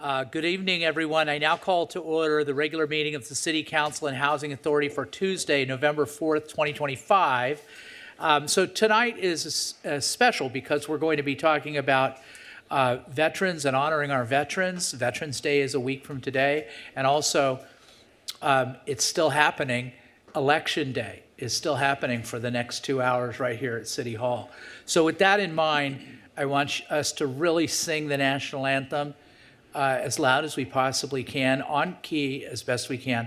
Good evening, everyone. I now call to order the regular meeting of the City Council and Housing Authority for Tuesday, November 4th, 2025. So tonight is special because we're going to be talking about veterans and honoring our veterans. Veterans Day is a week from today. And also, it's still happening. Election Day is still happening for the next 2 hours right here at City Hall. So with that in mind, I want us to really sing the national anthem as loud as we possibly can, on key as best we can,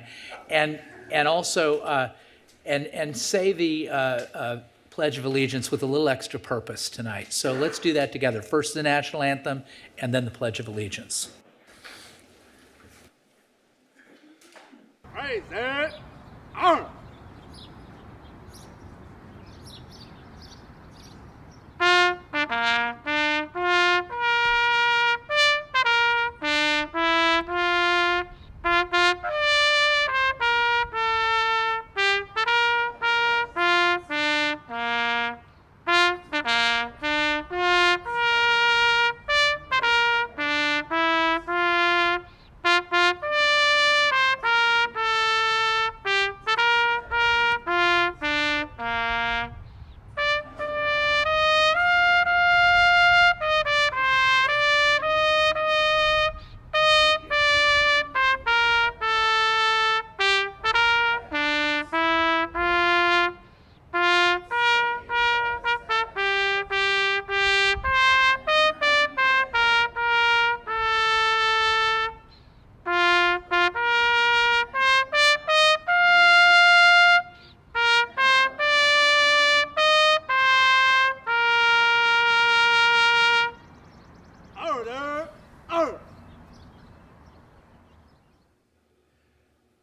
and also say the Pledge of Allegiance with a little extra purpose tonight. So let's do that together. First the national anthem, and then the Pledge of Allegiance. Praise it, arm.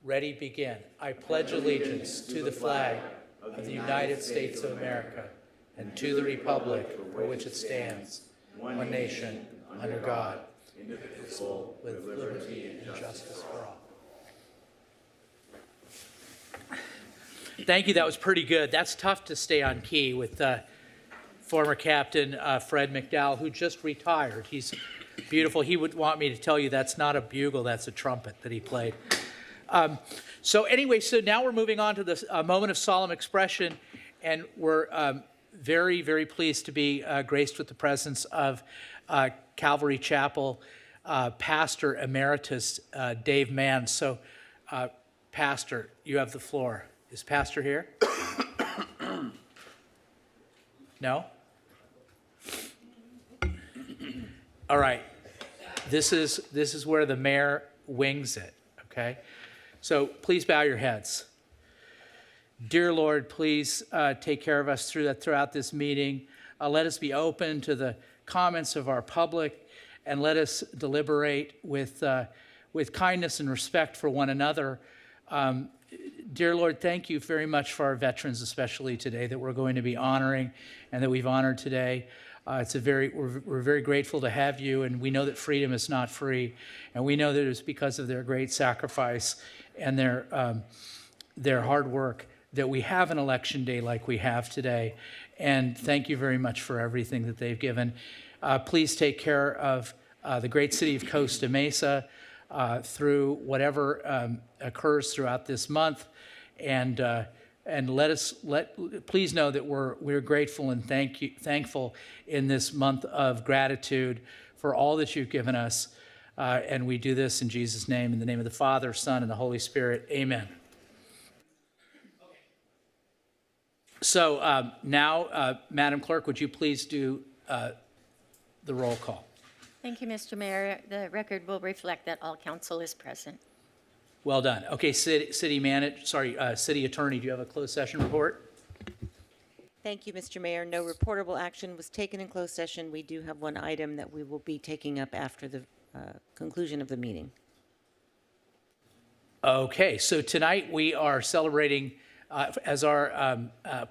Ready, begin. I pledge allegiance to the flag of the United States of America and to the republic for which it stands, one nation, under God, indivisible, with liberty and justice for all. Thank you. That was pretty good. That's tough to stay on key with former Captain Fred McDowell, who just retired. He's beautiful. He would want me to tell you that's not a bugle, that's a trumpet that he played. So now we're moving on to this moment of solemn expression, and we're very, very pleased to be graced with the presence of Calvary Chapel Pastor Emeritus Dave Mann. So, Pastor, you have the floor. Is Pastor here? No? All right. This is where the mayor wings it, okay? So please bow your heads. Dear Lord, please take care of us throughout this meeting. Let us be open to the comments of our public, and let us deliberate with kindness and respect for one another. Dear Lord, thank you very much for our veterans, especially today, that we're going to be honoring and that we've honored today. We're very grateful to have you, and we know that freedom is not free, and we know that it's because of their great sacrifice and their hard work that we have an election day like we have today. And thank you very much for everything that they've given. Please take care of the great city of Costa Mesa through whatever occurs throughout this month, and please know that we're grateful and thankful in this month of gratitude for all that you've given us. And we do this in Jesus' name, in the name of the Father, Son, and the Holy Spirit. Amen. So now, Madam Clerk, would you please do the roll call? Thank you, Mr. Mayor. The record will reflect that all council is present. Well done. Okay, City Attorney, do you have a closed session report? Thank you, Mr. Mayor. No reportable action was taken in closed session. We do have one item that we will be taking up after the conclusion of the meeting. Okay, so tonight we are celebrating, as our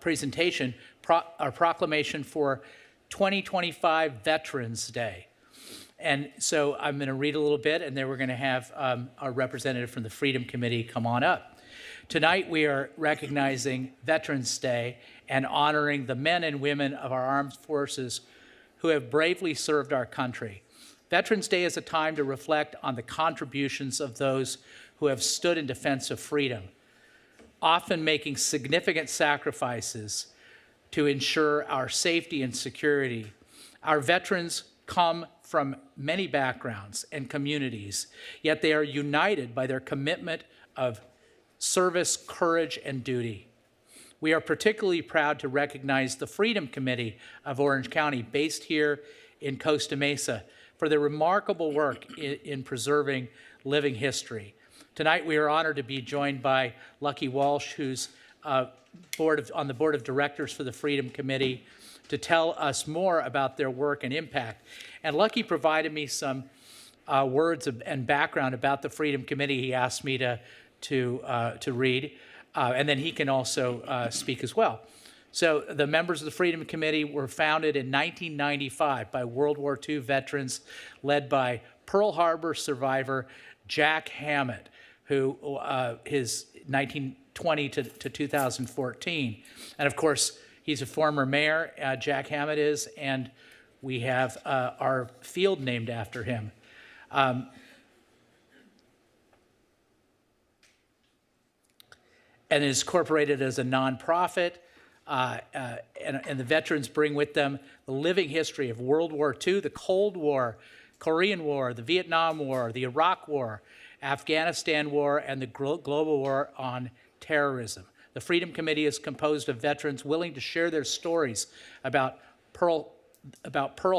presentation, our proclamation for 2025 Veterans Day. And so I'm going to read a little bit, and then we're going to have our representative from the Freedom Committee come on up. Tonight we are recognizing Veterans Day and honoring the men and women of our armed forces who have bravely served our country. Veterans Day is a time to reflect on the contributions of those who have stood in defense of freedom, often making significant sacrifices to ensure our safety and security. Our veterans come from many backgrounds and communities, yet they are united by their commitment of service, courage, and duty. We are particularly proud to recognize the Freedom Committee of Orange County, based here in Costa Mesa, for their remarkable work in preserving living history. Tonight, we are honored to be joined by Lucky Walsh, who's on the board of directors for the Freedom Committee, to tell us more about their work and impact. And Lucky provided me some words and background about the Freedom Committee. He asked me to read, and then he can also speak as well. So the members of the Freedom Committee were founded in 1995 by World War II veterans led by Pearl Harbor survivor Jack Hammett, who his 1920 to 2014. And of course, he's a former mayor, Jack Hammett is, and we have our field named after him. And is incorporated as a nonprofit, and the veterans bring with them the living history of World War II, the Cold War, Korean War, the Vietnam War, the Iraq War, Afghanistan War, and the global war on terrorism. The Freedom Committee is composed of veterans willing to share their stories about Pearl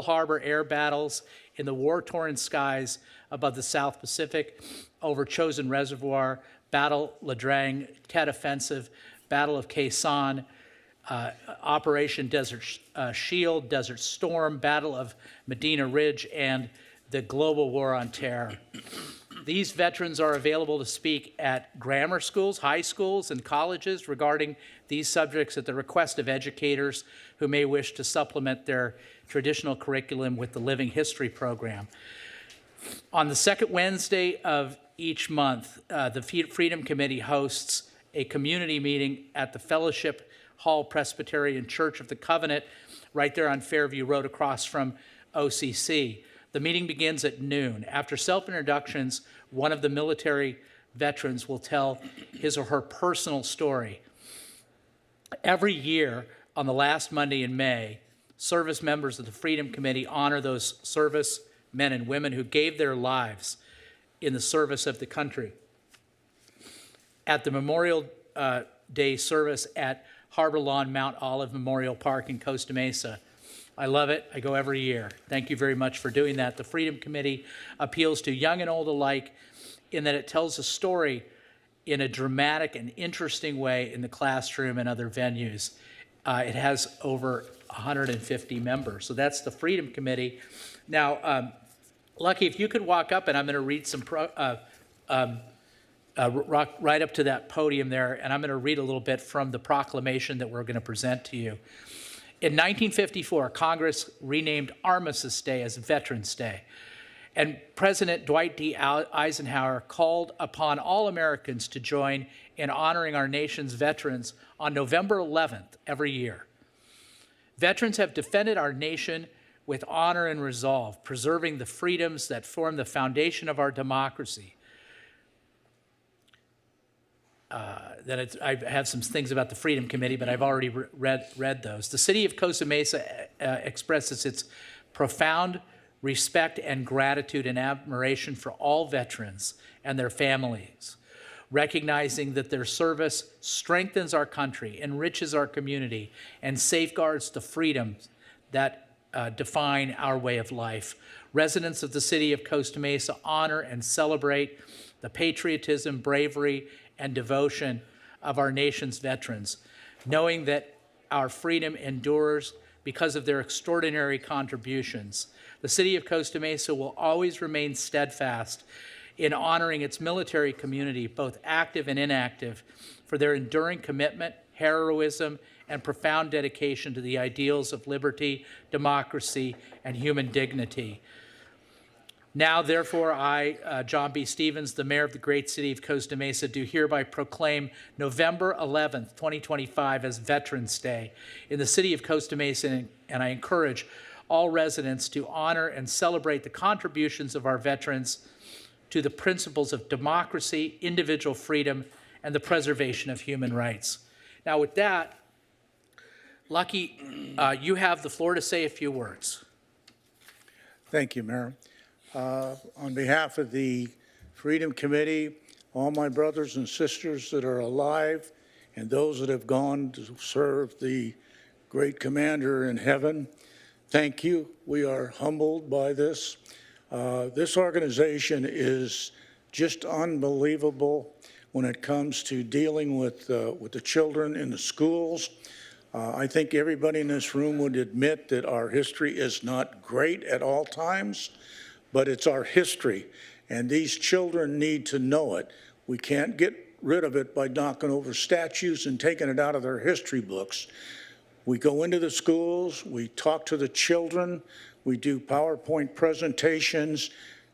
Harbor air battles in the war-torn skies above the South Pacific, over Chosin Reservoir, Battle La Drang, Tet Offensive, Battle of Khe Sanh, Operation Desert Shield, Desert Storm, Battle of Medina Ridge, and the global war on terror. These veterans are available to speak at grammar schools, high schools, and colleges regarding these subjects at the request of educators who may wish to supplement their traditional curriculum with the Living History program. On the second Wednesday of each month, the Freedom Committee hosts a community meeting at the Fellowship Hall Presbyterian Church of the Covenant, right there on Fairview Road across from OCC. The meeting begins at noon. After self-introductions, one of the military veterans will tell his or her personal story. Every year, on the last Monday in May, service members of the Freedom Committee honor those service men and women who gave their lives in the service of the country. At the Memorial Day service at Harbor Lawn Mount Olive Memorial Park in Costa Mesa. I love it. I go every year. Thank you very much for doing that. The Freedom Committee appeals to young and old alike in that it tells a story in a dramatic and interesting way in the classroom and other venues. It has over 150 members. So that's the Freedom Committee. Now, Lucky, if you could walk up, and I'm going to read some, right up to that podium there, and I'm going to read a little bit from the proclamation that we're going to present to you. In 1954, Congress renamed Armistice Day as Veterans Day, and President Dwight D. Eisenhower called upon all Americans to join in honoring our nation's veterans on November 11th every year. Veterans have defended our nation with honor and resolve, preserving the freedoms that form the foundation of our democracy. I have some things about the Freedom Committee, but I've already read those. The city of Costa Mesa expresses its profound respect and gratitude and admiration for all veterans and their families, recognizing that their service strengthens our country, enriches our community, and safeguards the freedoms that define our way of life. Residents of the city of Costa Mesa honor and celebrate the patriotism, bravery, and devotion of our nation's veterans, knowing that our freedom endures because of their extraordinary contributions. The city of Costa Mesa will always remain steadfast in honoring its military community, both active and inactive, for their enduring commitment, heroism, and profound dedication to the ideals of liberty, democracy, and human dignity. Now, therefore, I, John B. Stevens, the mayor of the great city of Costa Mesa, do hereby proclaim November 11th, 2025 as Veterans Day in the city of Costa Mesa, and I encourage all residents to honor and celebrate the contributions of our veterans to the principles of democracy, individual freedom, and the preservation of human rights. Now with that, Lucky, you have the floor to say a few words. Thank you, Mayor. On behalf of the Freedom Committee, all my brothers and sisters that are alive and those that have gone to serve the great commander in heaven, thank you. We are humbled by this. This organization is just unbelievable when it comes to dealing with the children in the schools. I think everybody in this room would admit that our history is not great at all times, but it's our history, and these children need to know it. We can't get rid of it by knocking over statues and taking it out of their history books. We go into the schools, we talk to the children, we do PowerPoint presentations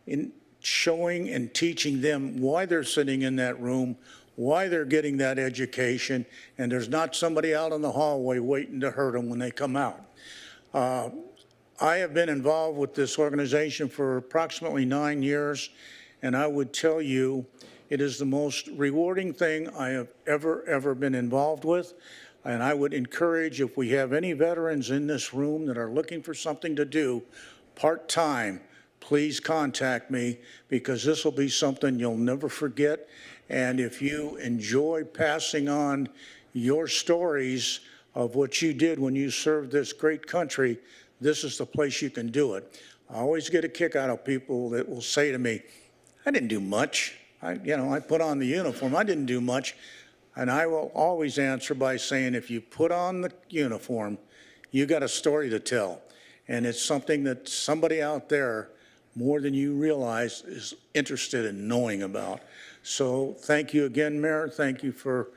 in showing and teaching them why they're sitting in that room, why they're getting that education, and there's not somebody out in the hallway waiting to hurt them when they come out. I have been involved with this organization for approximately 9 years, and I would tell you it is the most rewarding thing I have ever been involved with. And I would encourage, if we have any veterans in this room that are looking for something to do part-time, please contact me, because this will be something you'll never forget. And if you enjoy passing on your stories of what you did when you served this great country, this is the place you can do it. I always get a kick out of people that will say to me, I didn't do much. I put on the uniform. I didn't do much. And I will always answer by saying, if you put on the uniform, you got a story to tell. And it's something that somebody out there, more than you realize, is interested in knowing about. So thank you again, Mayor. Thank you for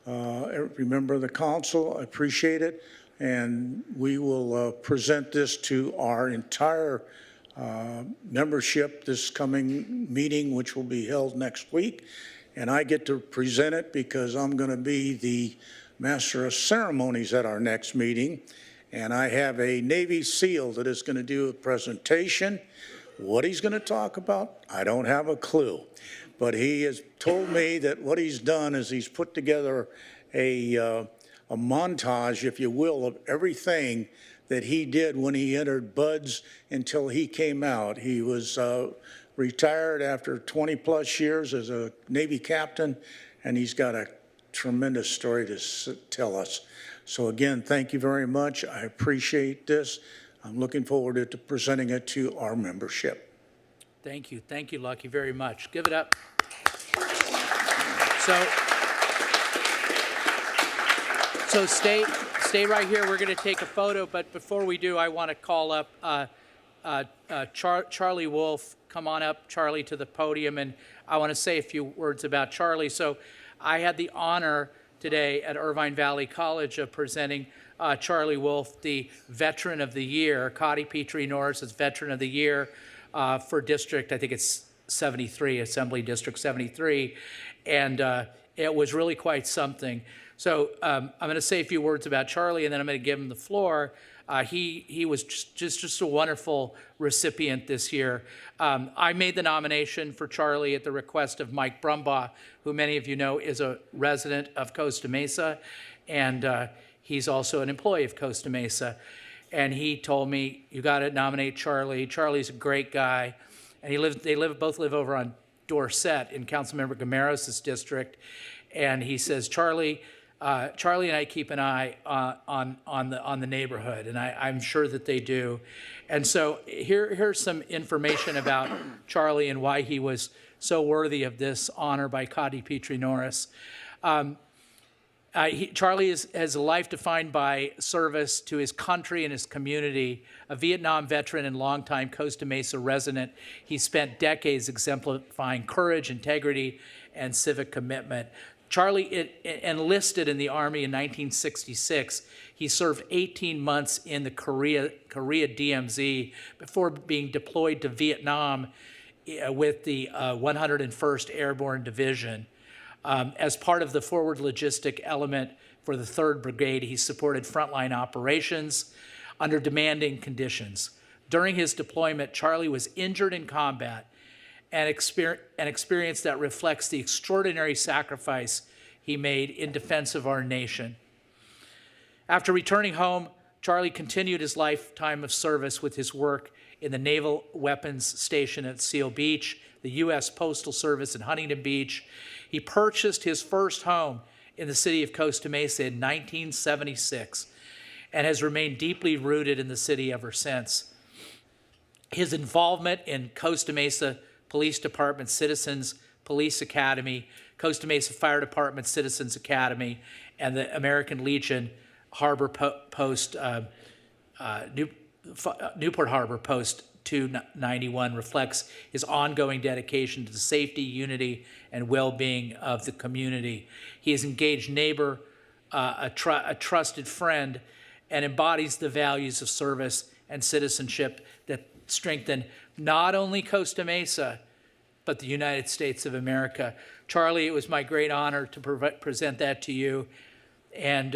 every member of the council. I appreciate it. And we will present this to our entire membership this coming meeting, which will be held next week. And I get to present it because I'm going to be the master of ceremonies at our next meeting. And I have a Navy SEAL that is going to do a presentation. What he's going to talk about, I don't have a clue. But he has told me that what he's done is he's put together a montage, if you will, of everything that he did when he entered BUD/S until he came out. He was retired after 20 plus years as a Navy captain, and he's got a tremendous story to tell us. So again, thank you very much. I appreciate this. I'm looking forward to presenting it to our membership. Thank you, Lucky, very much. Give it up. So stay right here. We're going to take a photo, but before we do, I want to call up Charlie Wolf. Come on up, Charlie, to the podium, and I want to say a few words about Charlie. So I had the honor today at Irvine Valley College of presenting Charlie Wolf, the Veteran of the Year. Cotty Petrie Norris is Veteran of the Year for District, I think it's 73, Assembly District 73, and it was really quite something. So I'm going to say a few words about Charlie, and then I'm going to give him the floor. He was just a wonderful recipient this year. I made the nomination for Charlie at the request of Mike Brumbaugh, who many of you know is a resident of Costa Mesa, and he's also an employee of Costa Mesa. And he told me, you got to nominate Charlie. Charlie's a great guy, and they both live over on Dorset in Councilmember Gameros' district. And he says, Charlie and I keep an eye on the neighborhood, and I'm sure that they do. And so here's some information about Charlie and why he was so worthy of this honor by Cotty Petrie Norris. Charlie has a life defined by service to his country and his community. A Vietnam veteran and longtime Costa Mesa resident, he spent decades exemplifying courage, integrity, and civic commitment. Charlie enlisted in the Army in 1966. He served 18 months in the Korea DMZ before being deployed to Vietnam with the 101st Airborne Division. As part of the forward logistic element for the 3rd Brigade, he supported frontline operations under demanding conditions. During his deployment, Charlie was injured in combat, an experience that reflects the extraordinary sacrifice he made in defense of our nation. After returning home, Charlie continued his lifetime of service with his work in the Naval Weapons Station at Seal Beach, the U.S. Postal Service in Huntington Beach. He purchased his first home in the city of Costa Mesa in 1976 and has remained deeply rooted in the city ever since. His involvement in Costa Mesa Police Department Citizens Police Academy, Costa Mesa Fire Department Citizens Academy, and the American Legion Harbor Post, Newport Harbor Post 291 reflects his ongoing dedication to the safety, unity, and well-being of the community. He is an engaged neighbor, a trusted friend, and embodies the values of service and citizenship that strengthen not only Costa Mesa, but the United States of America. Charlie, it was my great honor to present that to you, and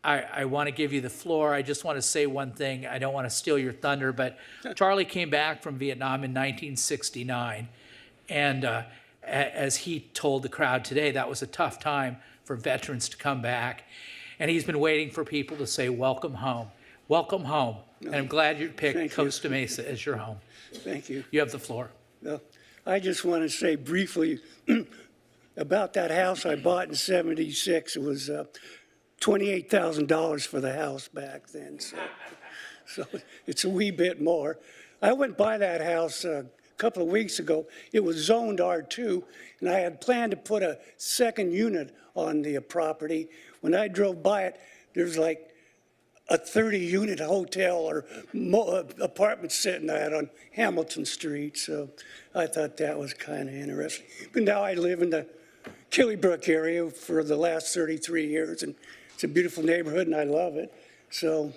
I want to give you the floor. I just want to say one thing. I don't want to steal your thunder, but Charlie came back from Vietnam in 1969, and as he told the crowd today, that was a tough time for veterans to come back, and he's been waiting for people to say, welcome home. Welcome home. And I'm glad you picked Costa Mesa as your home. Thank you. You have the floor. Well, I just want to say briefly about that house I bought in '76. It was $28,000 for the house back then, so it's a wee bit more. I went by that house a couple of weeks ago. It was zoned R2, and I had planned to put a second unit on the property. When I drove by it, there's like a 30-unit hotel or apartment sitting out on Hamilton Street, so I thought that was kind of interesting. But now I live in the Killybrook area for the last 33 years, and it's a beautiful neighborhood, and I love it. So,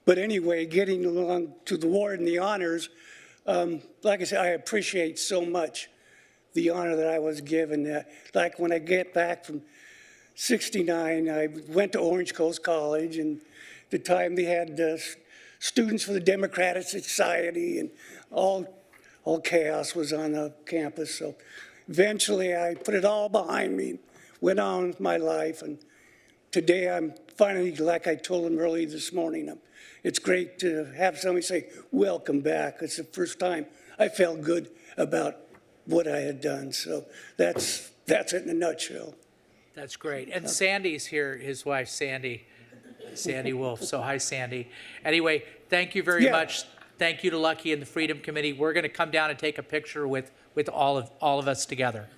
but anyway, getting along to the award and the honors, like I said, I appreciate so much the honor that I was given. Like when I get back from '69, I went to Orange Coast College, and the time they had students for the Democratic Society, and all chaos was on the campus. So eventually I put it all behind me, went on with my life, and today I'm finally, like I told them early this morning, it's great to have somebody say, welcome back. It's the first time I felt good about what I had done. So that's it in a nutshell. That's great. And Sandy's here, his wife, Sandy Wolf. So hi, Sandy. Anyway, thank you very much. Thank you to Lucky and the Freedom Committee. We're going to come down and take a picture with all of us together.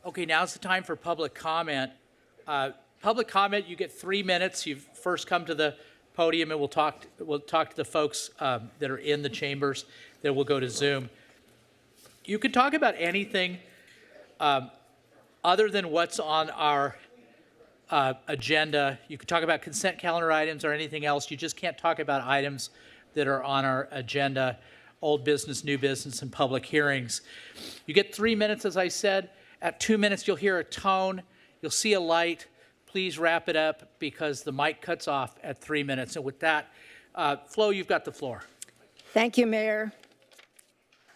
Okay, now's the time for public comment. Public comment, you get 3 minutes. You've first come to the podium, and we'll talk to the folks that are in the chambers. Then we'll go to Zoom. You can talk about anything other than what's on our agenda. You can talk about consent calendar items or anything else. You just can't talk about items that are on our agenda, old business, new business, and public hearings. You get 3 minutes, as I said. At 2 minutes, you'll hear a tone. You'll see a light. Please wrap it up because the mic cuts off at 3 minutes. And with that, Flo, you've got the floor. Thank you, Mayor.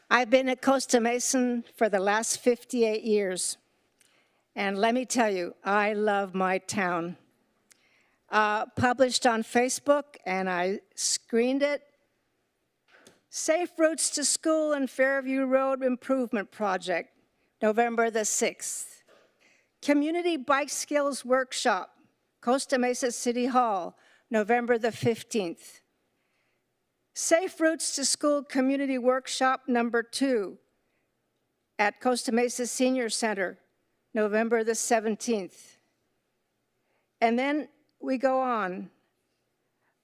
I've been at Costa Mesa for the last 58 years. And let me tell you, I love my town. Published on Facebook, and I screened it. Safe Routes to School and Fairview Road Improvement Project, November the 6th. Community Bike Skills Workshop, Costa Mesa City Hall, November the 15th. Safe Routes to School Community Workshop number 2 at Costa Mesa Senior Center, November the 17th. And then we go on.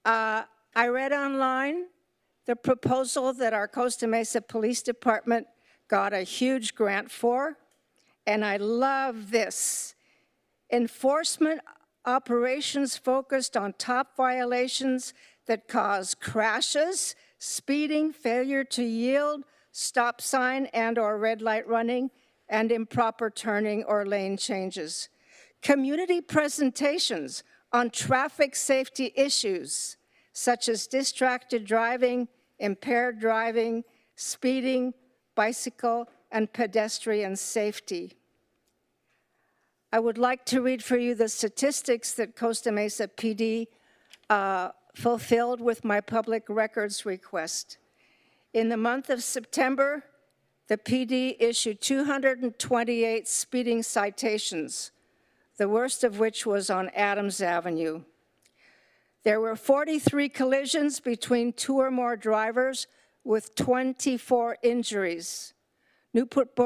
I read online the proposal that our Costa Mesa Police Department got a huge grant for, and I love this. Enforcement operations focused on top violations that cause crashes, speeding, failure to yield, stop sign and or red light running, and improper turning or lane changes. Community presentations on traffic safety issues, such as distracted driving, impaired driving, speeding, bicycle, and pedestrian safety. I would like to read for you the statistics that Costa Mesa PD fulfilled with my public records request. In the month of September, the PD issued 228 speeding citations, the worst of which was on Adams Avenue. There were 43 collisions between 2 or more drivers with 24 injuries. Newport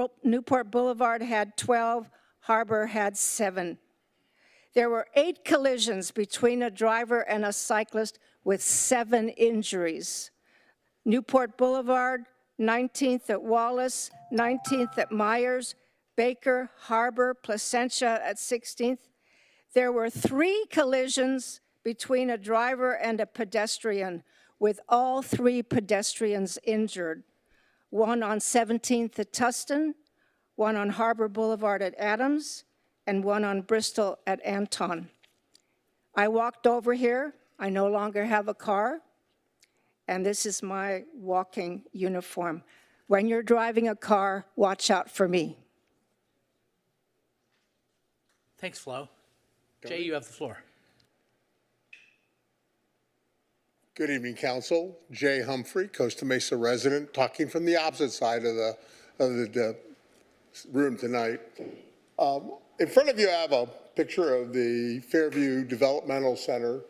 Boulevard had 12, Harbor had 7. There were 8 collisions between a driver and a cyclist with 7 injuries. Newport Boulevard, 19th at Wallace, 19th at Myers, Baker, Harbor, Placentia at 16th. There were 3 collisions between a driver and a pedestrian, with all 3 pedestrians injured. One on 17th at Tustin, one on Harbor Boulevard at Adams, and one on Bristol at Anton. I walked over here. I no longer have a car, and this is my walking uniform. When you're driving a car, watch out for me. Thanks, Flo. Jay, you have the floor. Good evening, Council. Jay Humphrey, Costa Mesa resident, talking from the opposite side of the room tonight. In front of you, I have a picture of the Fairview Developmental Center.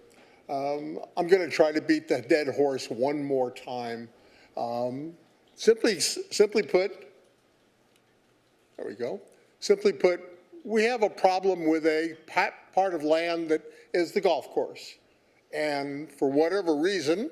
I'm going to try to beat the dead horse one more time. Simply put, there we go. Simply put, we have a problem with a part of land that is the golf course. And for whatever reason,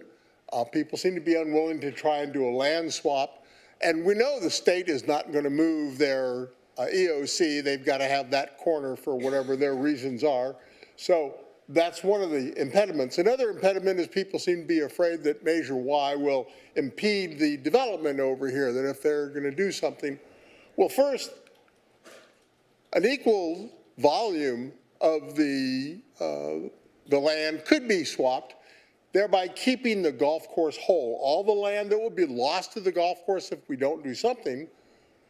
people seem to be unwilling to try and do a land swap. And we know the state is not going to move their EOC. They've got to have that corner for whatever their reasons are. So that's one of the impediments. Another impediment is people seem to be afraid that Measure Y will impede the development over here, that if they're going to do something. Well, first, an equal volume of the land could be swapped, thereby keeping the golf course whole. All the land that will be lost to the golf course if we don't do something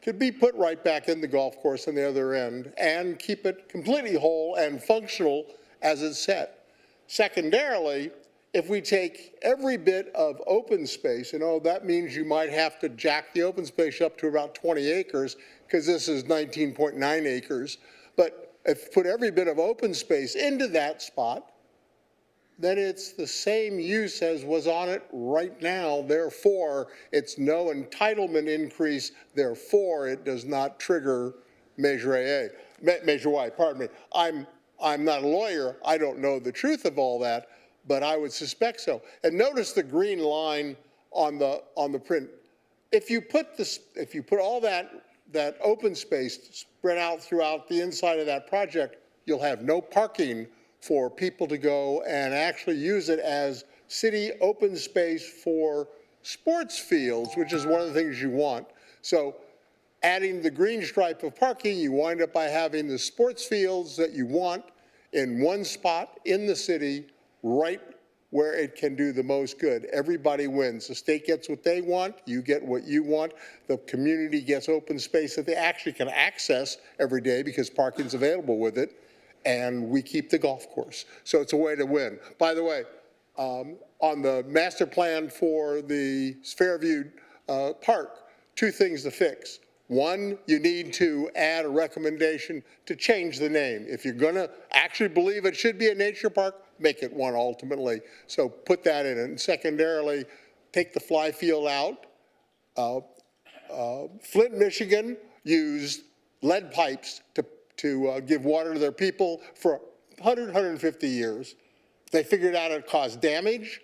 could be put right back in the golf course on the other end and keep it completely whole and functional as it's set. Secondarily, if we take every bit of open space, that means you might have to jack the open space up to about 20 acres, because this is 19.9 acres. But if you put every bit of open space into that spot, then it's the same use as was on it right now. Therefore, it's no entitlement increase. Therefore, it does not trigger Measure AA, Measure Y, pardon me. I'm not a lawyer. I don't know the truth of all that, but I would suspect so. And notice the green line on the print. If you put all that open space spread out throughout the inside of that project, you'll have no parking for people to go and actually use it as city open space for sports fields, which is one of the things you want. So adding the green stripe of parking, you wind up by having the sports fields that you want in one spot in the city, right where it can do the most good. Everybody wins. The state gets what they want, you get what you want, the community gets open space that they actually can access every day because parking's available with it, and we keep the golf course. So it's a way to win. By the way, on the master plan for the Fairview Park, 2 things to fix. One, you need to add a recommendation to change the name. If you're going to actually believe it should be a nature park, make it one ultimately. So put that in. And secondarily, take the fly field out. Flint, Michigan used lead pipes to give water to their people for 150 years. They figured out it caused damage.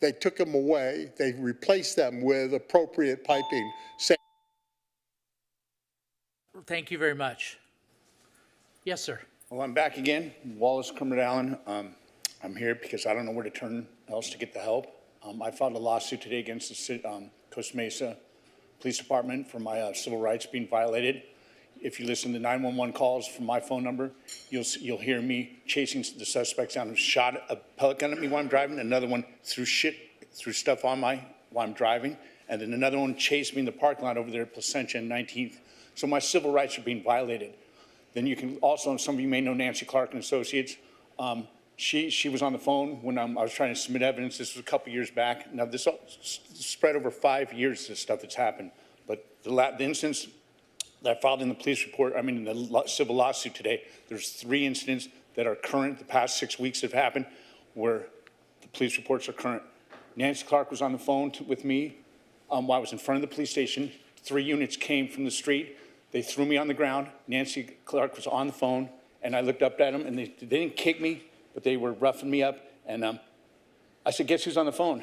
They took them away. They replaced them with appropriate piping. Thank you very much. Yes, sir. Well, I'm back again, Wallace Kermit Allen. I'm here because I don't know where to turn else to get the help. I filed a lawsuit today against the Costa Mesa Police Department for my civil rights being violated. If you listen to 911 calls from my phone number, you'll hear me chasing the suspects down who shot a pellet gun at me while I'm driving, another one threw stuff on while I'm driving, and then another one chased me in the parking lot over there at Placentia and 19th. So my civil rights are being violated. Then you can also, some of you may know Nancy Clark and Associates. She was on the phone when I was trying to submit evidence. This was a couple years back. Now this spread over 5 years, this stuff that's happened. But the instance that I filed in the police report, in the civil lawsuit today, there's 3 incidents that are current, the past 6 weeks have happened, where the police reports are current. Nancy Clark was on the phone with me while I was in front of the police station. 3 units came from the street. They threw me on the ground. Nancy Clark was on the phone, and I looked up at them, and they didn't kick me, but they were roughing me up. And I said, guess who's on the phone?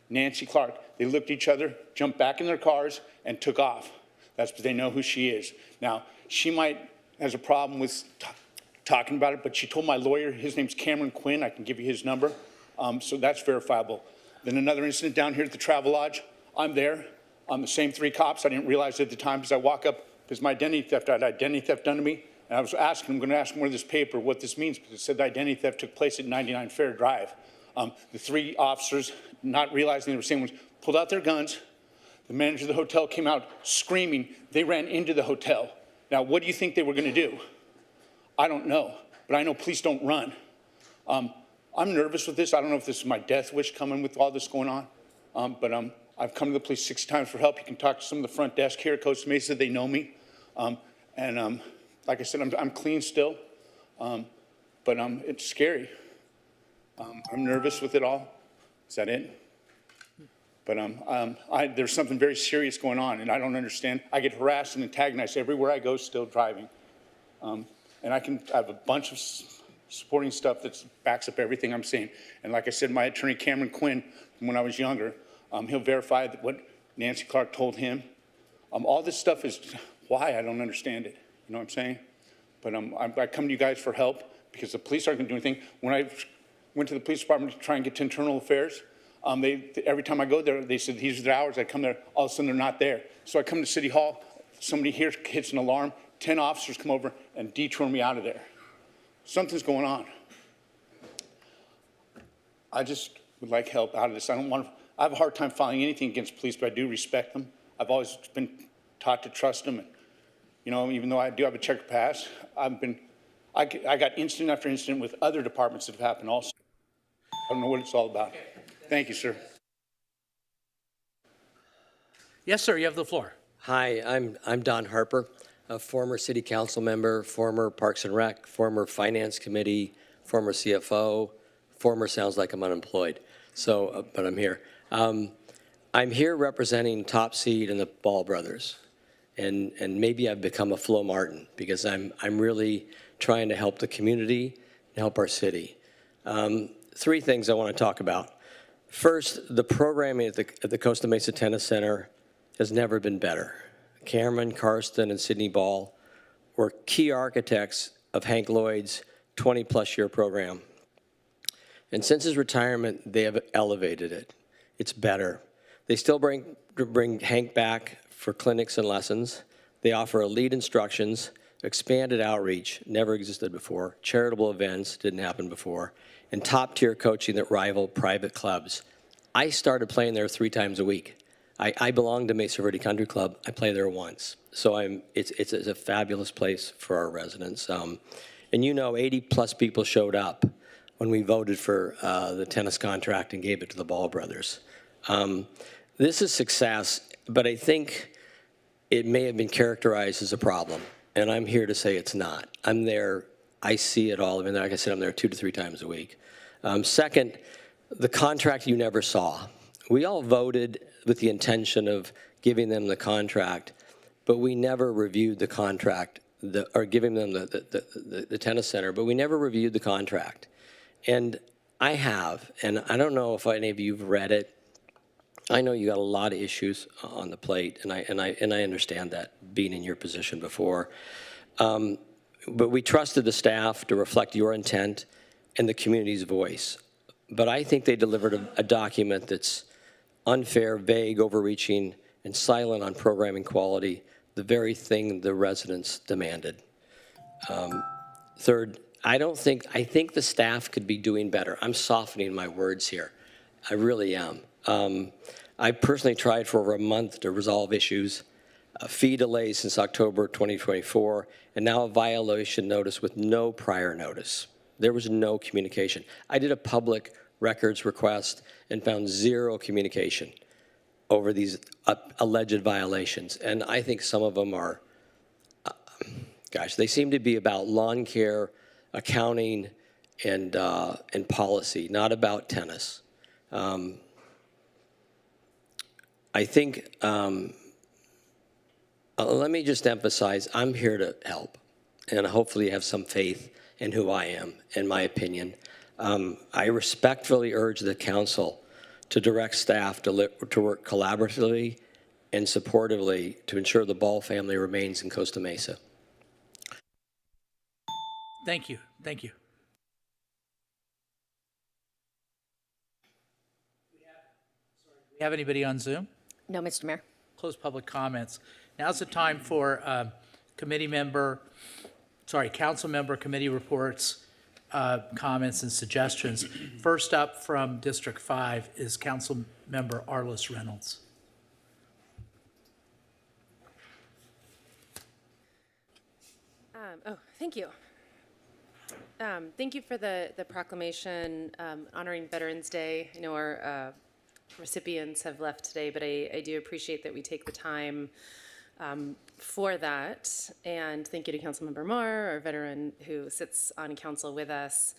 Nancy Clark. They looked at each other, jumped back in their cars, and took off. That's because they know who she is. Now, she might has a problem with talking about it, but she told my lawyer, his name's Cameron Quinn, I can give you his number, so that's verifiable. Then another incident down here at the Travel Lodge. I'm there. The same 3 cops. I didn't realize it at the time because I walk up, because my identity theft, I had identity theft done to me, and I was asking, I'm going to ask him where this paper, what this means, because it said the identity theft took place at 99 Fair Drive. The 3 officers, not realizing they were saying, was pulled out their guns. The manager of the hotel came out screaming. They ran into the hotel. Now, what do you think they were going to do? I don't know, but I know police don't run. I'm nervous with this. I don't know if this is my death wish coming with all this going on, but I've come to the police 6 times for help. You can talk to some of the front desk here at Costa Mesa. They know me. Like I said, I'm clean still, but it's scary. I'm nervous with it all. Is that it? But there's something very serious going on, and I don't understand. I get harassed and antagonized everywhere I go, still driving. And I have a bunch of supporting stuff that backs up everything I'm saying. And like I said, my attorney, Cameron Quinn, from when I was younger, he'll verify that what Nancy Clark told him. All this stuff is why I don't understand it. You know what I'm saying? But I come to you guys for help because the police aren't going to do anything. When I went to the police department to try and get to internal affairs, every time I go there, they said, these are the hours. I come there, all of a sudden they're not there. So I come to City Hall, somebody here hits an alarm, 10 officers come over and detour me out of there. Something's going on. I just would like help out of this. I have a hard time filing anything against police, but I do respect them. I've always been taught to trust them. And, even though I do have a checkered past, I got incident after incident with other departments that have happened also. I don't know what it's all about. Thank you, sir. Yes, sir, you have the floor. Hi, I'm Don Harper, a former city council member, former Parks and Rec, former Finance Committee, former CFO, former sounds like I'm unemployed. So, but I'm here. I'm here representing Top Seed and the Ball Brothers, and maybe I've become a Flo Martin because I'm really trying to help the community and help our city. Three things I want to talk about. First, the programming at the Costa Mesa Tennis Center has never been better. Cameron, Karsten, and Sydney Ball were key architects of Hank Lloyd's 20-plus year program. And since his retirement, they have elevated it. It's better. They still bring Hank back for clinics and lessons. They offer elite instructions, expanded outreach, never existed before, charitable events, didn't happen before, and top-tier coaching that rival private clubs. I started playing there 3 times a week. I belong to Mesa Verde Country Club. I play there once. So it's a fabulous place for our residents. And you know, 80-plus people showed up when we voted for the tennis contract and gave it to the Ball brothers. This is success, but I think it may have been characterized as a problem. And I'm here to say it's not. I'm there. I see it all. I mean, like I said, I'm there 2 to 3 times a week. Second, the contract you never saw. We all voted with the intention of giving them the contract, but we never reviewed the contract, or giving them the tennis center, but we never reviewed the contract. And I have, and I don't know if any of you have read it. I know you got a lot of issues on the plate, and I understand that, being in your position before. But we trusted the staff to reflect your intent and the community's voice. But I think they delivered a document that's unfair, vague, overreaching, and silent on programming quality, the very thing the residents demanded. Third, I think the staff could be doing better. I'm softening my words here. I really am. I personally tried for over a month to resolve issues, fee delays since October 2024, and now a violation notice with no prior notice. There was no communication. I did a public records request and found 0 communication over these alleged violations. And I think some of them are, gosh, they seem to be about lawn care, accounting, and policy, not about tennis. I think, let me just emphasize, I'm here to help, and hopefully you have some faith in who I am, in my opinion. I respectfully urge the council to direct staff to work collaboratively and supportively to ensure the Ball family remains in Costa Mesa. Thank you. Thank you. Do we have anybody on Zoom? No, Mr. Mayor. Close public comments. Now's the time for council member committee reports, comments and suggestions. First up from District 5 is Council Member Arliss Reynolds. Thank you. Thank you for the proclamation honoring Veterans Day. I know our recipients have left today, but I do appreciate that we take the time for that. And thank you to Councilmember Moore, our veteran who sits on council with us.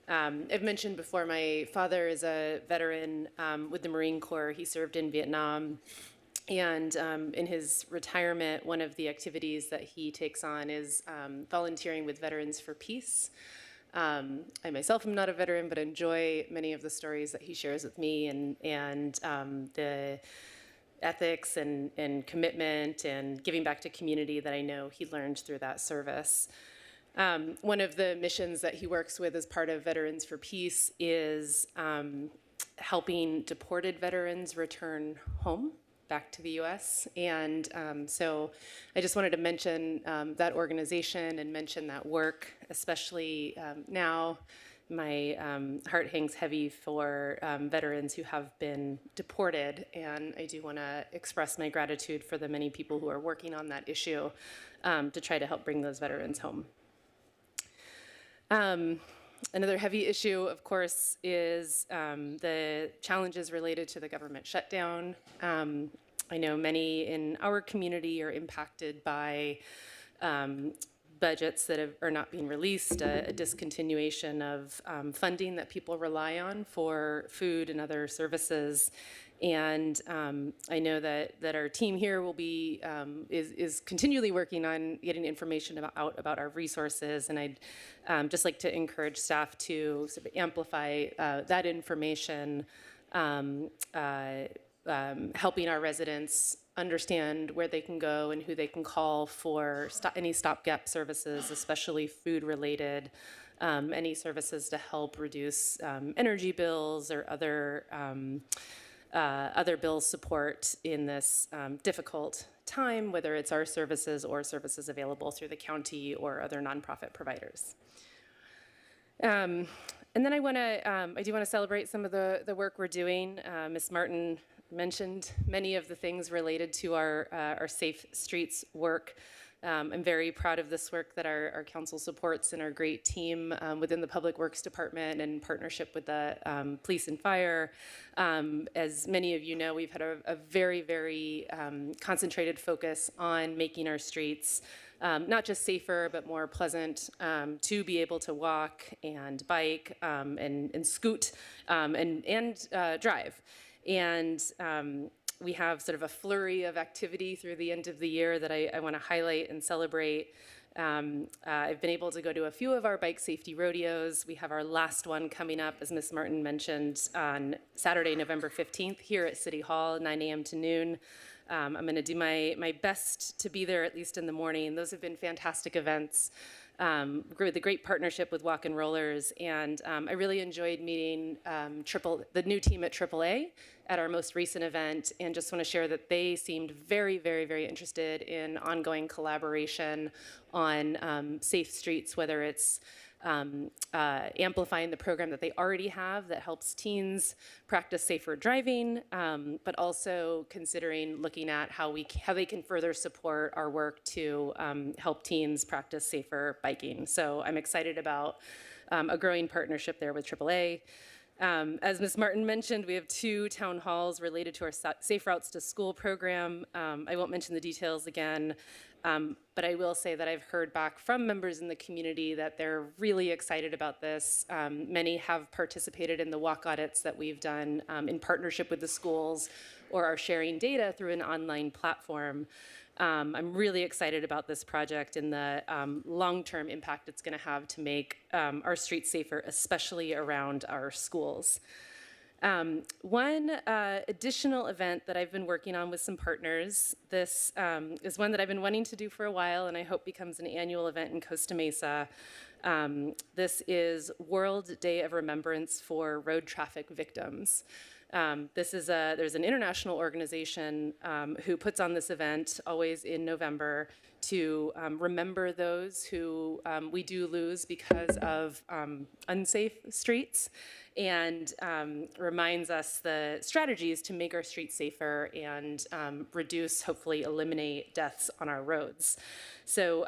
I've mentioned before, my father is a veteran with the Marine Corps. He served in Vietnam. And in his retirement, one of the activities that he takes on is volunteering with Veterans for Peace. I myself am not a veteran, but enjoy many of the stories that he shares with me and the ethics and commitment and giving back to community that I know he learned through that service. One of the missions that he works with as part of Veterans for Peace is helping deported veterans return home back to the U.S. And so I just wanted to mention that organization and mention that work, especially now. My heart hangs heavy for veterans who have been deported, and I do want to express my gratitude for the many people who are working on that issue to try to help bring those veterans home. Another heavy issue, of course, is the challenges related to the government shutdown. I know many in our community are impacted by budgets that are not being released, a discontinuation of funding that people rely on for food and other services. And I know that our team here will be is continually working on getting information about our resources, and I'd just like to encourage staff to sort of amplify that information, helping our residents understand where they can go and who they can call for any stopgap services, especially food-related, any services to help reduce energy bills or other bill support in this difficult time, whether it's our services or services available through the county or other nonprofit providers. And then I do want to celebrate some of the work we're doing. Ms. Martin mentioned many of the things related to our Safe Streets work. I'm very proud of this work that our council supports and our great team within the Public Works Department in partnership with the police and fire. As many of you know, we've had a very, very concentrated focus on making our streets not just safer, but more pleasant to be able to walk and bike and scoot and drive. And we have sort of a flurry of activity through the end of the year that I want to highlight and celebrate. I've been able to go to a few of our bike safety rodeos. We have our last one coming up, as Ms. Martin mentioned, on Saturday, November 15th here at City Hall, 9 a.m. to noon. I'm going to do my best to be there at least in the morning. Those have been fantastic events. With a great partnership with Walk and Rollers, and I really enjoyed meeting the new team at AAA at our most recent event, and just want to share that they seemed very, very, very interested in ongoing collaboration on safe streets, whether it's amplifying the program that they already have that helps teens practice safer driving, but also considering looking at how they can further support our work to help teens practice safer biking. So I'm excited about a growing partnership there with AAA. As Ms. Martin mentioned, we have 2 town halls related to our Safe Routes to School program. I won't mention the details again, but I will say that I've heard back from members in the community that they're really excited about this. Many have participated in the walk audits that we've done in partnership with the schools or are sharing data through an online platform. I'm really excited about this project and the long-term impact it's going to have to make our streets safer, especially around our schools. One additional event that I've been working on with some partners, this is one that I've been wanting to do for a while and I hope becomes an annual event in Costa Mesa. This is World Day of Remembrance for Road Traffic Victims. There's an international organization who puts on this event always in November to remember those who we do lose because of unsafe streets, and reminds us the strategies to make our streets safer and reduce, hopefully eliminate deaths on our roads. So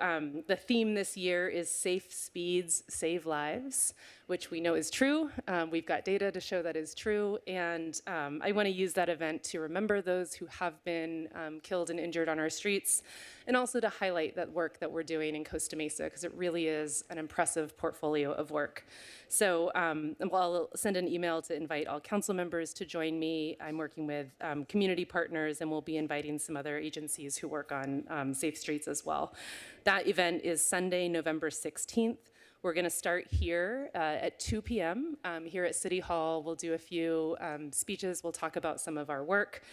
the theme this year is Safe Speeds Save Lives, which we know is true. We've got data to show that is true, and I want to use that event to remember those who have been killed and injured on our streets, and also to highlight that work that we're doing in Costa Mesa, because it really is an impressive portfolio of work. So I'll send an email to invite all council members to join me. I'm working with community partners, and we'll be inviting some other agencies who work on safe streets as well. That event is Sunday, November 16th. We're going to start here at 2 p.m. Here at City Hall. We'll do a few speeches. We'll talk about some of our work.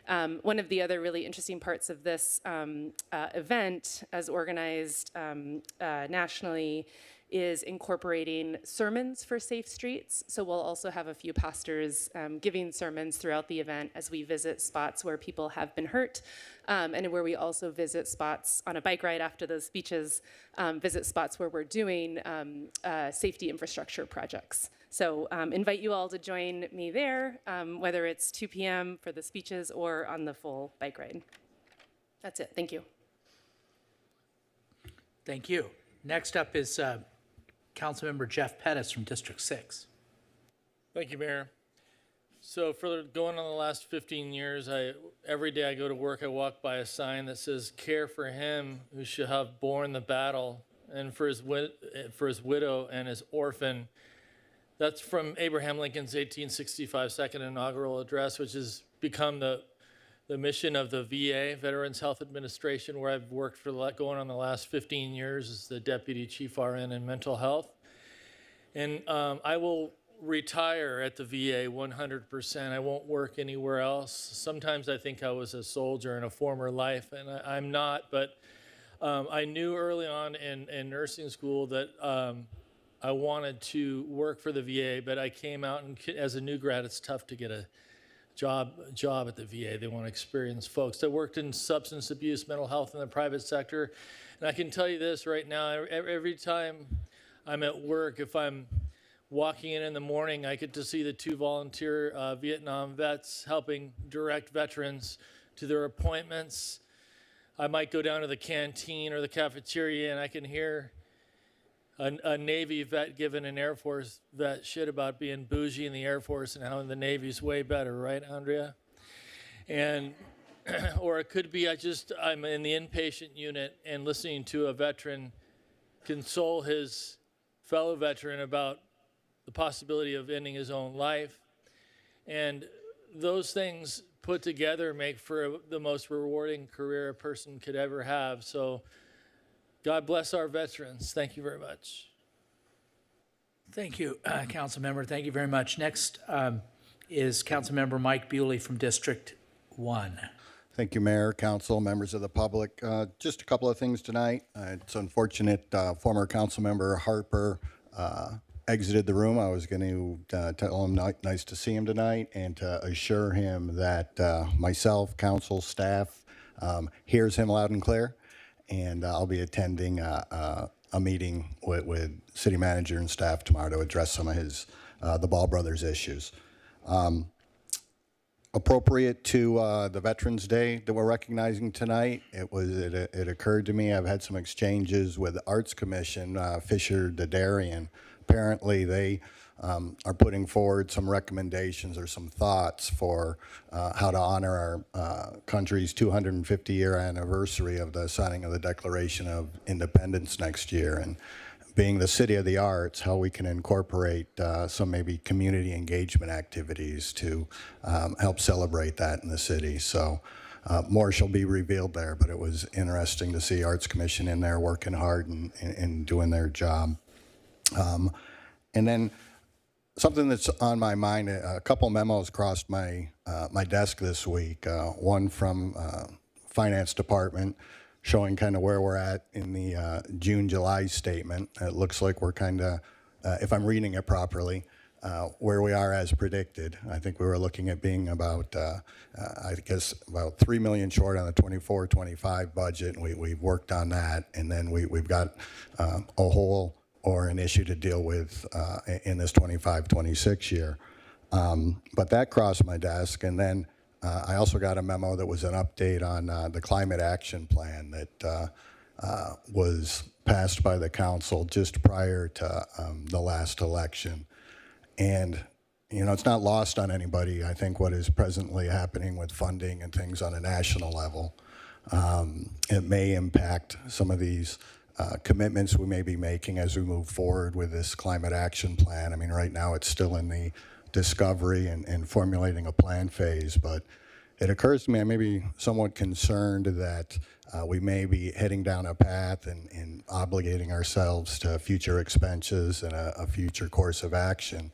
One of the other really interesting parts of this event, as organized nationally, is incorporating sermons for safe streets. So we'll also have a few pastors giving sermons throughout the event as we visit spots where people have been hurt, and where we also visit spots on a bike ride after those speeches, visit spots where we're doing safety infrastructure projects. So invite you all to join me there, whether it's 2 p.m. for the speeches or on the full bike ride. That's it. Thank you. Thank you. Next up is Councilmember Jeff Pettis from District 6. Thank you, Mayor. So for going on the last 15 years, every day I go to work, I walk by a sign that says, "Care for him who shall have borne the battle, and for his widow and his orphan." That's from Abraham Lincoln's 1865 second inaugural address, which has become the mission of the VA, Veterans Health Administration, where I've worked for going on the last 15 years as the Deputy Chief RN in mental health. And I will retire at the VA 100%. I won't work anywhere else. Sometimes I think I was a soldier in a former life, and I'm not, but I knew early on in nursing school that I wanted to work for the VA, but I came out, and as a new grad, it's tough to get a job at the VA. They want experienced folks. I worked in substance abuse, mental health in the private sector, and I can tell you this right now, every time I'm at work, if I'm walking in the morning, I get to see the 2 volunteer Vietnam vets helping direct veterans to their appointments. I might go down to the canteen or the cafeteria, and I can hear a Navy vet giving an Air Force vet shit about being bougie in the Air Force and how the Navy's way better, right, Andrea? And or it could be I'm in the inpatient unit and listening to a veteran console his fellow veteran about the possibility of ending his own life. And those things put together make for the most rewarding career a person could ever have. So God bless our veterans. Thank you very much. Thank you, Council Member. Thank you very much. Next is Council Member Mike Bewley from District 1. Thank you, Mayor, Council, members of the public. Just a couple of things tonight. It's unfortunate former Council Member Harper exited the room. I was going to tell him nice to see him tonight and to assure him that myself, council, staff hears him loud and clear. And I'll be attending a meeting with city manager and staff tomorrow to address some of his the Ball Brothers issues. Appropriate to the Veterans Day that we're recognizing tonight, it occurred to me, I've had some exchanges with the Arts Commission, Fisher Dadarian. Apparently they are putting forward some recommendations or some thoughts for how to honor our country's 250-year anniversary of the signing of the Declaration of Independence next year. And being the city of the arts, how we can incorporate some maybe community engagement activities to help celebrate that in the city. So more shall be revealed there, but it was interesting to see Arts Commission in there working hard and doing their job. And then something that's on my mind, a couple memos crossed my desk this week. One from Finance Department showing kind of where we're at in the June-July statement. It looks like we're kind of, if I'm reading it properly, where we are as predicted. I think we were looking at being about, I guess, about $3 million short on the 24-25 budget, and we've worked on that. And then we've got a hole or an issue to deal with in this 25-26 year. But that crossed my desk, and then I also got a memo that was an update on the climate action plan that was passed by the council just prior to the last election. And, you know, it's not lost on anybody, I think, what is presently happening with funding and things on a national level. It may impact some of these commitments we may be making as we move forward with this climate action plan. I mean, right now it's still in the discovery and formulating a plan phase, but it occurs to me I may be somewhat concerned that we may be heading down a path and obligating ourselves to future expenses and a future course of action.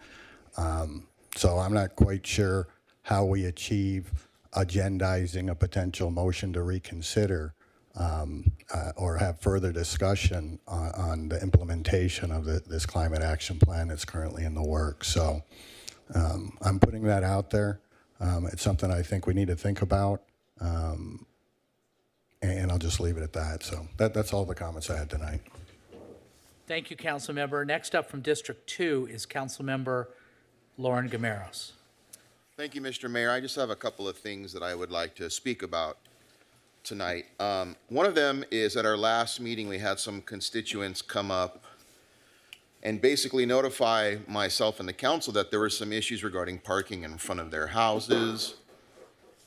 So I'm not quite sure how we achieve agendizing a potential motion to reconsider or have further discussion on the implementation of this climate action plan that's currently in the works. So I'm putting that out there. It's something I think we need to think about, and I'll just leave it at that. So that's all the comments I had tonight. Thank you, Council Member. Next up from District 2 is Council Member Lauren Gameros. Thank you, Mr. Mayor. I just have a couple of things that I would like to speak about tonight. One of them is at our last meeting, we had some constituents come up and basically notify myself and the council that there were some issues regarding parking in front of their houses.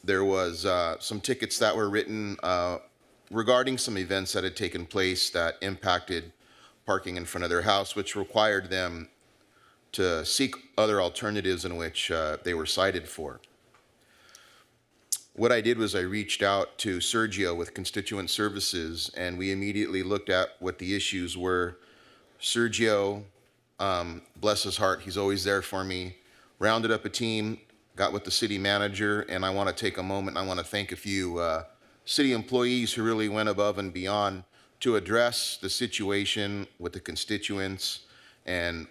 There was some tickets that were written regarding some events that had taken place that impacted parking in front of their house, which required them to seek other alternatives in which they were cited for. What I did was I reached out to Sergio with Constituent Services, and we immediately looked at what the issues were. Sergio, bless his heart, he's always there for me, rounded up a team, got with the city manager, and I want to take a moment, I want to thank a few city employees who really went above and beyond to address the situation with the constituents and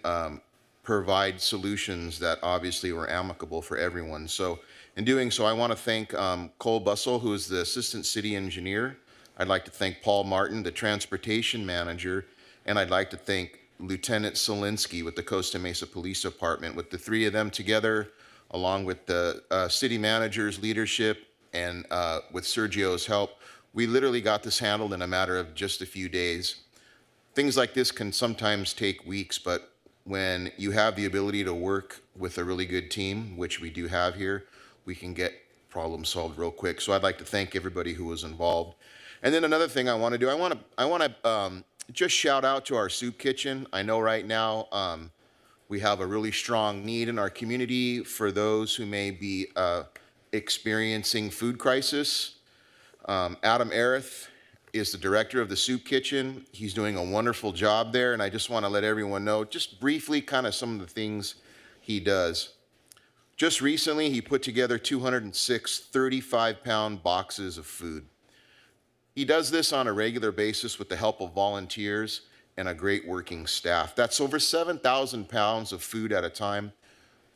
provide solutions that obviously were amicable for everyone. So in doing so, I want to thank Cole Bussell, who is the Assistant City Engineer. I'd like to thank Paul Martin, the Transportation Manager, and I'd like to thank Lieutenant Solinsky with the Costa Mesa Police Department. With the three of them together, along with the city manager's leadership and with Sergio's help, we literally got this handled in a matter of just a few days. Things like this can sometimes take weeks, but when you have the ability to work with a really good team, which we do have here, we can get problems solved real quick. So I'd like to thank everybody who was involved. And then another thing I want to do, I want to just shout out to our soup kitchen. I know right now we have a really strong need in our community for those who may be experiencing food crisis. Adam Arith is the director of the soup kitchen. He's doing a wonderful job there, and I just want to let everyone know, just briefly, kind of some of the things he does. Just recently, he put together 206 35-pound boxes of food. He does this on a regular basis with the help of volunteers and a great working staff. That's over 7,000 pounds of food at a time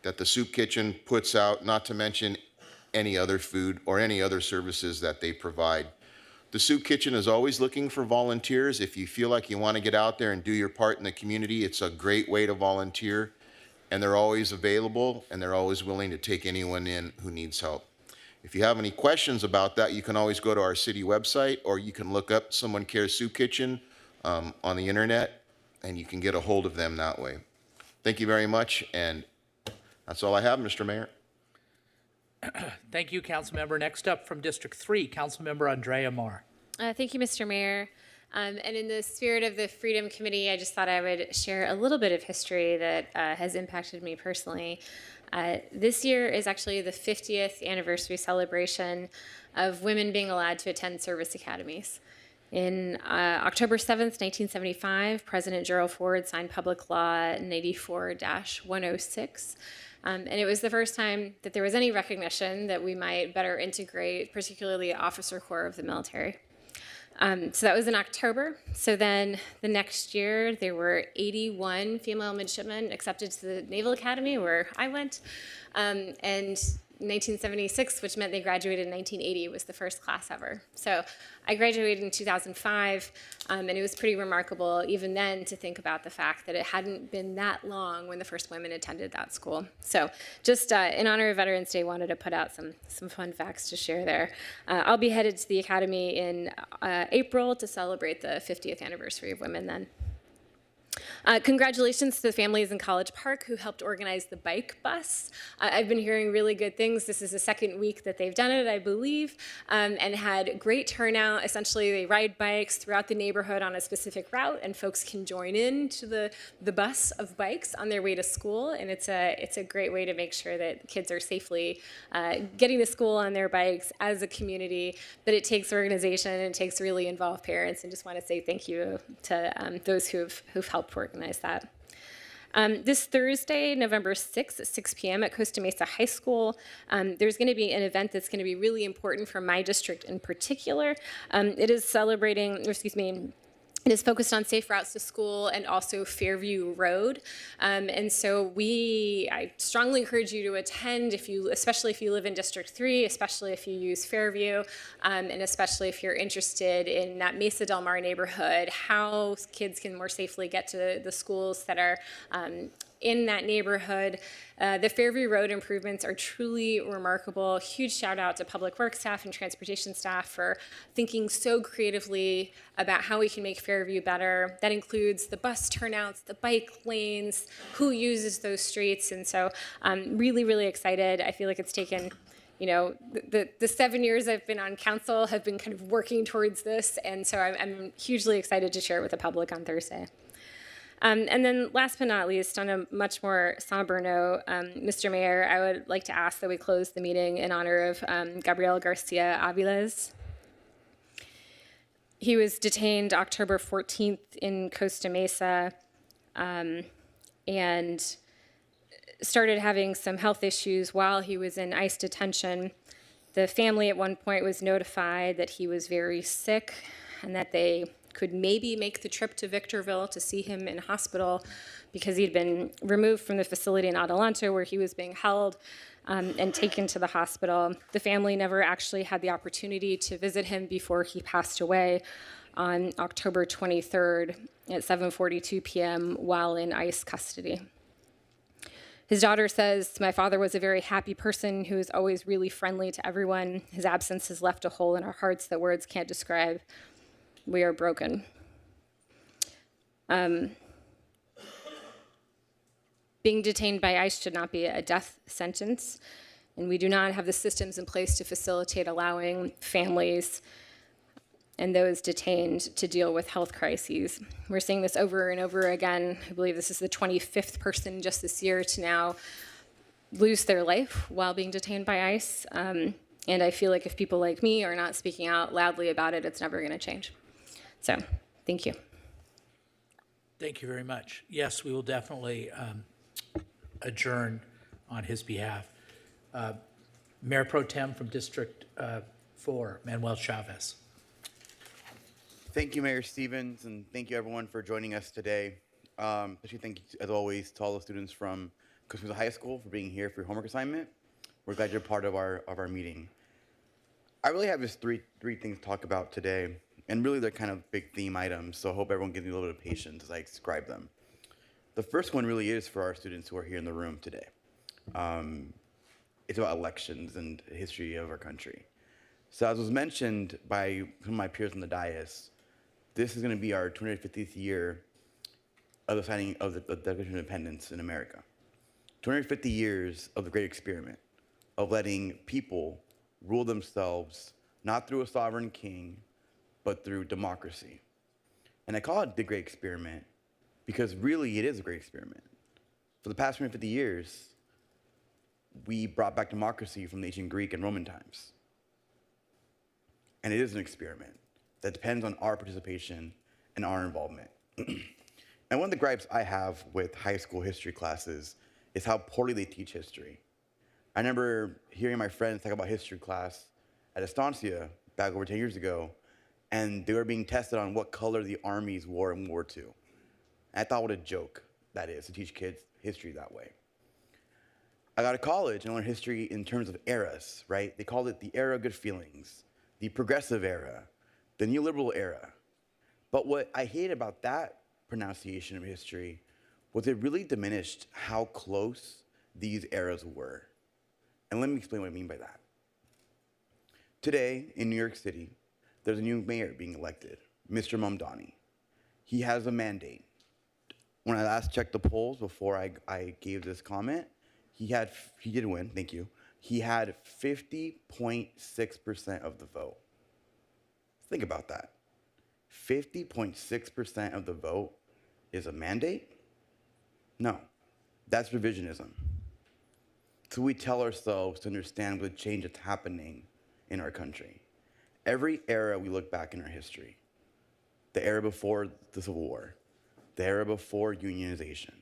that the soup kitchen puts out, not to mention any other food or any other services that they provide. The soup kitchen is always looking for volunteers. If you feel like you want to get out there and do your part in the community, it's a great way to volunteer. And they're always available, and they're always willing to take anyone in who needs help. If you have any questions about that, you can always go to our city website, or you can look up Someone Cares Soup Kitchen on the internet, and you can get a hold of them that way. Thank you very much, and that's all I have, Mr. Mayor. Thank you, Councilmember. Next up from District 3, Councilmember Andrea Marr. Thank you, Mr. Mayor. And in the spirit of the Freedom Committee, I just thought I would share a little bit of history that has impacted me personally. This year is actually the 50th anniversary celebration of women being allowed to attend service academies. In October 7th, 1975, President Gerald Ford signed Public Law 94-106. And it was the first time that there was any recognition that we might better integrate, particularly the officer corps of the military. So that was in October. So then the next year, there were 81 female midshipmen accepted to the Naval Academy, where I went. And 1976, which meant they graduated in 1980, was the first class ever. So I graduated in 2005, and it was pretty remarkable even then to think about the fact that it hadn't been that long when the first women attended that school. So just in honor of Veterans Day, wanted to put out some fun facts to share there. I'll be headed to the Academy in April to celebrate the 50th anniversary of women then. Congratulations to the families in College Park who helped organize the bike bus. I've been hearing really good things. This is the second week that they've done it, I believe, and had great turnout. Essentially, they ride bikes throughout the neighborhood on a specific route, and folks can join in to the bus of bikes on their way to school. And it's a great way to make sure that kids are safely getting to school on their bikes as a community. But it takes organization, and it takes really involved parents. And just want to say thank you to those who've helped organize that. This Thursday, November 6th at 6 p.m. at Costa Mesa High School, there's going to be an event that's going to be really important for my district in particular. It is it is focused on safe routes to school and also Fairview Road. And so I strongly encourage you to attend, especially if you live in District 3, especially if you use Fairview, and especially if you're interested in that Mesa Del Mar neighborhood, how kids can more safely get to the schools that are in that neighborhood. The Fairview Road improvements are truly remarkable. Huge shout out to public works staff and transportation staff for thinking so creatively about how we can make Fairview better. That includes the bus turnouts, the bike lanes, who uses those streets. And so I'm really, really excited. I feel like it's taken, you know, the 7 years I've been on council have been kind of working towards this. And so I'm hugely excited to share it with the public on Thursday. And then last but not least, on a much more somber note, Mr. Mayor, I would like to ask that we close the meeting in honor of Gabriel Garcia Aviles. He was detained October 14th in Costa Mesa and started having some health issues while he was in ICE detention. The family at one point was notified that he was very sick and that they could maybe make the trip to Victorville to see him in hospital because he'd been removed from the facility in Adelanto where he was being held and taken to the hospital. The family never actually had the opportunity to visit him before he passed away on October 23rd at 7:42 p.m. while in ICE custody. His daughter says, "My father was a very happy person who was always really friendly to everyone. His absence has left a hole in our hearts that words can't describe. We are broken." Being detained by ICE should not be a death sentence, and we do not have the systems in place to facilitate allowing families and those detained to deal with health crises. We're seeing this over and over again. I believe this is the 25th person just this year to now lose their life while being detained by ICE. And I feel like if people like me are not speaking out loudly about it, it's never going to change. So, thank you. Thank you very much. Yes, we will definitely adjourn on his behalf. Mayor Pro Tem from District 4, Manuel Chavez. Thank you, Mayor Stevens, and thank you everyone for joining us today. Especially thank you, as always, to all the students from Costa Mesa High School for being here for your homework assignment. We're glad you're part of our meeting. I really have just three things to talk about today, and really they're kind of big theme items, so I hope everyone gives me a little bit of patience as I describe them. The first one really is for our students who are here in the room today. It's about elections and the history of our country. So as was mentioned by some of my peers on the dais, this is going to be our 250th year of the signing of the Declaration of Independence in America. 250 years of the Great Experiment, of letting people rule themselves, not through a sovereign king, but through democracy. And I call it the Great Experiment because really it is a great experiment. For the past 250 years, we brought back democracy from the ancient Greek and Roman times. And it is an experiment that depends on our participation and our involvement. And one of the gripes I have with high school history classes is how poorly they teach history. I remember hearing my friends talk about history class at Estancia back over 10 years ago, and they were being tested on what color the armies wore in World War II. And I thought what a joke that is to teach kids history that way. I got to college and learned history in terms of eras, right? They called it the era of good feelings, the progressive era, the neoliberal era. But what I hate about that pronunciation of history was it really diminished how close these eras were. And let me explain what I mean by that. Today, in New York City, there's a new mayor being elected, Mr. Mamdani. He has a mandate. When I last checked the polls before I gave this comment, he did win, thank you. He had 50.6% of the vote. Think about that. 50.6% of the vote is a mandate? No, that's revisionism. So we tell ourselves to understand the change that's happening in our country. Every era we look back in our history, the era before the Civil War, the era before unionization,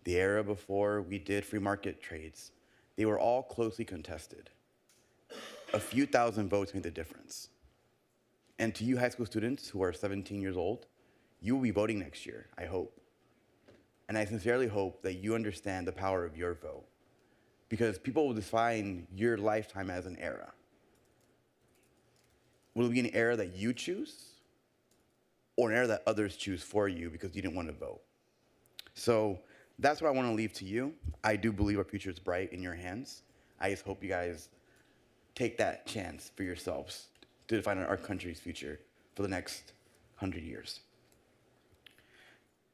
the era before we did free market trades, they were all closely contested. A few thousand votes made the difference. And to you high school students who are 17 years old, you will be voting next year, I hope. And I sincerely hope that you understand the power of your vote, because people will define your lifetime as an era. Will it be an era that you choose, or an era that others choose for you because you didn't want to vote? So that's what I want to leave to you. I do believe our future is bright in your hands. I just hope you guys take that chance for yourselves to define our country's future for the next 100 years.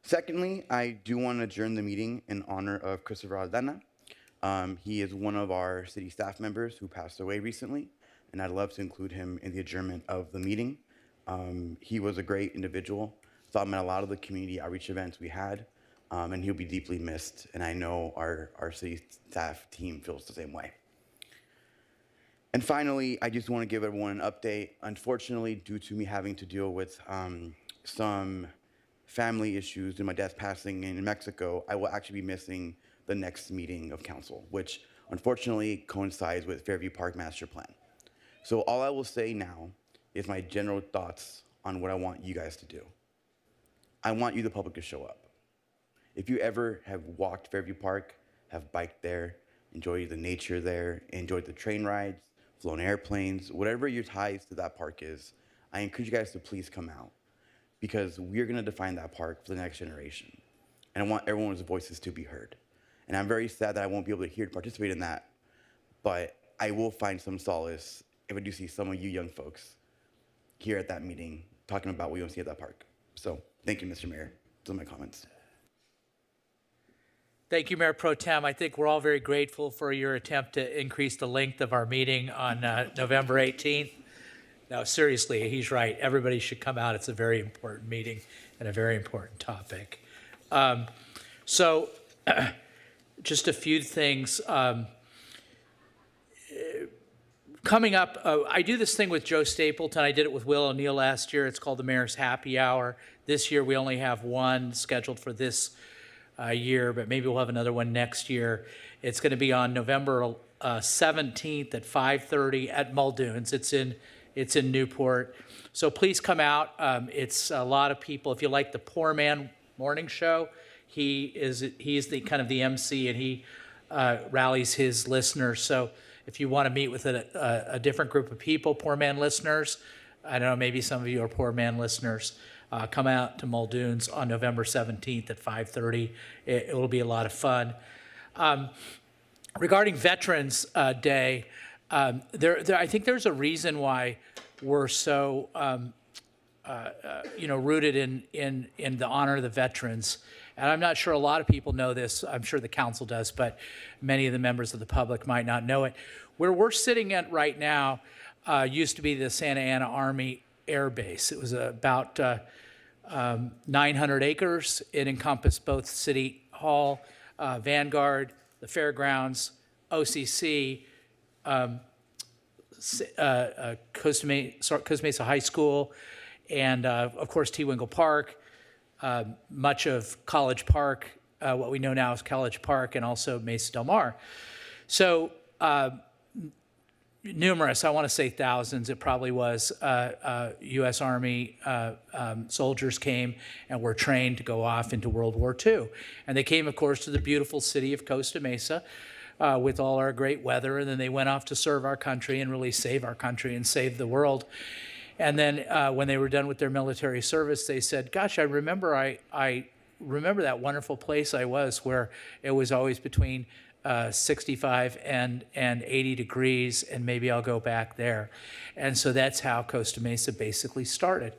Secondly, I do want to adjourn the meeting in honor of Christopher Aldana. He is one of our city staff members who passed away recently, and I'd love to include him in the adjournment of the meeting. He was a great individual, saw him at a lot of the community outreach events we had, and he'll be deeply missed, and I know our city staff team feels the same way. And finally, I just want to give everyone an update. Unfortunately, due to me having to deal with some family issues due to my dad's passing in Mexico, I will actually be missing the next meeting of council, which unfortunately coincides with Fairview Park Master Plan. So all I will say now is my general thoughts on what I want you guys to do. I want you, the public, to show up. If you ever have walked Fairview Park, have biked there, enjoyed the nature there, enjoyed the train rides, flown airplanes, whatever your ties to that park is, I encourage you guys to please come out, because we're going to define that park for the next generation. And I want everyone's voices to be heard. And I'm very sad that I won't be able to hear participate in that, but I will find some solace if I do see some of you young folks here at that meeting talking about what you want to see at that park. So thank you, Mr. Mayor. Those are my comments. Thank you, Mayor Pro Tem. I think we're all very grateful for your attempt to increase the length of our meeting on November 18th. No, seriously, he's right. Everybody should come out. It's a very important meeting and a very important topic. Just a few things. Coming up, I do this thing with Joe Stapleton. I did it with Will O'Neill last year. It's called the Mayor's Happy Hour. This year, we only have one scheduled for this year, but maybe we'll have another one next year. It's going to be on November 17th at 5:30 at Muldoon's. It's in Newport. So please come out. It's a lot of people. If you like the Poor Man Morning Show, he's the kind of the MC, and he rallies his listeners. So if you want to meet with a different group of people, Poor Man listeners, I don't know, maybe some of you are Poor Man listeners, come out to Muldoon's on November 17th at 5:30. It will be a lot of fun. Regarding Veterans Day, I think there's a reason why we're so rooted in the honor of the veterans. And I'm not sure a lot of people know this. I'm sure the council does, but many of the members of the public might not know it. Where we're sitting at right now used to be the Santa Ana Army Air Base. It was about 900 acres. It encompassed both City Hall, Vanguard, the fairgrounds, OCC, Costa Mesa High School, and of course Tewinkle Park, much of College Park, what we know now as College Park, and also Mesa Del Mar. So numerous, I want to say thousands, it probably was, U.S. Army soldiers came and were trained to go off into World War II. And they came, of course, to the beautiful city of Costa Mesa with all our great weather, and then they went off to serve our country and really save our country and save the world. And then when they were done with their military service, they said, gosh, I remember that wonderful place I was where it was always between 65 and 80 degrees, and maybe I'll go back there. And so that's how Costa Mesa basically started.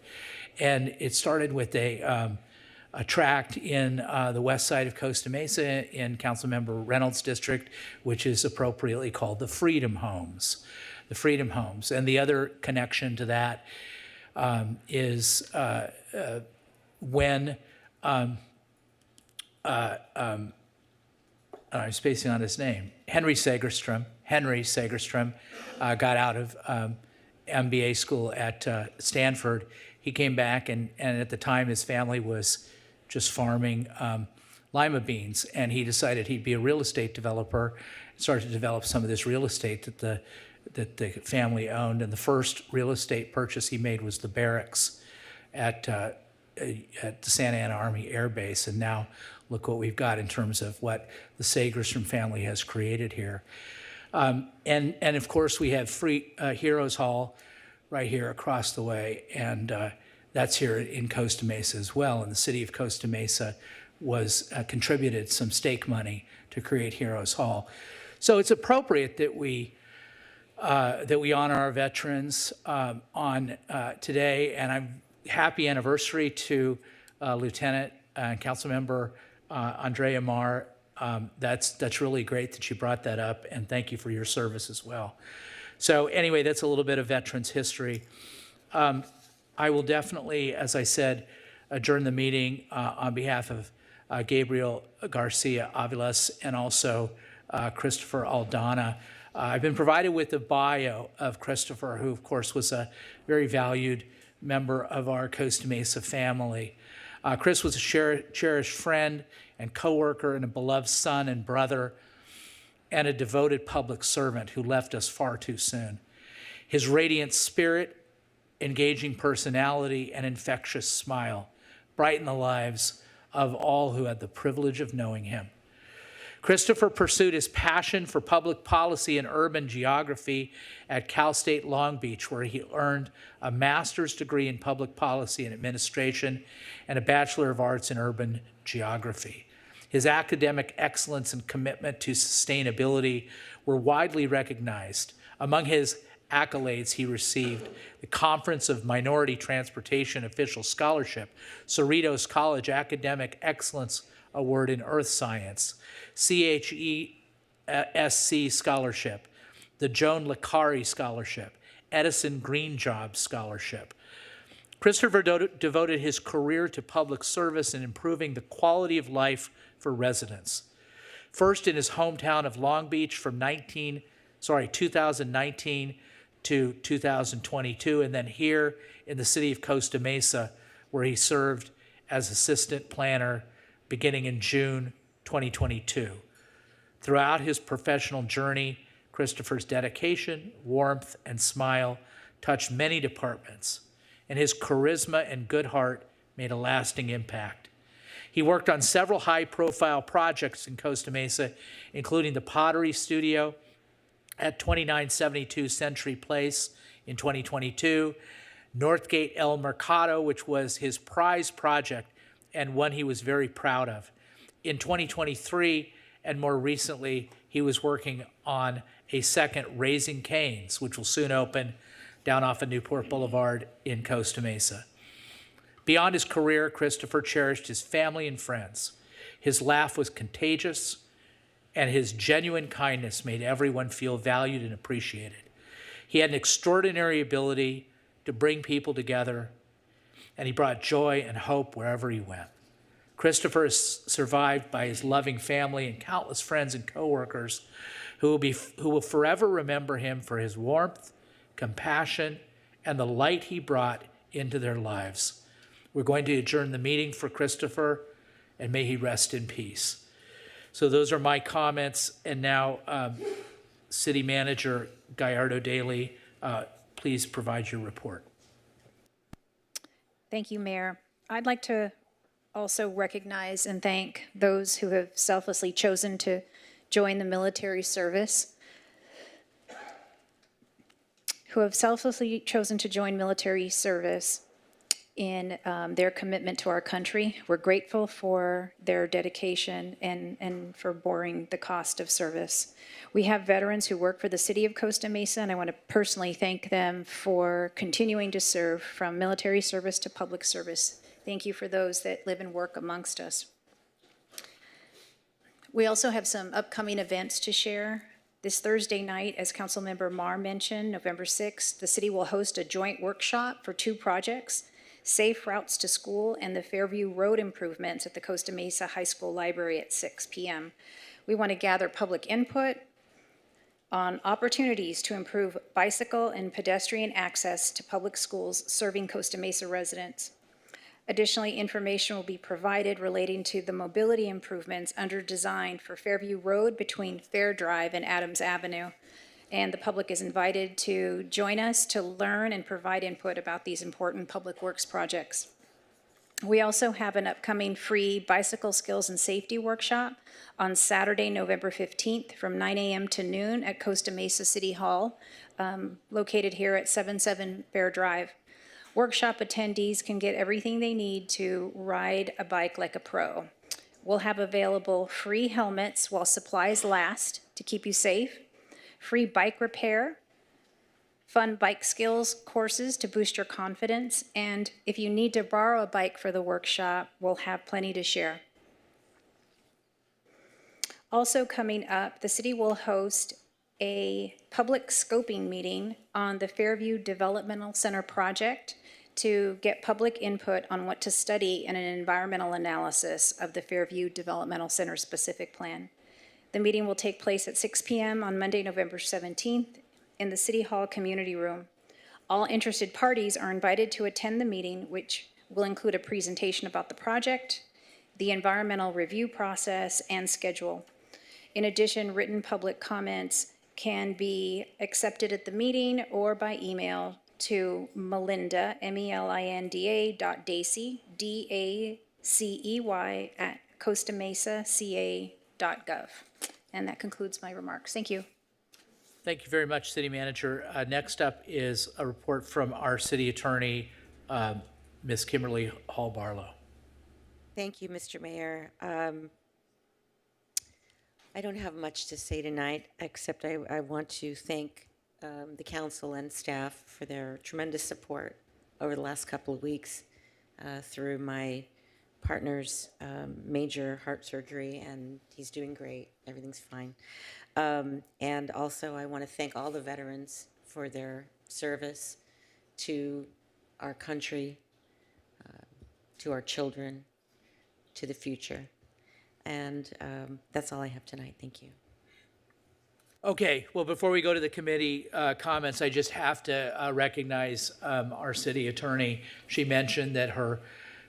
And it started with a tract in the west side of Costa Mesa in Councilmember Reynolds' district, which is appropriately called the Freedom Homes. The Freedom Homes. And the other connection to that is when I'm spacing on his name, Henry Segerstrom got out of MBA school at Stanford. He came back, and at the time his family was just farming lima beans, and he decided he'd be a real estate developer, started to develop some of this real estate that the family owned. And the first real estate purchase he made was the barracks at the Santa Ana Army Air Base. And now look what we've got in terms of what the Segerstrom family has created here. And of course we have Heroes Hall right here across the way, and that's here in Costa Mesa as well. And the city of Costa Mesa contributed some stake money to create Heroes Hall. So it's appropriate that we honor our veterans on today, and I'm happy anniversary to Lieutenant and Councilmember Andrea Marr. That's really great that you brought that up, and thank you for your service as well. So anyway, that's a little bit of veterans history. I will definitely, as I said, adjourn the meeting on behalf of Gabriel Garcia Aviles and also Christopher Aldana. I've been provided with the bio of Christopher, who of course was a very valued member of our Costa Mesa family. Chris was a cherished friend and coworker and a beloved son and brother and a devoted public servant who left us far too soon. His radiant spirit, engaging personality, and infectious smile brightened the lives of all who had the privilege of knowing him. Christopher pursued his passion for public policy and urban geography at Cal State Long Beach, where he earned a master's degree in public policy and administration and a Bachelor of Arts in urban geography. His academic excellence and commitment to sustainability were widely recognized. Among his accolades, he received the Conference of Minority Transportation Official Scholarship, Cerritos College Academic Excellence Award in Earth Science, CHESC Scholarship, the Joan Licari Scholarship, Edison Green Jobs Scholarship. Christopher devoted his career to public service and improving the quality of life for residents. First in his hometown of Long Beach from 2019 to 2022, and then here in the city of Costa Mesa, where he served as assistant planner beginning in June 2022. Throughout his professional journey, Christopher's dedication, warmth, and smile touched many departments, and his charisma and good heart made a lasting impact. He worked on several high-profile projects in Costa Mesa, including the Pottery Studio at 2972 Century Place in 2022, Northgate El Mercado, which was his prize project and one he was very proud of. In 2023, and more recently, he was working on a second Raising Cane's, which will soon open down off of Newport Boulevard in Costa Mesa. Beyond his career, Christopher cherished his family and friends. His laugh was contagious, and his genuine kindness made everyone feel valued and appreciated. He had an extraordinary ability to bring people together, and he brought joy and hope wherever he went. Christopher is survived by his loving family and countless friends and coworkers who will forever remember him for his warmth, compassion, and the light he brought into their lives. We're going to adjourn the meeting for Christopher, and may he rest in peace. So those are my comments, and now City Manager Gallardo Daly, please provide your report. Thank you, Mayor. I'd like to also recognize and thank those who have selflessly chosen to join the military service, in their commitment to our country. We're grateful for their dedication and for bearing the cost of service. We have veterans who work for the city of Costa Mesa, and I want to personally thank them for continuing to serve from military service to public service. Thank you for those that live and work amongst us. We also have some upcoming events to share. This Thursday night, as Councilmember Marr mentioned, November 6th, the city will host a joint workshop for two projects: Safe Routes to School and the Fairview Road improvements at the Costa Mesa High School Library at 6 p.m. We want to gather public input on opportunities to improve bicycle and pedestrian access to public schools serving Costa Mesa residents. Additionally, information will be provided relating to the mobility improvements under design for Fairview Road between Fair Drive and Adams Avenue. And the public is invited to join us to learn and provide input about these important public works projects. We also have an upcoming free bicycle skills and safety workshop on Saturday, November 15th from 9 a.m. to noon at Costa Mesa City Hall, located here at 77 Fair Drive. Workshop attendees can get everything they need to ride a bike like a pro. will have available free helmets while supplies last to keep you safe, free bike repair, fun bike skills courses to boost your confidence, and if you need to borrow a bike for the workshop, we'll have plenty to share. Also coming up, the city will host a public scoping meeting on the Fairview Developmental Center project to get public input on what to study in an environmental analysis of the Fairview Developmental Center specific plan. The meeting will take place at 6 p.m. on Monday, November 17th in the City Hall Community Room. All interested parties are invited to attend the meeting, which will include a presentation about the project, the environmental review process, and schedule. In addition, written public comments can be accepted at the meeting or by email to Melinda, MELINDA .Dacey, DACEY at CostaMesaCA.gov. And that concludes my remarks. Thank you. Thank you very much, City Manager. Next up is a report from our City Attorney, Ms. Kimberly Hall Barlow. Thank you, Mr. Mayor. I don't have much to say tonight, except I want to thank the council and staff for their tremendous support over the last couple of weeks through my partner's major heart surgery, and he's doing great. Everything's fine. And also, I want to thank all the veterans for their service to our country, to our children, to the future. And that's all I have tonight. Thank you. Okay, well, before we go to the committee comments, I just have to recognize our city attorney. She mentioned that her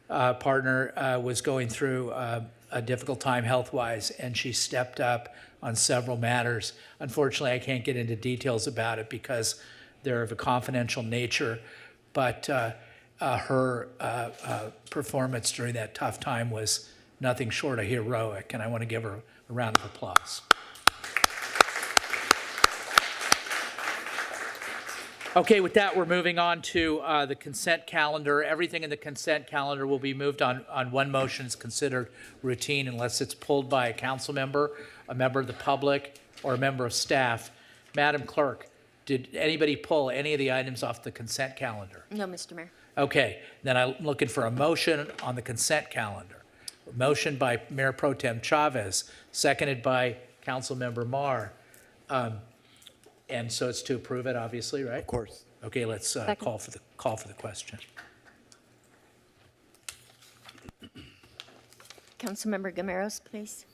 partner was going through a difficult time health-wise, and she stepped up on several matters. Unfortunately, I can't get into details about it because they're of a confidential nature, but her performance during that tough time was nothing short of heroic, and I want to give her a round of applause. Okay, with that, we're moving on to the consent calendar. Everything in the consent calendar will be moved on one motion. It's considered routine unless it's pulled by a council member, a member of the public, or a member of staff. Madam Clerk, did anybody pull any of the items off the consent calendar? No, Mr. Mayor. Okay, then I'm looking for a motion on the consent calendar. A motion by Mayor Pro Tem Chavez, seconded by Councilmember Marr. And so it's to approve it, obviously, right? Of course. Okay, let's call for the question. Councilmember Gameros, please.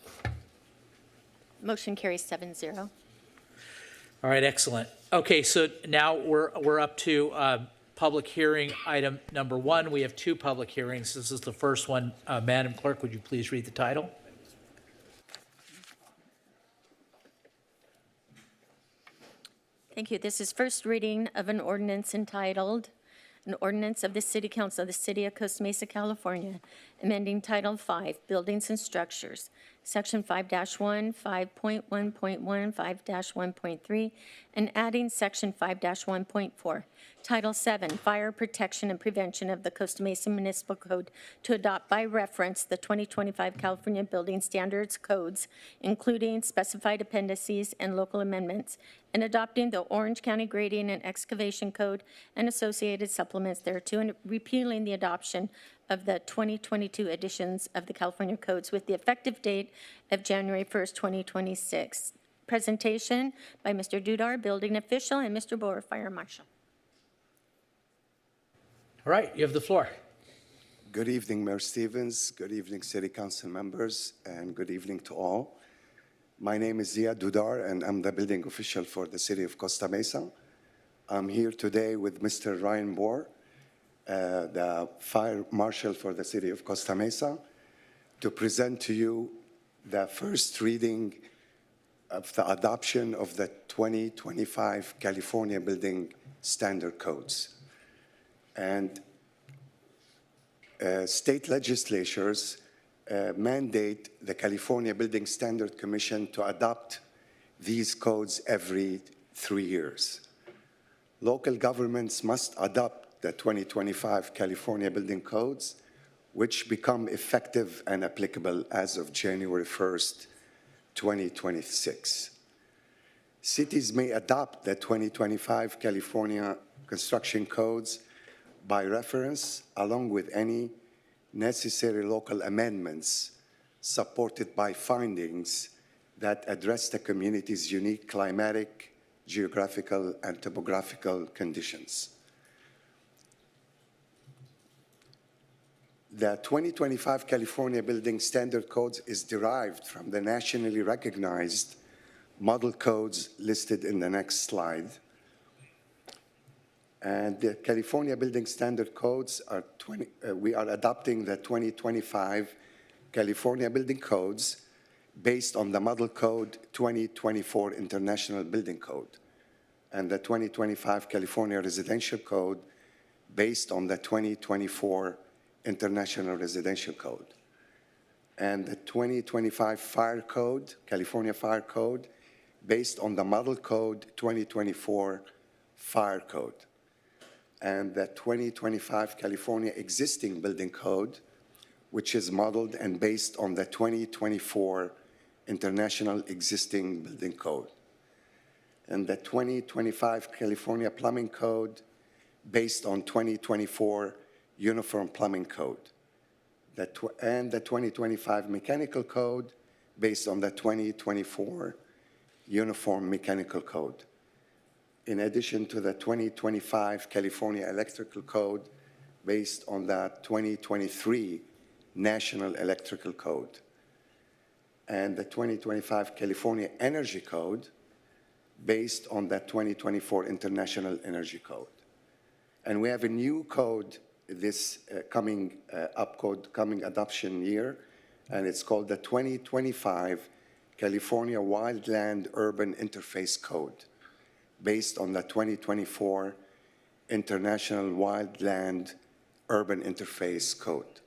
Motion carries 7-0. All right, excellent. Okay, so now we're up to public hearing item number 1. We have 2 public hearings. This is the first one. Madam Clerk, would you please read the title? Thank you. This is first reading of an ordinance entitled, an ordinance of the City Council of the City of Costa Mesa, California, amending Title 5, Buildings and Structures, Section 5-1, 5.1.1, 5-1.3, and adding Section 5-1.4. Title 7, Fire Protection and Prevention of the Costa Mesa Municipal Code to adopt by reference the 2025 California Building Standards Codes, including specified appendices and local amendments, and adopting the Orange County Grading and Excavation Code and associated supplements thereto, and repealing the adoption of the 2022 editions of the California Codes with the effective date of January 1st, 2026. Presentation by Mr. Dudar, Building Official, and Mr. Boer, Fire Marshal. All right, you have the floor. Good evening, Mayor Stevens. Good evening, City Council members, and good evening to all. My name is Ziad Dudar, and I'm the building official for the City of Costa Mesa. I'm here today with Mr. Ryan Boer, the Fire Marshal for the City of Costa Mesa, to present to you the first reading of the adoption of the 2025 California Building Standard Codes. And state legislatures mandate the California Building Standard Commission to adopt these codes every 3 years. Local governments must adopt the 2025 California Building Codes which become effective and applicable as of January 1st, 2026. Cities may adopt the 2025 California construction codes by reference, along with any necessary local amendments supported by findings that address the community's unique climatic, geographical, and topographical conditions. The 2025 California Building Standard Codes is derived from the nationally recognized model codes listed in the next slide. And the California Building Standard Codes are we are adopting the 2025 California Building Codes based on the Model Code 2024 International Building Code and the 2025 California Residential Code based on the 2024 International Residential Code, and the 2025 Fire Code, California Fire Code, based on the Model Code 2024 Fire Code, and the 2025 California Existing Building Code, which is modeled and based on the 2024 International Existing Building Code, and the 2025 California Plumbing Code, based on 2024 Uniform Plumbing Code, and the 2025 Mechanical Code based on the 2024 Uniform Mechanical Code, in addition to the 2025 California Electrical Code based on the 2023 National Electrical Code, and the 2025 California Energy Code based on the 2024 International Energy Code. And we have a new code this coming adoption year, and it's called the 2025 California Wildland Urban Interface Code, based on the 2024 International Wildland Urban Interface Code.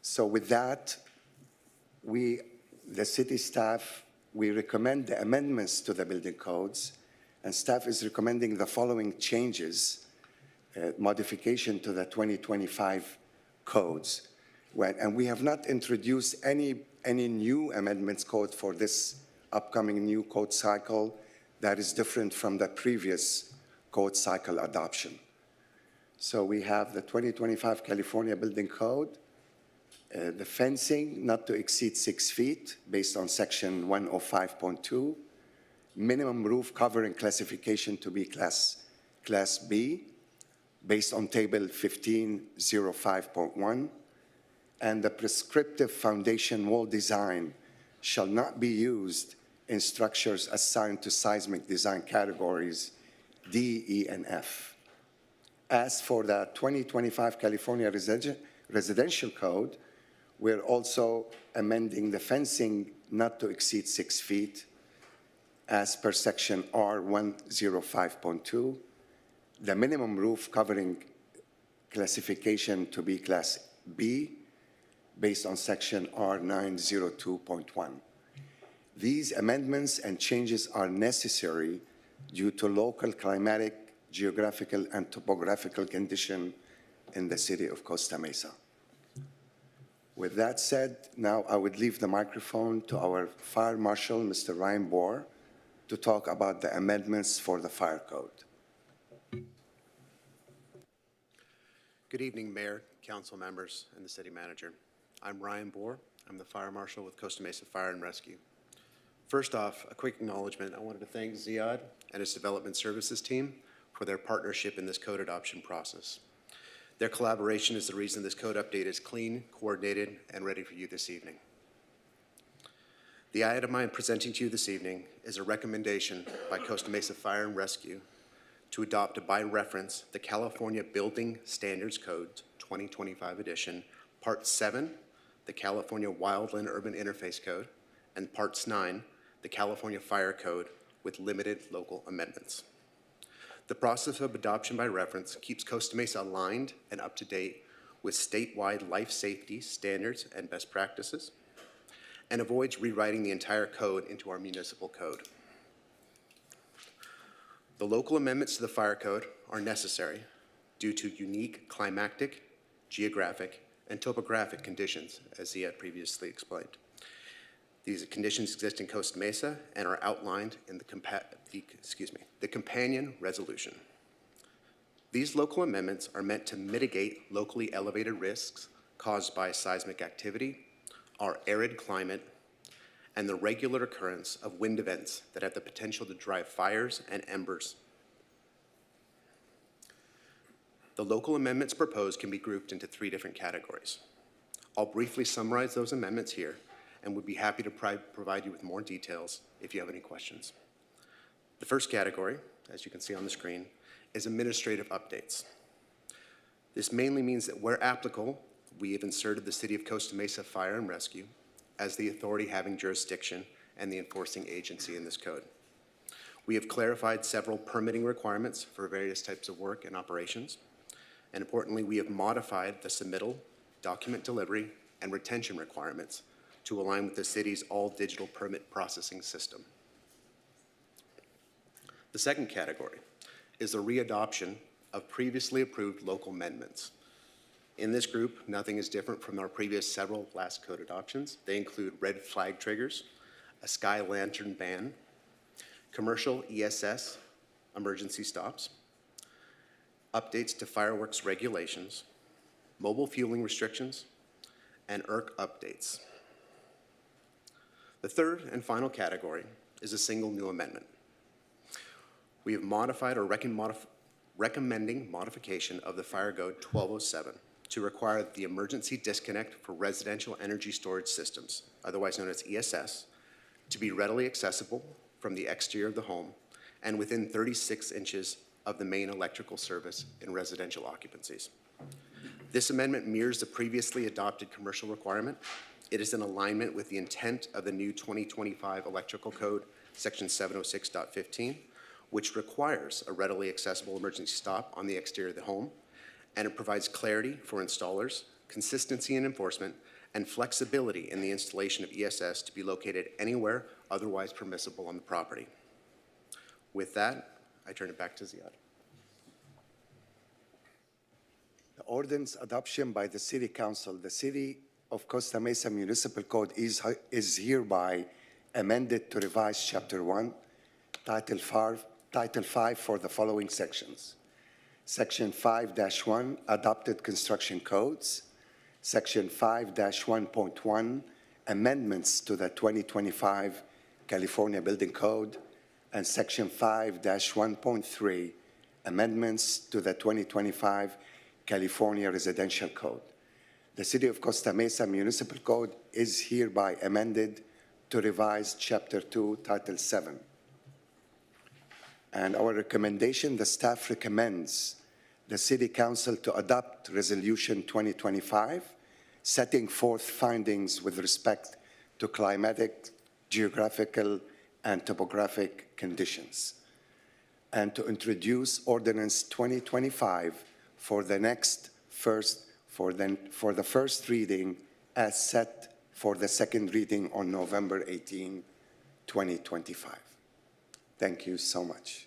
So with that, the city staff, we recommend the amendments to the building codes, and staff is recommending the following changes, modification to the 2025 codes. And we have not introduced any new amendments code for this upcoming new code cycle that is different from the previous code cycle adoption. So we have the 2025 California Building Code, the fencing not to exceed 6 feet based on section 105.2, minimum roof covering classification to be class B, based on table 1505.1, and the prescriptive foundation wall design shall not be used in structures assigned to seismic design categories D, E, and F. As for the 2025 California Residential Code, we're also amending the fencing not to exceed 6 feet as per section R105.2, the minimum roof covering classification to be class B based on section R902.1. These amendments and changes are necessary due to local climatic, geographical, and topographical condition in the city of Costa Mesa. With that said, now I would leave the microphone to our Fire Marshal, Mr. Ryan Bohr, to talk about the amendments for the Fire Code. Good evening, Mayor, Council members, and the City Manager. I'm Ryan Bohr. I'm the Fire Marshal with Costa Mesa Fire and Rescue. First off, a quick acknowledgement. I wanted to thank Ziad and his Development Services team for their partnership in this code adoption process. Their collaboration is the reason this code update is clean, coordinated, and ready for you this evening. The item I am presenting to you this evening is a recommendation by Costa Mesa Fire and Rescue to adopt by reference the California Building Standards Code 2025 edition, Part 7, the California Wildland Urban Interface Code, and Parts 9, the California Fire Code, with limited local amendments. The process of adoption by reference keeps Costa Mesa aligned and up to date with statewide life safety standards and best practices, and avoids rewriting the entire code into our municipal code. The local amendments to the Fire Code are necessary due to unique climatic, geographic, and topographic conditions, as he had previously explained. These conditions exist in Costa Mesa and are outlined in the companion resolution. These local amendments are meant to mitigate locally elevated risks caused by seismic activity, our arid climate, and the regular occurrence of wind events that have the potential to drive fires and embers. The local amendments proposed can be grouped into 3 different categories. I'll briefly summarize those amendments here and would be happy to provide you with more details if you have any questions. The first category, as you can see on the screen, is administrative updates. This mainly means that where applicable, we have inserted the City of Costa Mesa Fire and Rescue as the authority having jurisdiction and the enforcing agency in this code. We have clarified several permitting requirements for various types of work and operations. And importantly, we have modified the submittal, document delivery, and retention requirements to align with the city's all-digital permit processing system. The second category is the readoption of previously approved local amendments. In this group, nothing is different from our previous several last code adoptions. They include red flag triggers, a sky lantern ban, commercial ESS emergency stops, updates to fireworks regulations, mobile fueling restrictions, and ERC updates. The third and final category is a single new amendment. We have modified or recommending modification of the Fire Code 1207 to require the emergency disconnect for residential energy storage systems, otherwise known as ESS, to be readily accessible from the exterior of the home and within 36 inches of the main electrical service in residential occupancies. This amendment mirrors the previously adopted commercial requirement. It is in alignment with the intent of the new 2025 Electrical Code, Section 706.15, which requires a readily accessible emergency stop on the exterior of the home, and it provides clarity for installers, consistency in enforcement, and flexibility in the installation of ESS to be located anywhere otherwise permissible on the property. With that, I turn it back to Ziad. The ordinance adoption by the City Council, the City of Costa Mesa Municipal Code is hereby amended to revise Chapter 1, Title 5 for the following sections. Section 5-1, Adopted Construction Codes. Section 5-1.1, Amendments to the 2025 California Building Code. And Section 5-1.3, Amendments to the 2025 California Residential Code. The City of Costa Mesa Municipal Code is hereby amended to revise Chapter 2, Title 7. And our recommendation, the staff recommends the City Council to adopt Resolution 2025, setting forth findings with respect to climatic, geographical, and topographic conditions, and to introduce Ordinance 2025 for the first reading as set for the second reading on November 18, 2025. Thank you so much.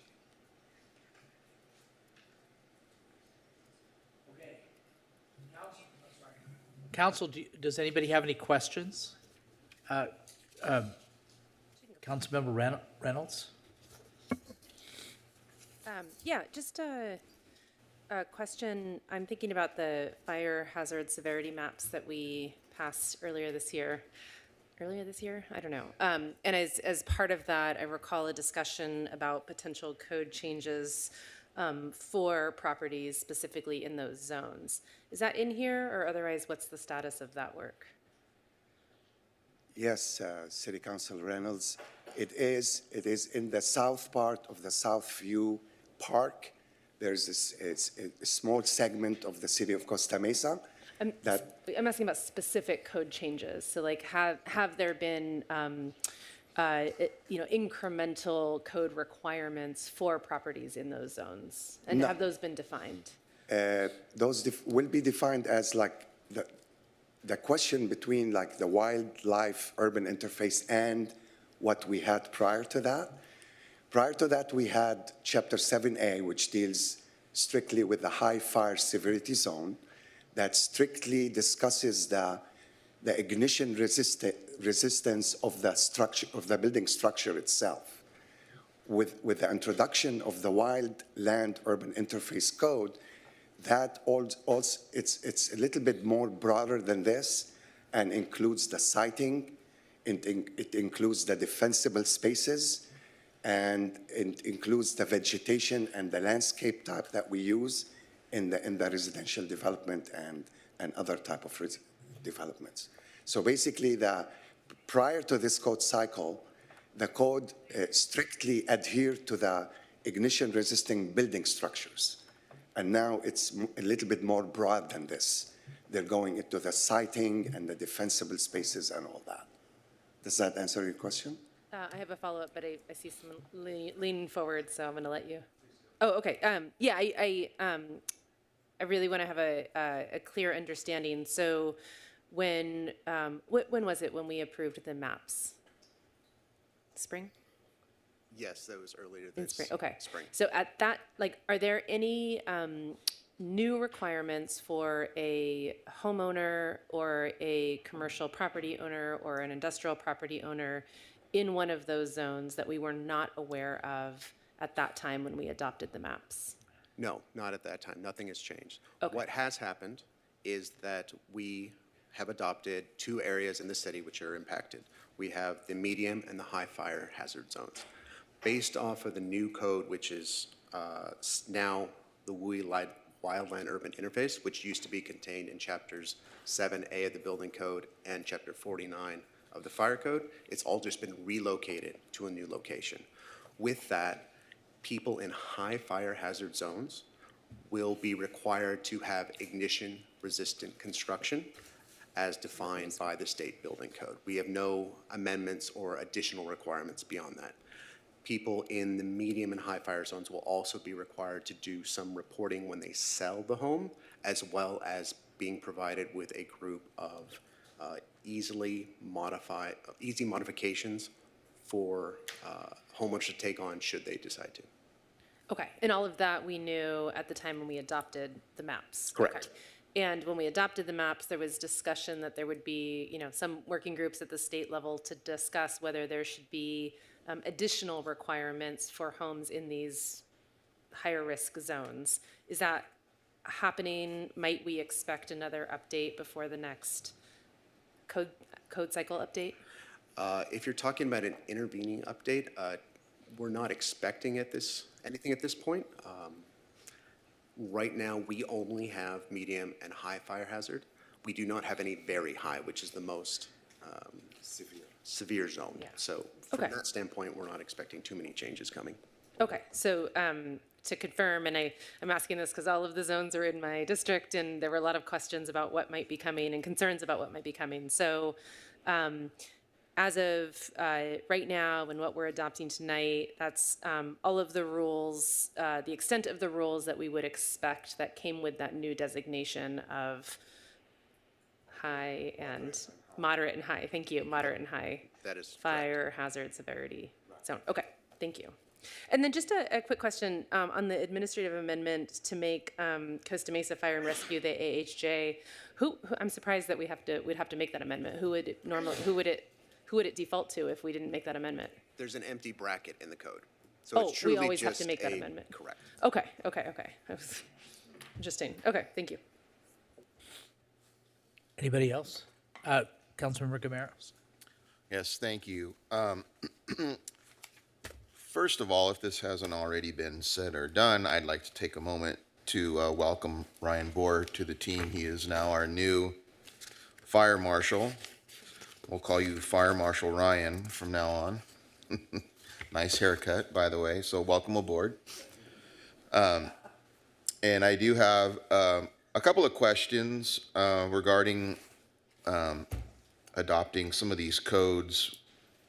Council, does anybody have any questions? Councilmember Reynolds? Yeah, just a question. I'm thinking about the fire hazard severity maps that we passed earlier this year. I don't know. And as part of that, I recall a discussion about potential code changes for properties specifically in those zones. Is that in here, or otherwise, what's the status of that work? Yes, City Council Reynolds, it is in the south part of the Southview Park. There's it's a small segment of the City of Costa Mesa. I'm asking about specific code changes. So, like, have there been, incremental code requirements for properties in those zones, and No. have those been defined? Those will be defined as like the question between like the wildlife urban interface and what we had prior to that. Prior to that, we had Chapter 7A, which deals strictly with the high fire severity zone. that strictly discusses the ignition resistance of the structure, of the building structure itself. With the introduction of the Wild Land Urban Interface Code, that also it's a little bit more broader than this and includes the siting, it includes the defensible spaces, and it includes the vegetation and the landscape type that we use in the residential development and other type of developments. So basically, prior to this code cycle, the code strictly adhered to the ignition-resisting building structures. And now it's a little bit more broad than this. They're going into the siting and the defensible spaces and all that. Does that answer your question? I have a follow-up, but I see someone leaning forward, so I'm going to let you. Oh, okay. Yeah, I really want to have a clear understanding. So when was it when we approved the maps? Spring? Yes, that was earlier In this spring, okay. spring. So at that, like, are there any new requirements for a homeowner or a commercial property owner or an industrial property owner in one of those zones that we were not aware of at that time when we adopted the maps? No, not at that time. Nothing has changed. Okay. What has happened is that we have adopted 2 areas in the city which are impacted. We have the medium and the high fire hazard zones. Based off of the new code, which is now the Wildland Urban Interface, which used to be contained in chapters 7A of the Building Code and chapter 49 of the Fire Code, it's all just been relocated to a new location. With that, people in high fire hazard zones will be required to have ignition-resistant construction as defined by the state building code. We have no amendments or additional requirements beyond that. People in the medium and high fire zones will also be required to do some reporting when they sell the home, as well as being provided with a group of easy modifications for homeowners to take on should they decide to. Okay, and all of that we knew at the time when we adopted the maps? Correct. Okay. And when we adopted the maps, there was discussion that there would be, you know, some working groups at the state level to discuss whether there should be additional requirements for homes in these higher risk zones. Is that happening? Might we expect another update before the next code cycle update? If you're talking about an intervening update, we're not expecting anything at this point. Right now, we only have medium and high fire hazard. We do not have any very high, which is the most severe zone. Yeah. So from Okay. that standpoint, we're not expecting too many changes coming. Okay, so to confirm, and I'm asking this because all of the zones are in my district, and there were a lot of questions about what might be coming and concerns about what might be coming. So as of right now and what we're adopting tonight, that's all of the rules, the extent of the rules that we would expect that came with that new designation of high and moderate and high. Thank you, moderate and high. That is fire hazard severity zone. Okay, thank you. And then just a quick question on the administrative amendment to make Costa Mesa Fire and Rescue the AHJ. Who I'm surprised that we'd have to make that amendment. Who would it default to if we didn't make that amendment? There's an empty bracket in the code. So Oh, it's truly we always have just to make that amendment. Correct. Okay. That was interesting. Okay, thank you. Anybody else? Councilmember Gameros. Yes, thank you. First of all, if this hasn't already been said or done, I'd like to take a moment to welcome Ryan Bohr to the team. He is now our new fire marshal. We'll call you Fire Marshal Ryan from now on. Nice haircut, by the way, so welcome aboard. And I do have a couple of questions regarding adopting some of these codes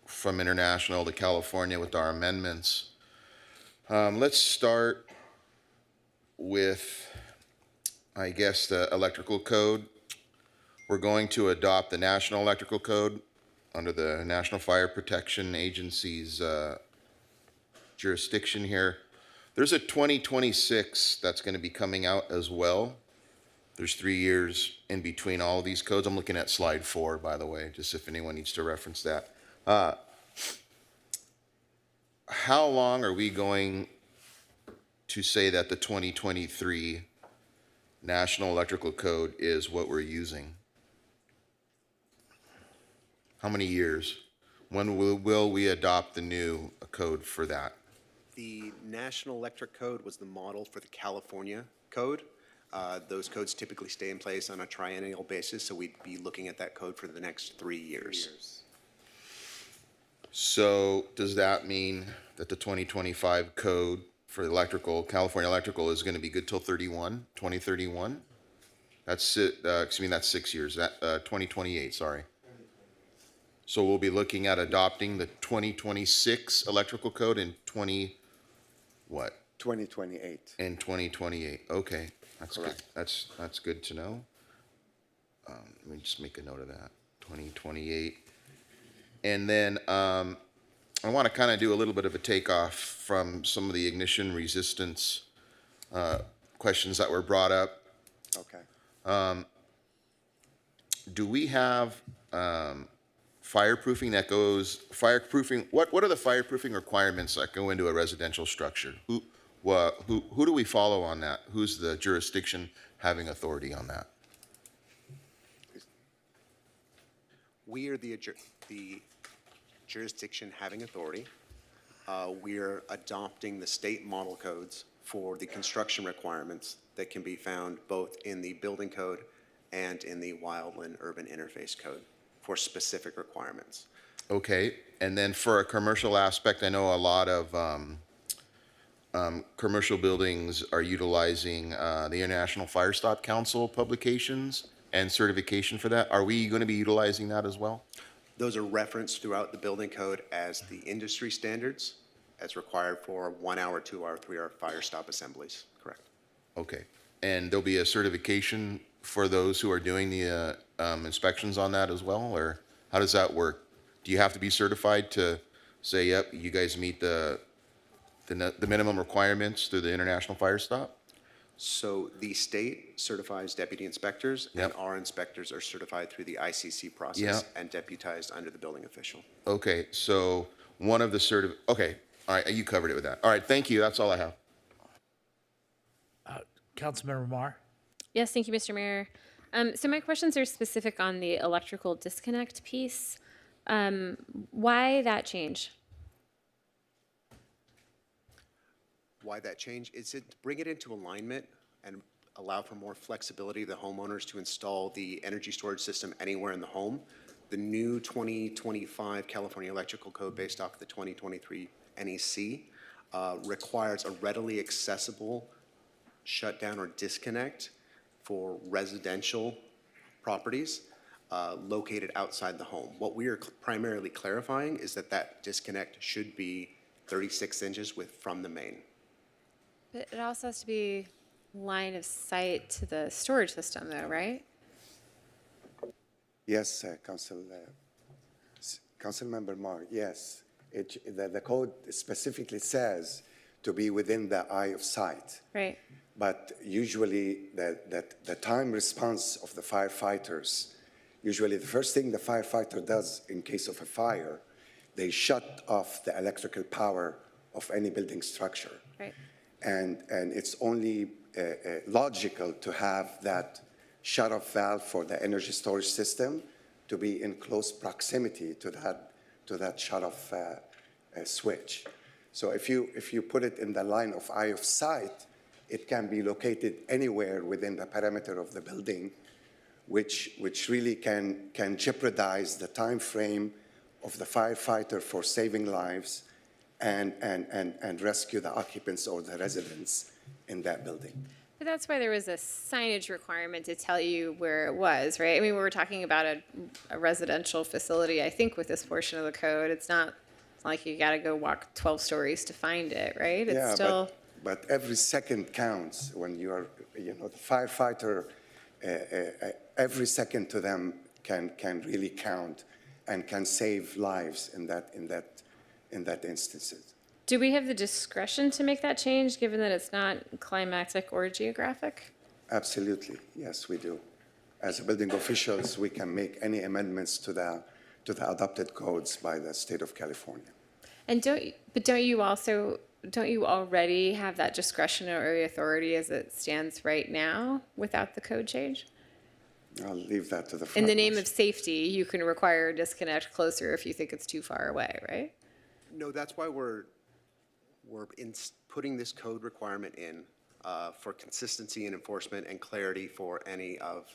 from international to California with our amendments. Let's start with, I guess, the electrical code. We're going to adopt the National Electrical Code under the National Fire Protection Agency's jurisdiction here. There's a 2026 that's going to be coming out as well. There's 3 years in between all of these codes. I'm looking at slide 4, by the way, just if anyone needs to reference that. How long are we going to say that the 2023 National Electrical Code is what we're using? How many years? When will we adopt the new code for that? The National Electric Code was the model for the California code. Those codes typically stay in place on a triennial basis, so we'd be looking at that code for the next 3 years. So does that mean that the 2025 code for electrical, California electrical, is going to be good till 2031? That's it, excuse me, that's 6 years, 2028, sorry. So we'll be looking at adopting the 2026 electrical code in 2028. In 2028, okay, that's good. Correct. That's good to know. Let me just make a note of that, 2028. And then I want to kind of do a little bit of a takeoff from some of the ignition resistance questions that were brought up. Okay. Do we have fireproofing that goes, what are the fireproofing requirements that go into a residential structure? Who do we follow on that? Who's the jurisdiction having authority on that? We are the jurisdiction having authority. We're adopting the state model codes for the construction requirements that can be found both in the building code and in the wildland urban interface code for specific requirements. Okay, and then for a commercial aspect, I know a lot of commercial buildings are utilizing the International Fire Stop Council publications and certification for that. Are we going to be utilizing that as well? Those are referenced throughout the building code as the industry standards as required for 1 hour, 2 hour, 3 hour fire stop assemblies, correct? Okay, and there'll be a certification for those who are doing the inspections on that as well, or how does that work? Do you have to be certified to say, yep, you guys meet the minimum requirements through the International Fire Stop? So the state certifies deputy inspectors, Yep. and our inspectors are certified through the ICC process Yep. and deputized under the building official. Okay, so one of the okay, all right, you covered it with that. All right, thank you, that's all I have. Councilmember Mar? Yes, thank you, Mr. Mayor. So my questions are specific on the electrical disconnect piece. Why that change? Why that change? Is it to bring it into alignment and allow for more flexibility to the homeowners to install the energy storage system anywhere in the home. The new 2025 California Electrical Code based off the 2023 NEC requires a readily accessible shutdown or disconnect for residential properties located outside the home. What we are primarily clarifying is that that disconnect should be 36 inches from the main. But it also has to be line of sight to the storage system though, right? Yes, Councilmember Mar, yes. The code specifically says to be within the eye of sight. Right. But usually the time response of the firefighters, usually the first thing the firefighter does in case of a fire, they shut off the electrical power of any building structure. Right. And it's only logical to have that shut-off valve for the energy storage system to be in close proximity to that shut-off switch. So if you put it in the line of eye of sight, it can be located anywhere within the perimeter of the building, which really can jeopardize the time frame of the firefighter for saving lives and rescue the occupants or the residents in that building. But that's why there was a signage requirement to tell you where it was, right? I mean, we were talking about a residential facility, I think, with this portion of the code. It's not like you got to go walk 12 stories to find it, right? It's Yeah, still. but every second counts when you are, the firefighter, every second to them can really count and can save lives in that instances. Do we have the discretion to make that change, given that it's not climatic or geographic? Absolutely, yes, we do. As building officials, we can make any amendments to the adopted codes by the state of California. And don't you already have that discretionary authority as it stands right now without the code change? I'll leave that to the front. In the name of safety, you can require a disconnect closer if you think it's too far away, right? No, that's why we're putting this code requirement in for consistency and enforcement and clarity for any of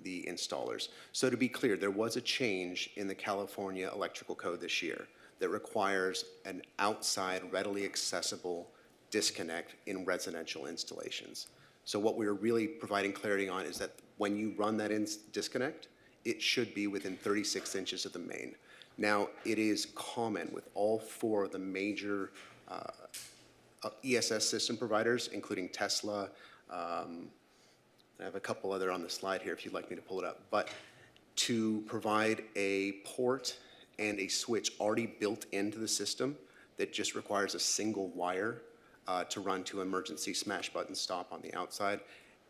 the installers. So to be clear, there was a change in the California electrical code this year that requires an outside readily accessible disconnect in residential installations. So what we're really providing clarity on is that when you run that disconnect, it should be within 36 inches of the main. Now, it is common with all four of the major ESS system providers, including Tesla. I have a couple other on the slide here if you'd like me to pull it up. But to provide a port and a switch already built into the system that just requires a single wire to run to emergency smash button stop on the outside.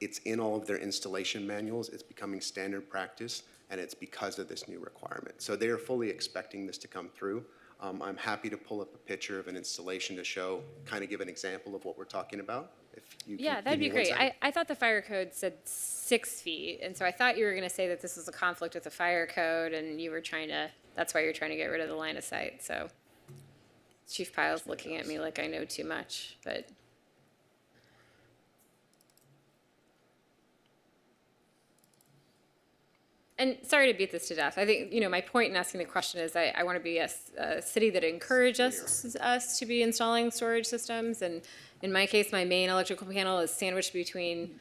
It's in all of their installation manuals. It's becoming standard practice, and it's because of this new requirement. So they are fully expecting this to come through. I'm happy to pull up a picture of an installation to show, kind of give an example of what we're talking about. If you Yeah, can that'd give be me 1 great. second. I thought the fire code said 6 feet, and so I thought you were going to say that this was a conflict with the fire code, and you were trying to, that's why you're trying to get rid of the line of sight, so. Chief Pyle's looking at me like I know too much, but. And sorry to beat this to death. I think, my point in asking the question is I want to be a city that encourages us to be installing storage systems. And in my case, my main electrical panel is sandwiched between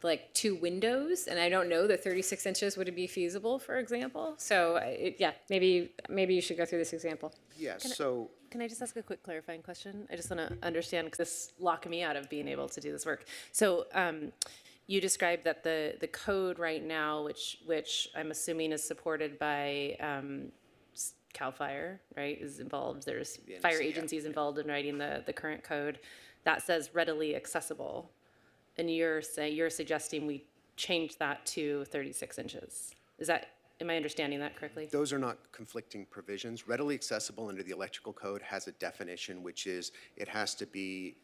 like 2 windows. And I don't know that 36 inches would be feasible, for example. So yeah, maybe you should go through this example. Yeah, so Can I just ask a quick clarifying question? I just want to understand, because this locked me out of being able to do this work. So you described that the code right now, which I'm assuming is supported by CAL FIRE, right, is involved. There's fire agencies involved in writing the current code. That says readily accessible. And you're suggesting we change that to 36 inches. Am I understanding that correctly? those are not conflicting provisions. Readily accessible under the electrical code has a definition, which is it has to be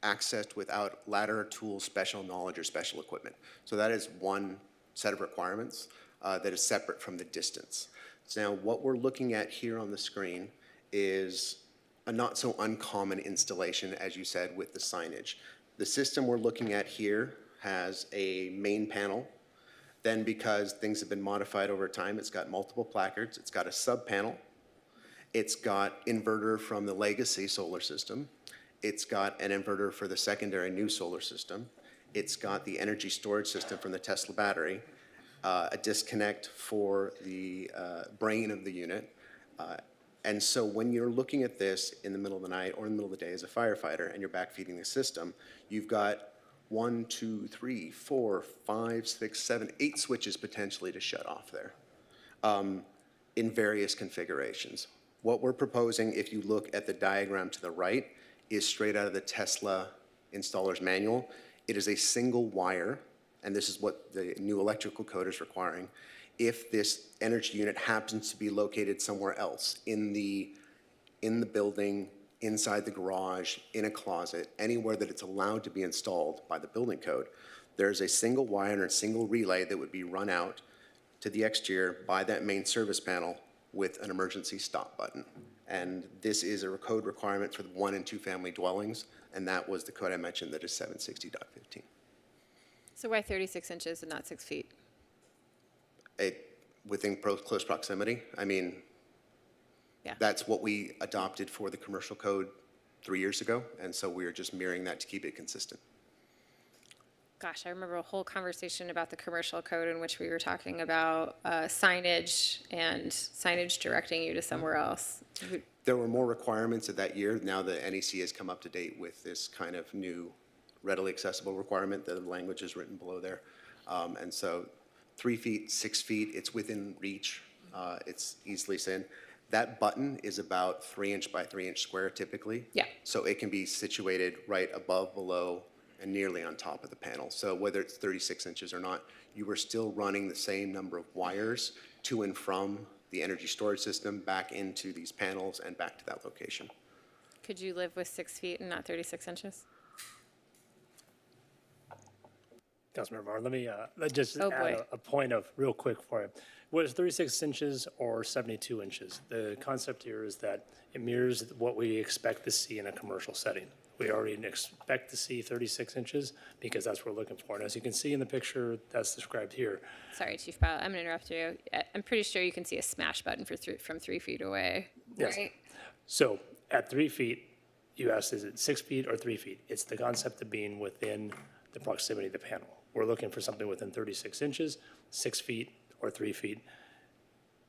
accessed without ladder, tool, special knowledge, or special equipment. So that is one set of requirements that is separate from the distance. So now what we're looking at here on the screen is a not so uncommon installation, as you said, with the signage. The system we're looking at here has a main panel. Then, because things have been modified over time, it's got multiple placards. It's got a sub panel. It's got inverter from the legacy solar system. It's got an inverter for the secondary new solar system. It's got the energy storage system from the Tesla battery, a disconnect for the brain of the unit. And so when you're looking at this in the middle of the night or in the middle of the day as a firefighter and you're backfeeding the system, you've got 1, 2, 3, 4, 5, 6, 7, 8 switches potentially to shut off there in various configurations. What we're proposing, if you look at the diagram to the right, is straight out of the Tesla installer's manual. It is a single wire, and this is what the new electrical code is requiring. If this energy unit happens to be located somewhere else in the building, inside the garage, in a closet, anywhere that it's allowed to be installed by the building code, there's a single wire and a single relay that would be run out to the exterior by that main service panel with an emergency stop button. And this is a code requirement for the 1 and 2 family dwellings, and that was the code I mentioned that is 760.15. So why 36 inches and not 6 feet? Within close proximity, I mean, that's what we adopted for the commercial code 3 years ago, and so we are just mirroring that to keep it consistent. Gosh, I remember a whole conversation about the commercial code in which we were talking about signage and signage directing you to somewhere else. There were more requirements of that year. Now the NEC has come up to date with this kind of new readily accessible requirement. The language is written below there. And so 3 feet, 6 feet, it's within reach. It's easily seen. That button is about 3 inch by 3 inch square typically. Yeah. So it can be situated right above, below, and nearly on top of the panel. So whether it's 36 inches or not, you are still running the same number of wires to and from the energy storage system back into these panels and back to that location. Could you live with 6 feet and not 36 inches? Councilmember Marr, let me just Oh, add boy. a point of real quick for you. Whether it's 36 inches or 72 inches, the concept here is that it mirrors what we expect to see in a commercial setting. We already expect to see 36 inches because that's what we're looking for. And as you can see in the picture that's described here, Sorry, Chief Powell, I'm going to interrupt you. I'm pretty sure you can see a smash button from 3 feet away, Yes. right? So at 3 feet, you asked, is it 6 feet or 3 feet? It's the concept of being within the proximity of the panel. We're looking for something within 36 inches, 6 feet or 3 feet.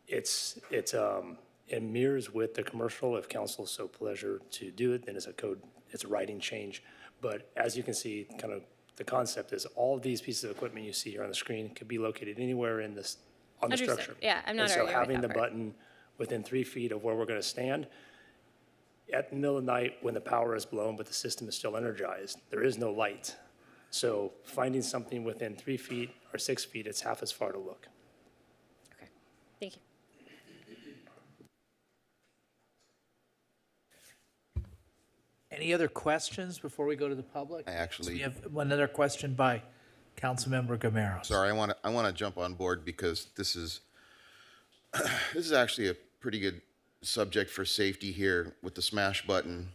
It mirrors with the commercial. If council so pleasure to do it, then it's a writing change. But as you can see, kind of the concept is all of these pieces of equipment you see here on the screen could be located anywhere on the Understood. structure. Yeah, I'm not And so arguing with having the that part. button within 3 feet of where we're going to stand, at the middle of the night when the power is blown but the system is still energized, there is no light. So finding something within 3 feet or 6 feet, it's half as far to look. Okay, thank you. Any other questions before we go to the public? I actually- We have one other question by Councilmember Gamero. Sorry, I want to jump on board because this is actually a pretty good subject for safety here with the smash button.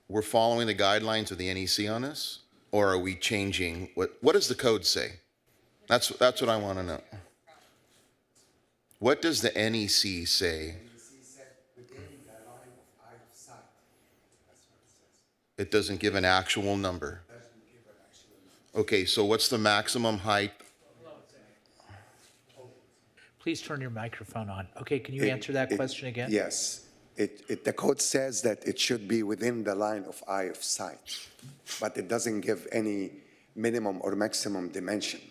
We're following the guidelines of the NEC on this, or are we changing? What does the code say? That's what I want to know. What does the NEC say? It doesn't give an actual number. Okay, so what's the maximum height? Please turn your microphone on. Okay, can you answer that question again? Yes. The code says that it should be within the line of eye of sight, but it doesn't give any minimum or maximum dimension.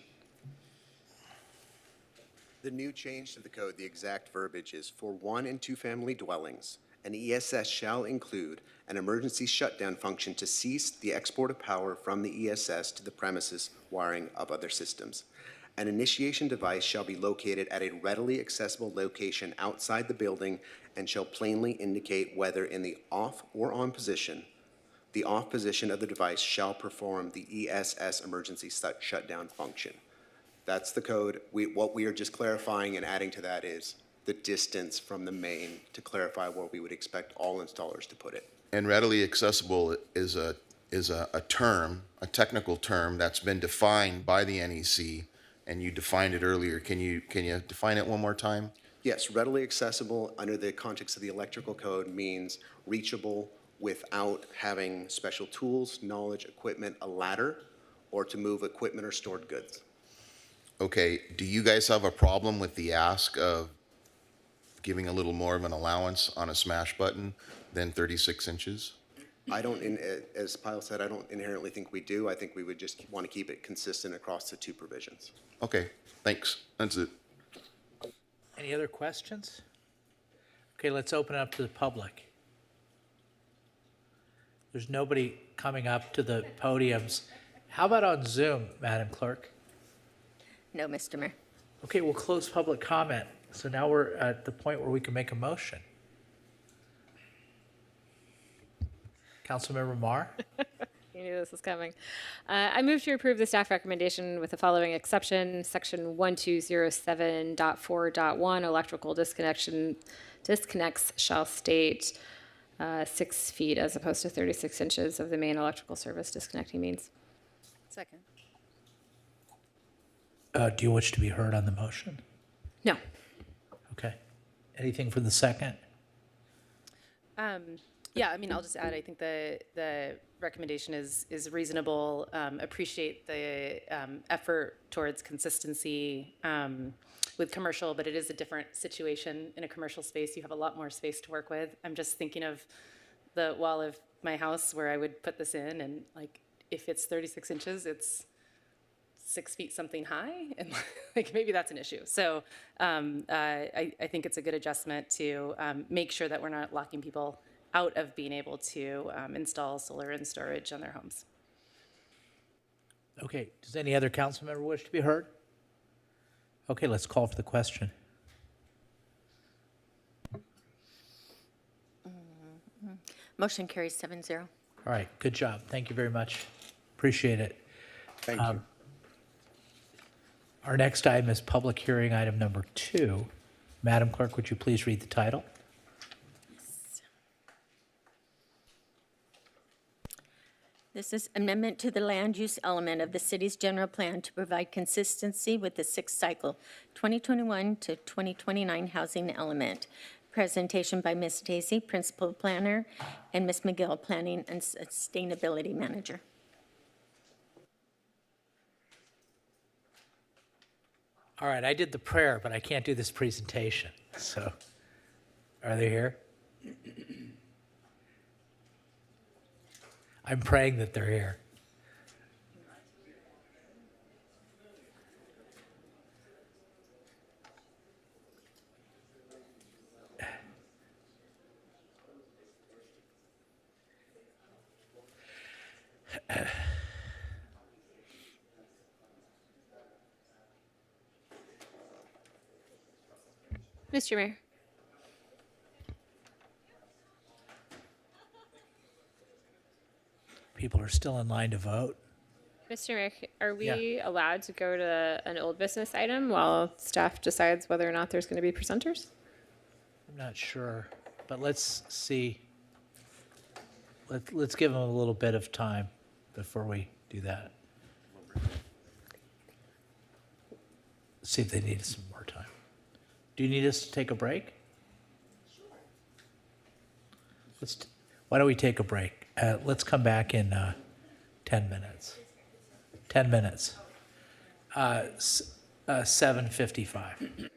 The new change to the code, the exact verbiage is for 1 and 2 family dwellings, an ESS shall include an emergency shutdown function to cease the export of power from the ESS to the premises wiring of other systems. An initiation device shall be located at a readily accessible location outside the building and shall plainly indicate whether in the off or on position. The off position of the device shall perform the ESS emergency shutdown function. That's the code. What we are just clarifying and adding to that is the distance from the main to clarify where we would expect all installers to put it. And readily accessible is a term, a technical term that's been defined by the NEC, and you defined it earlier. Can you define it one more time? Yes, readily accessible under the context of the electrical code means reachable without having special tools, knowledge, equipment, a ladder, or to move equipment or stored goods. Okay, do you guys have a problem with the ask of giving a little more of an allowance on a smash button than 36 inches? I don't, as Pyle said, I don't inherently think we do. I think we would just want to keep it consistent across the 2 provisions. Okay, thanks. That's it. Any other questions? Okay, let's open it up to the public. There's nobody coming up to the podiums. How about on Zoom, Madam Clerk? No, Mr. Mayor. Okay, we'll close public comment. So now we're at the point where we can make a motion. Councilmember Marr? You knew this was coming. I move to approve the staff recommendation with the following exception. Section 1207.4.1, electrical disconnects shall state 6 feet as opposed to 36 inches of the main electrical service disconnecting means. Second. Do you wish to be heard on the motion? No. Okay. Anything for the second? Yeah, I mean, I'll just add, I think the recommendation is reasonable. Appreciate the effort towards consistency with commercial, but it is a different situation in a commercial space. You have a lot more space to work with. I'm just thinking of the wall of my house where I would put this in, and like, if it's 36 inches, it's 6 feet something high, and like maybe that's an issue. So I think it's a good adjustment to make sure that we're not locking people out of being able to install solar and storage on their homes. Okay, does any other council member wish to be heard? Okay, let's call for the question. Motion carries 7-0. All right, good job. Thank you very much. Appreciate it. Thank you. Our next item is public hearing item number 2. Madam Clerk, would you please read the title? This is amendment to the land use element of the city's general plan to provide consistency with the sixth cycle 2021 to 2029 housing element. Presentation by Ms. Daisy, Principal Planner, and Ms. McGill, Planning and Sustainability Manager. All right, I did the prayer, but I can't do this presentation. So, are they here? I'm praying that they're here. Mr. Mayor. People are still in line to vote. Mr. Mayor, are we allowed to go to an old business item while staff decides whether or not there's going to be presenters? I'm not sure, but let's see. Let's give them a little bit of time before we do that. See if they need some more time. Do you need us to take a break? Why don't we take a break? Let's come back in 10 minutes. 10 minutes. 7:55.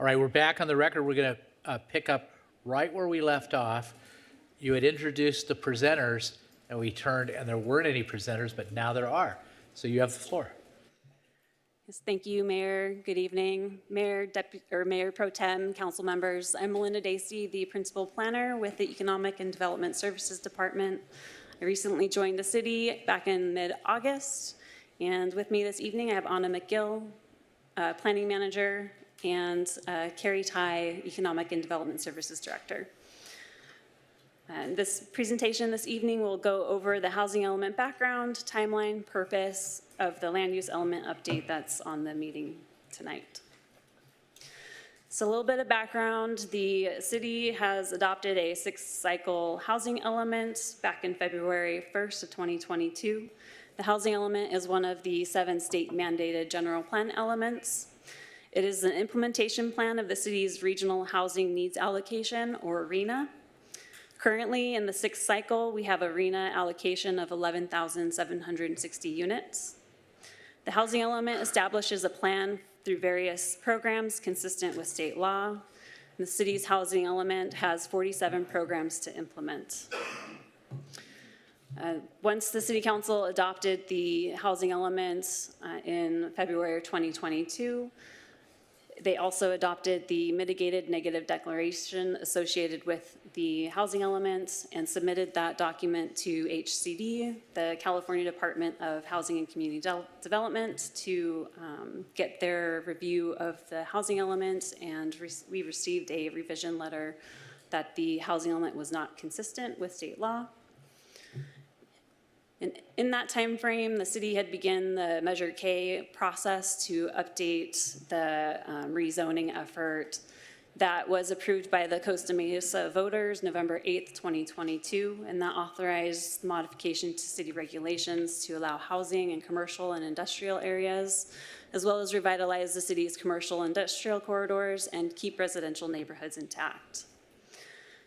All right, we're back on the record. We're going to pick up right where we left off. You had introduced the presenters, and we turned, and there weren't any presenters, but now there are. So you have the floor. Yes, thank you, Mayor. Good evening, Mayor, Mayor Pro Tem, council members. I'm Melinda Dacey, the Principal Planner with the Economic and Development Services Department. I recently joined the city back in mid-August, and with me this evening I have Anna McGill, Planning Manager, and Carrie Ty, Economic and Development Services Director. And this presentation this evening will go over the housing element background, timeline, purpose of the land use element update that's on the meeting tonight. So a little bit of background, the city has adopted a 6-cycle housing element back in February 1st of 2022. The housing element is one of the 7 state mandated general plan elements. It is an implementation plan of the city's regional housing needs allocation, or RHNA. Currently, in the 6th cycle, we have a RHNA allocation of 11,760 units. The housing element establishes a plan through various programs consistent with state law. The city's housing element has 47 programs to implement. Once the City Council adopted the housing element in February of 2022, they also adopted the mitigated negative declaration associated with the housing element and submitted that document to HCD, the California Department of Housing and Community Development, to get their review of the housing element, and we received a revision letter that the housing element was not consistent with state law. And in that time frame, the city had begun the Measure K process to update the rezoning effort that was approved by the Costa Mesa voters November 8th, 2022, and that authorized modification to city regulations to allow housing in commercial and industrial areas, as well as revitalize the city's commercial industrial corridors and keep residential neighborhoods intact.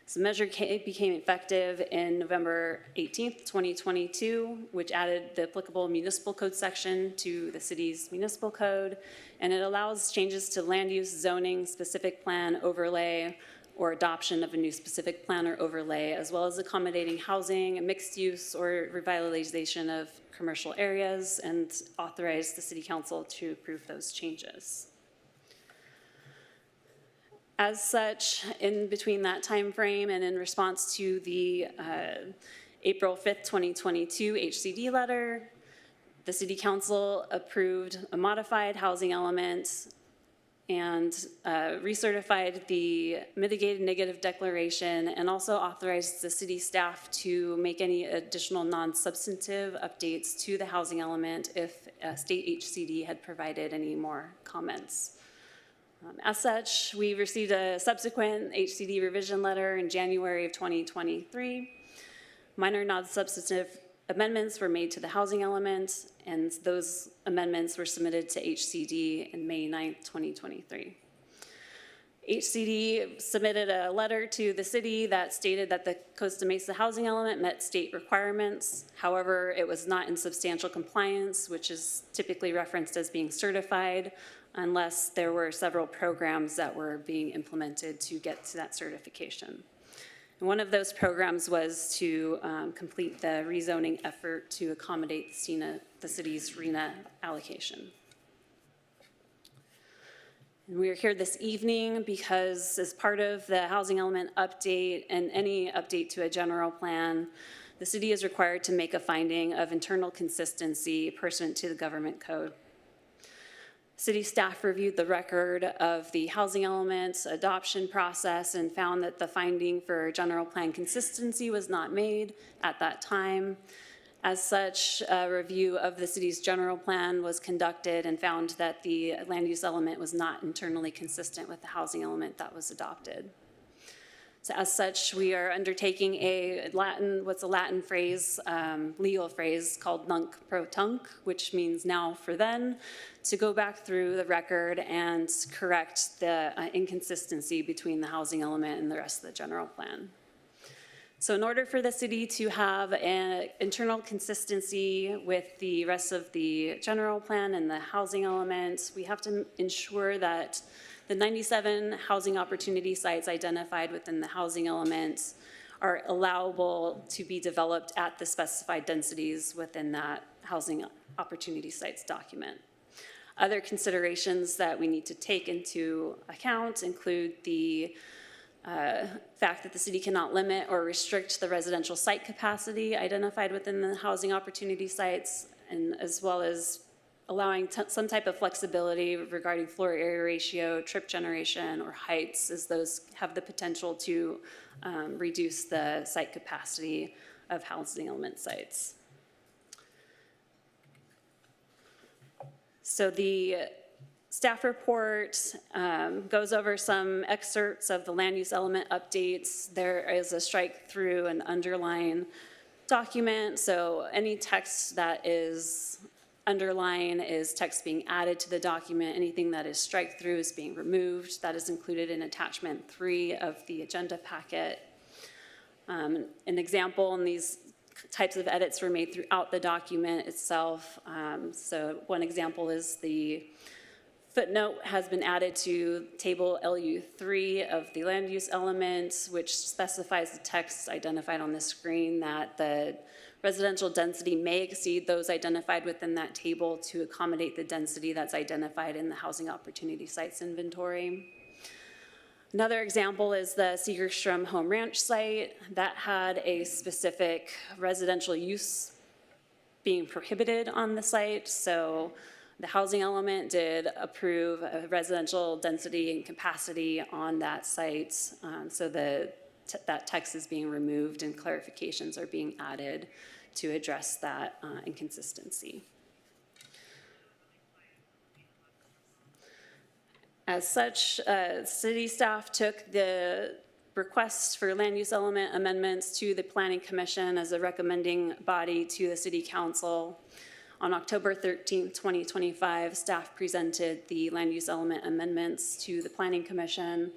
So Measure K became effective in November 18th, 2022, which added the applicable municipal code section to the city's municipal code, and it allows changes to land use, zoning, specific plan, overlay, or adoption of a new specific plan or overlay, as well as accommodating housing, mixed use, or revitalization of commercial areas, and authorize the City Council to approve those changes. As such, in between that time frame and in response to the April 5th, 2022 HCD letter, the City Council approved a modified housing element and recertified the mitigated negative declaration, and also authorized the city staff to make any additional non-substantive updates to the housing element if state HCD had provided any more comments. As such, we received a subsequent HCD revision letter in January of 2023. Minor non-substantive amendments were made to the housing element, and those amendments were submitted to HCD in May 9th, 2023. HCD submitted a letter to the city that stated that the Costa Mesa housing element met state requirements. However, it was not in substantial compliance, which is typically referenced as being certified, unless there were several programs that were being implemented to get to that certification. And one of those programs was to complete the rezoning effort to accommodate the city's RHNA allocation. And we are here this evening because, as part of the housing element update and any update to a general plan, the city is required to make a finding of internal consistency pursuant to the government code. City staff reviewed the record of the housing elements adoption process and found that the finding for general plan consistency was not made at that time. As such, a review of the city's general plan was conducted and found that the land use element was not internally consistent with the housing element that was adopted. So as such, we are undertaking what's a Latin phrase, legal phrase called nunc pro tunc, which means now for then, to go back through the record and correct the inconsistency between the housing element and the rest of the general plan. So in order for the city to have an internal consistency with the rest of the general plan and the housing elements, we have to ensure that The 97 housing opportunity sites identified within the housing element are allowable to be developed at the specified densities within that housing opportunity sites document. Other considerations that we need to take into account include the fact that the city cannot limit or restrict the residential site capacity identified within the housing opportunity sites, and as well as allowing some type of flexibility regarding floor area ratio, trip generation, or heights, as those have the potential to reduce the site capacity of housing element sites. So the staff report goes over some excerpts of the land use element updates. There is a strike through and underline document. So any text that is underline is text being added to the document. Anything that is strike through is being removed. That is included in attachment 3 of the agenda packet. An example, and these types of edits were made throughout the document itself. So one example is the footnote has been added to table LU3 of the land use element, which specifies the text identified on the screen that the residential density may exceed those identified within that table to accommodate the density that's identified in the housing opportunity sites inventory. Another example is the Segerstrom Home Ranch site that had a specific residential use being prohibited on the site. So the housing element did approve a residential density and capacity on that site. So that text is being removed and clarifications are being added to address that inconsistency. As such, city staff took the requests for land use element amendments to the Planning Commission as a recommending body to the City Council. On October 13th, 2025, staff presented the land use element amendments to the Planning Commission.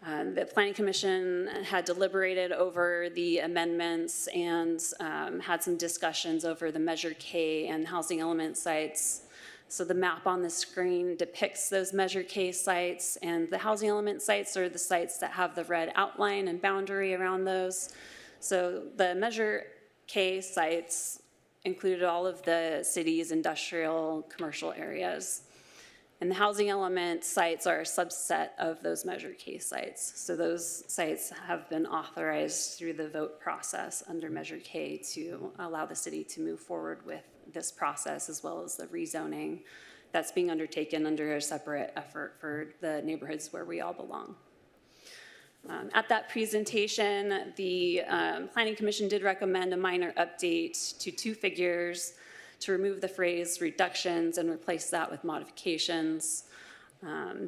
The Planning Commission had deliberated over the amendments and had some discussions over the Measure K and housing element sites. So the map on the screen depicts those Measure K sites, and the housing element sites are the sites that have the red outline and boundary around those. So the Measure K sites included all of the city's industrial, commercial areas. And the housing element sites are a subset of those Measure K sites. So those sites have been authorized through the vote process under Measure K to allow the city to move forward with this process, as well as the rezoning that's being undertaken under a separate effort for the neighborhoods where we all belong. At that presentation, the Planning Commission did recommend a minor update to 2 figures to remove the phrase reductions and replace that with modifications.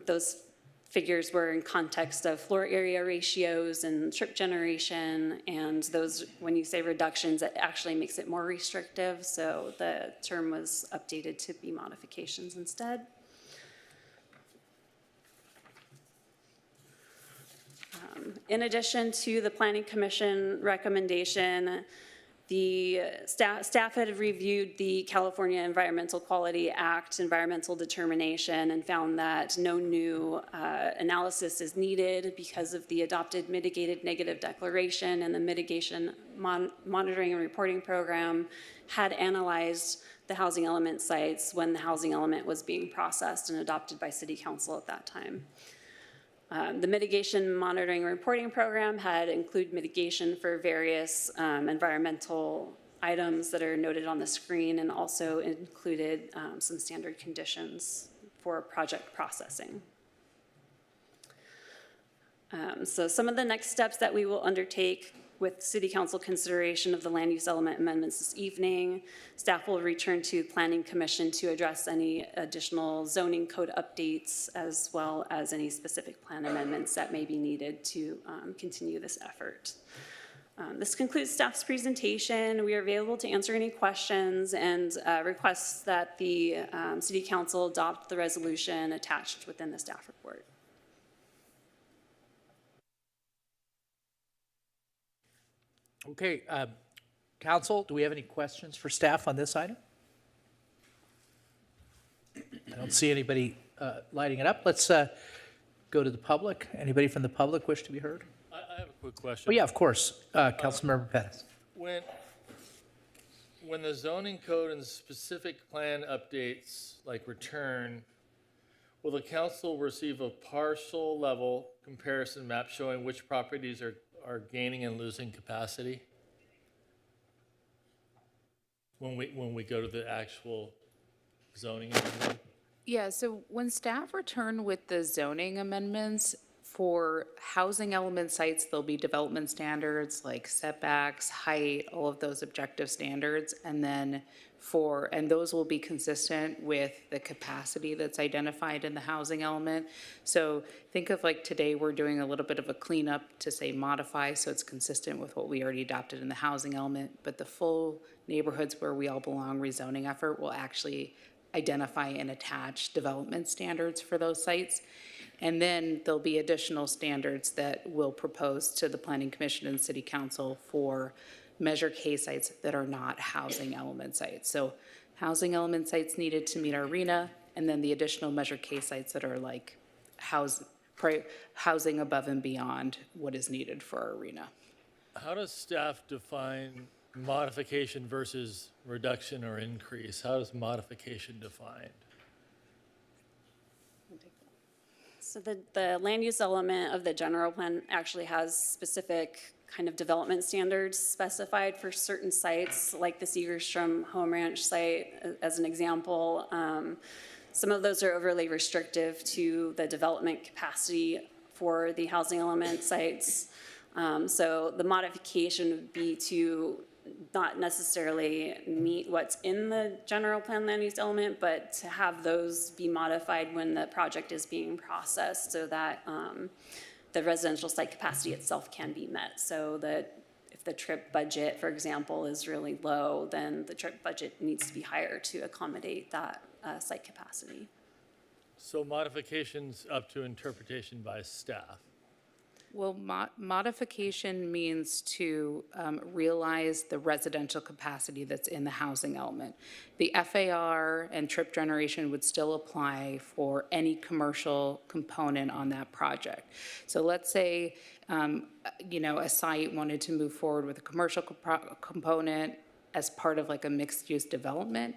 Those figures were in context of floor area ratios and trip generation, and those, when you say reductions, it actually makes it more restrictive, so the term was updated to be modifications instead. In addition to the Planning Commission recommendation, the staff had reviewed the California Environmental Quality Act environmental determination and found that no new analysis is needed because of the adopted mitigated negative declaration, and the mitigation monitoring and reporting program had analyzed the housing element sites when the housing element was being processed and adopted by City Council at that time. The mitigation monitoring and reporting program had included mitigation for various environmental items that are noted on the screen, and also included some standard conditions for project processing. So some of the next steps that we will undertake with City Council consideration of the land use element amendments this evening, staff will return to Planning Commission to address any additional zoning code updates, as well as any specific plan amendments that may be needed to continue this effort. This concludes staff's presentation. We are available to answer any questions and requests that the City Council adopt the resolution attached within the staff report. Okay, council, do we have any questions for staff on this item? I don't see anybody lighting it up. Let's go to the public. Anybody from the public wish to be heard? I have a quick question. Oh, yeah, of course. Councilmember Pettis. When the zoning code and specific plan updates, like return, will the council receive a parcel level comparison map showing which properties are gaining and losing capacity? When we go to the actual zoning amendment? Yeah, so when staff return with the zoning amendments for housing element sites, there'll be development standards like setbacks, height, all of those objective standards. And then and those will be consistent with the capacity that's identified in the housing element. So think of like today, we're doing a little bit of a cleanup to say modify, so it's consistent with what we already adopted in the housing element. But the full neighborhoods where we all belong rezoning effort will actually identify and attach development standards for those sites. And then there'll be additional standards that we'll propose to the Planning Commission and City Council for Measure K sites that are not housing element sites. So housing element sites needed to meet our RHNA, and then the additional Measure K sites that are like housing above and beyond what is needed for our RHNA. How does staff define modification versus reduction or increase? How is modification defined? So the land use element of the general plan actually has specific kind of development standards specified for certain sites, like the Segerstrom Home Ranch site, as an example. Some of those are overly restrictive to the development capacity for the housing element sites. So the modification would be to not necessarily meet what's in the general plan land use element, but to have those be modified when the project is being processed so that the residential site capacity itself can be met. So that if the trip budget, for example, is really low, then the trip budget needs to be higher to accommodate that site capacity. So modifications up to interpretation by staff. Well, modification means to realize the residential capacity that's in the housing element. The FAR and trip generation would still apply for any commercial component on that project. So let's say, a site wanted to move forward with a commercial component as part of like a mixed-use development,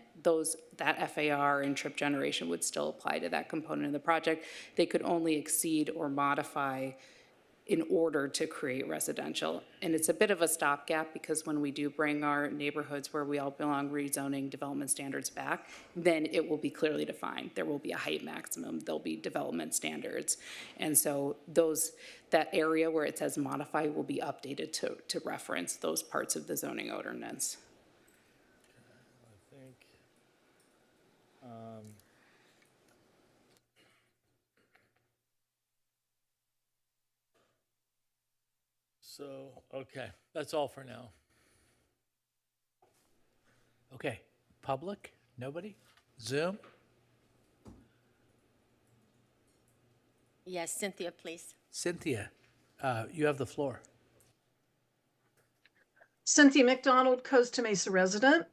that FAR and trip generation would still apply to that component of the project. They could only exceed or modify in order to create residential. And it's a bit of a stopgap because when we do bring our neighborhoods where we all belong rezoning development standards back, then it will be clearly defined. There will be a height maximum, there'll be development standards. And so that area where it says modify will be updated to reference those parts of the zoning ordinance. I think, okay, that's all for now. Okay, public? Nobody? Zoom? Yes, Cynthia, please. Cynthia, you have the floor. Cynthia McDonald, Costa Mesa resident.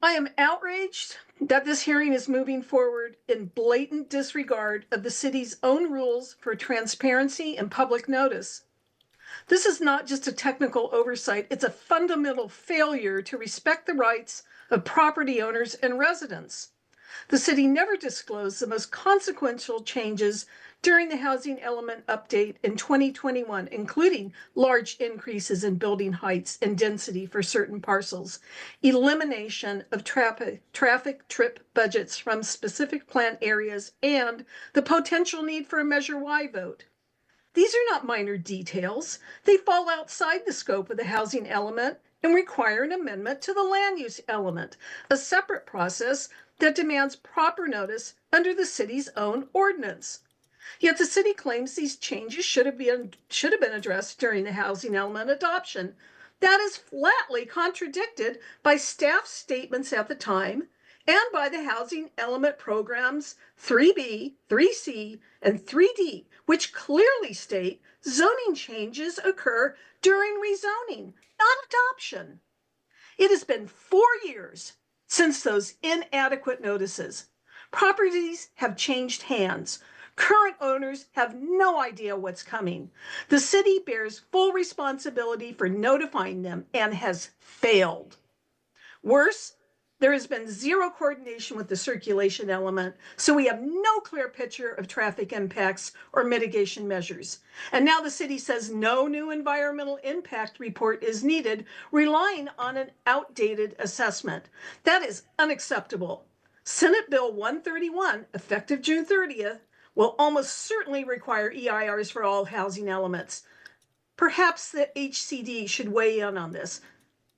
I am outraged that this hearing is moving forward in blatant disregard of the city's own rules for transparency and public notice. This is not just a technical oversight, it's a fundamental failure to respect the rights of property owners and residents. The city never disclosed the most consequential changes during the housing element update in 2021, including large increases in building heights and density for certain parcels, elimination of traffic trip budgets from specific plan areas, and the potential need for a Measure Y vote. These are not minor details. They fall outside the scope of the housing element and require an amendment to the land use element, a separate process that demands proper notice under the city's own ordinance. Yet the city claims these changes should have been addressed during the housing element adoption. That is flatly contradicted by staff statements at the time and by the housing element programs 3B, 3C, and 3D, which clearly state zoning changes occur during rezoning, not adoption. It has been 4 years since those inadequate notices. Properties have changed hands. Current owners have no idea what's coming. The city bears full responsibility for notifying them and has failed. Worse, there has been zero coordination with the circulation element, so we have no clear picture of traffic impacts or mitigation measures. And now the city says no new environmental impact report is needed, relying on an outdated assessment. That is unacceptable. Senate Bill 131, effective June 30th, will almost certainly require EIRs for all housing elements. Perhaps the HCD should weigh in on this.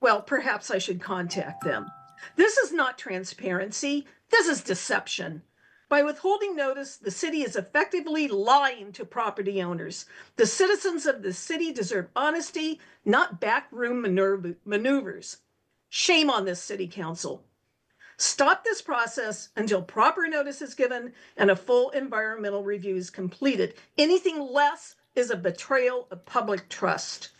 Well, perhaps I should contact them. This is not transparency. This is deception. By withholding notice, the city is effectively lying to property owners. The citizens of the city deserve honesty, not backroom maneuvers. Shame on this city council. Stop this process until proper notice is given and a full environmental review is completed. Anything less is a betrayal of public trust.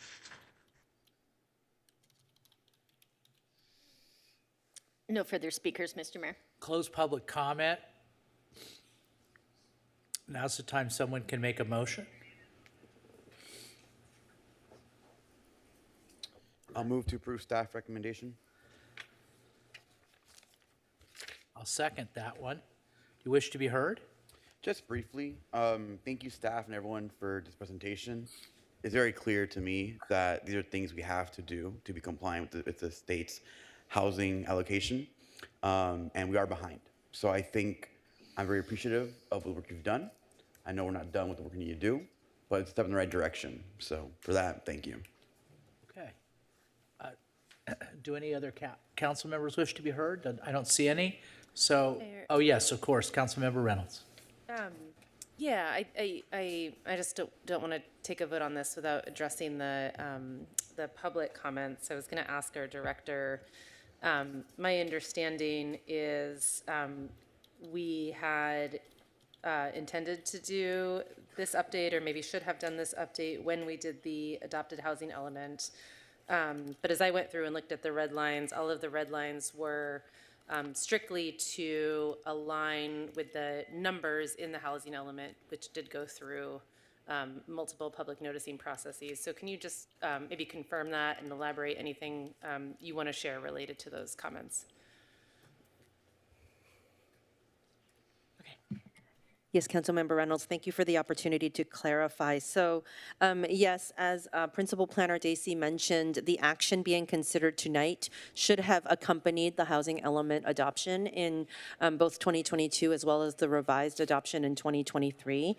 No further speakers, Mr. Mayor. Close public comment. Now's the time someone can make a motion. I'll move to approve staff recommendation. I'll second that one. Do you wish to be heard? Just briefly, thank you staff and everyone for this presentation. It's very clear to me that these are things we have to do to be compliant with the state's housing allocation, and we are behind. So I think I'm very appreciative of the work you've done. I know we're not done with the work we need to do, but it's a step in the right direction. So for that, thank you. Okay. Do any other council members wish to be heard? I don't see any. So, oh yes, of course, Councilmember Reynolds. Yeah, I just don't want to take a vote on this without addressing the public comments. I was going to ask our director. My understanding is we had intended to do this update, or maybe should have done this update when we did the adopted housing element. But as I went through and looked at the red lines, all of the red lines were strictly to align with the numbers in the housing element, which did go through multiple public noticing processes. So can you just maybe confirm that and elaborate anything you want to share related to those comments? Yes, Councilmember Reynolds, thank you for the opportunity to clarify. So, yes, as Principal Planner Dacey mentioned, the action being considered tonight should have accompanied the housing element adoption in both 2022 as well as the revised adoption in 2023.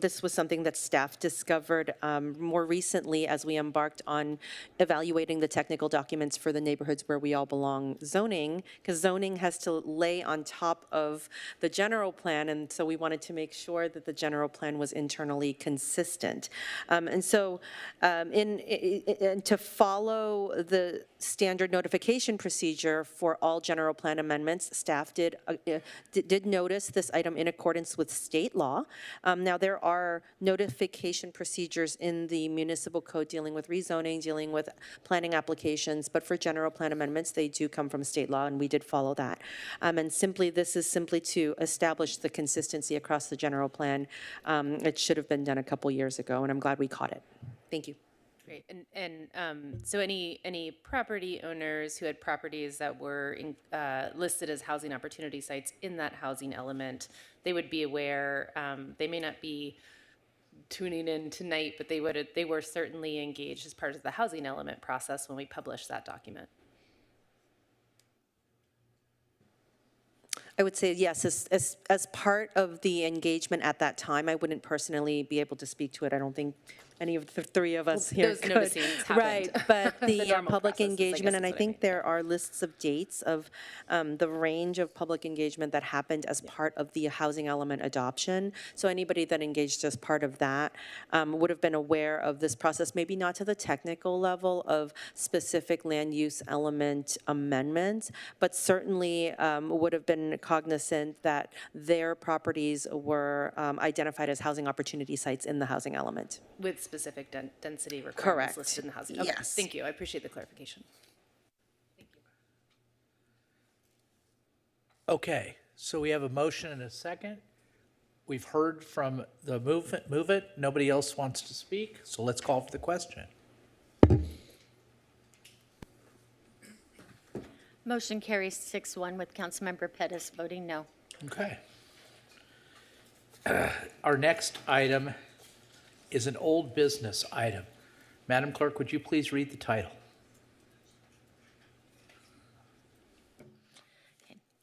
This was something that staff discovered more recently as we embarked on evaluating the technical documents for the neighborhoods where we all belong zoning, because zoning has to lay on top of the general plan, and so we wanted to make sure that the general plan was internally consistent. And so to follow the standard notification procedure for all general plan amendments, staff did notice this item in accordance with state law. Now, there are notification procedures in the municipal code dealing with rezoning, dealing with planning applications, but for general plan amendments, they do come from state law, and we did follow that. And simply, this is simply to establish the consistency across the general plan. It should have been done a couple years ago, and I'm glad we caught it. Thank you. Great. And so any property owners who had properties that were listed as housing opportunity sites in that housing element, they would be aware. They may not be tuning in tonight, but they were certainly engaged as part of the housing element process when we published that document. I would say yes, as part of the engagement at that time. I wouldn't personally be able to speak to it. I don't think any of the three of us here those could. noticings happened. Right, but the normal public process, engagement, and I what think there are lists of dates of the range of public engagement that happened as part of the housing element adoption. So anybody that engaged as part of that would have been aware of this process, maybe not to the technical level of specific land use element amendments, but certainly would have been cognizant that their properties were identified as housing opportunity sites in the housing element. With specific density requirements Correct. listed in the housing. Okay, Yes. thank you. I appreciate the clarification. Okay, so we have a motion and a second. we've heard from the move it. Nobody else wants to speak, so let's call for the question. Motion carries 6-1 with Councilmember Pettis voting no. Okay. Our next item is an old business item. Madam Clerk, would you please read the title?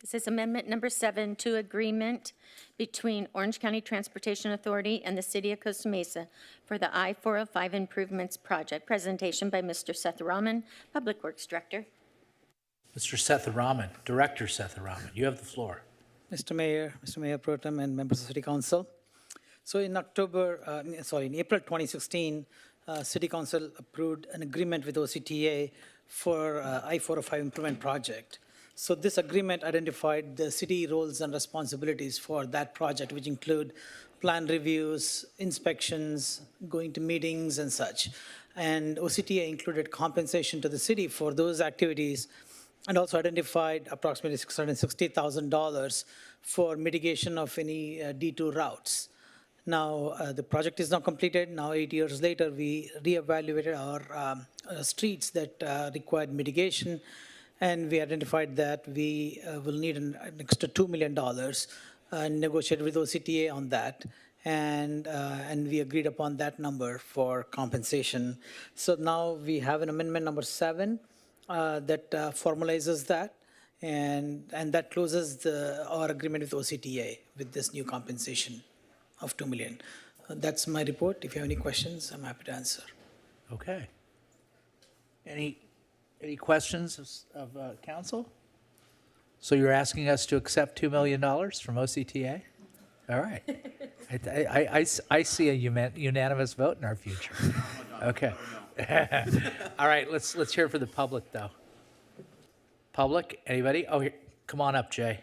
This is Amendment Number 7 to Agreement between Orange County Transportation Authority and the City of Costa Mesa for the I-405 Improvements Project. Presentation by Mr. Seth Rahman, Public Works Director. Mr. Setharaman, Director Setharaman, you have the floor. Mr. Mayor Pro Tem, and members of the City Council. So in in April 2016, City Council approved an agreement with OCTA for I-405 improvement project. So this agreement identified the city roles and responsibilities for that project, which include plan reviews, inspections, going to meetings and such. And OCTA included compensation to the city for those activities, and also identified approximately $660,000 for mitigation of any detour routes. Now, the project is now completed. Now, 8 years later, we reevaluated our streets that required mitigation, and we identified that we will need an extra $2 million and negotiated with OCTA on that. And we agreed upon that number for compensation. So now we have an amendment number 7 that formalizes that, and that closes our agreement with OCTA with this new compensation of $2 million. That's my report. If you have any questions, I'm happy to answer. Okay. Any questions of council? So you're asking us to accept $2 million from OCTA? All right. I see a unanimous vote in our future. Okay. All right, let's hear for the public, though. Public, anybody? Oh, here, come on up, Jay.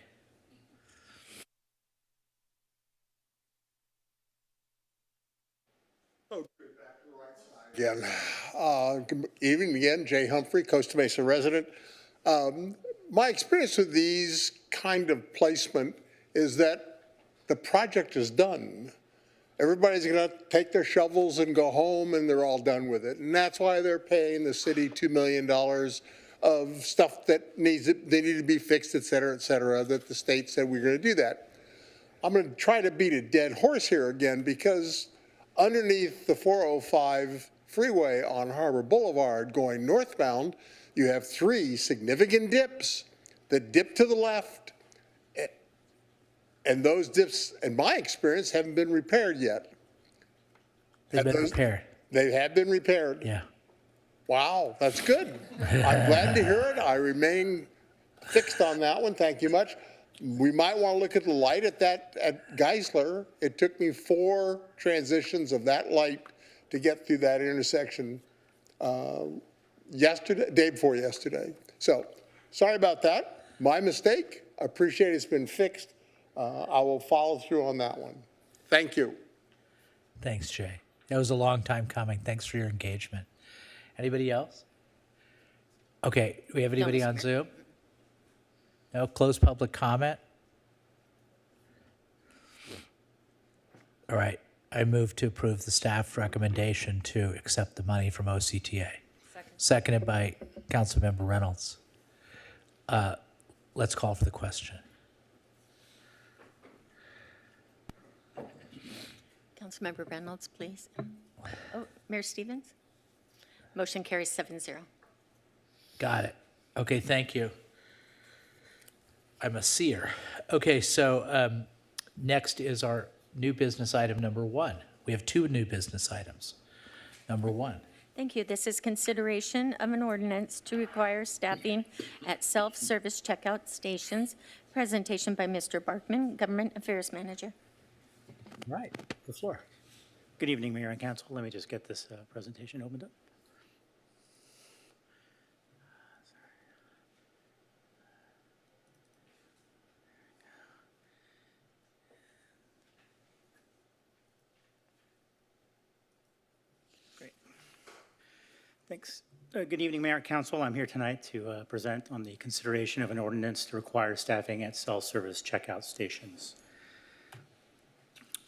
Again, good evening again, Jay Humphrey, Costa Mesa resident. My experience with these kind of placement is that the project is done. Everybody's going to take their shovels and go home, and they're all done with it. And that's why they're paying the city $2 million of stuff that they need to be fixed, et cetera, that the state said we're going to do that. I'm going to try to beat a dead horse here again, because underneath the 405 freeway on Harbor Boulevard going northbound, you have 3 significant dips that dip to the left. And those dips, in my experience, haven't been repaired yet. They've been repaired. They have been repaired. Yeah. Wow, that's good. I'm glad to hear it. I remain fixed on that one. Thank you much. We might want to look at the light at Geisler. It took me 4 transitions of that light to get through that intersection day before yesterday. So sorry about that. My mistake. I appreciate it's been fixed. I will follow through on that one. Thank you. Thanks, Jay. That was a long time coming. Thanks for your engagement. Anybody else? Okay, do we have anybody on Zoom? No, closed public comment? All right, I move to approve the staff recommendation to accept the money from OCTA. Seconded by Councilmember Reynolds. Let's call for the question. Councilmember Reynolds, please. Oh, Mayor Stevens? Motion carries 7-0. Got it. Okay, thank you. I'm a seer. Okay, so next is our new business item number 1. We have 2 new business items. Number 1. Thank you. This is consideration of an ordinance to require staffing at self-service checkout stations. Presentation by Mr. Barkman, Government Affairs Manager. Right, the floor. Good evening, Mayor and Council. Let me just get this presentation opened up. Great. Thanks. Good evening, Mayor and Council. I'm here tonight to present on the consideration of an ordinance to require staffing at self-service checkout stations.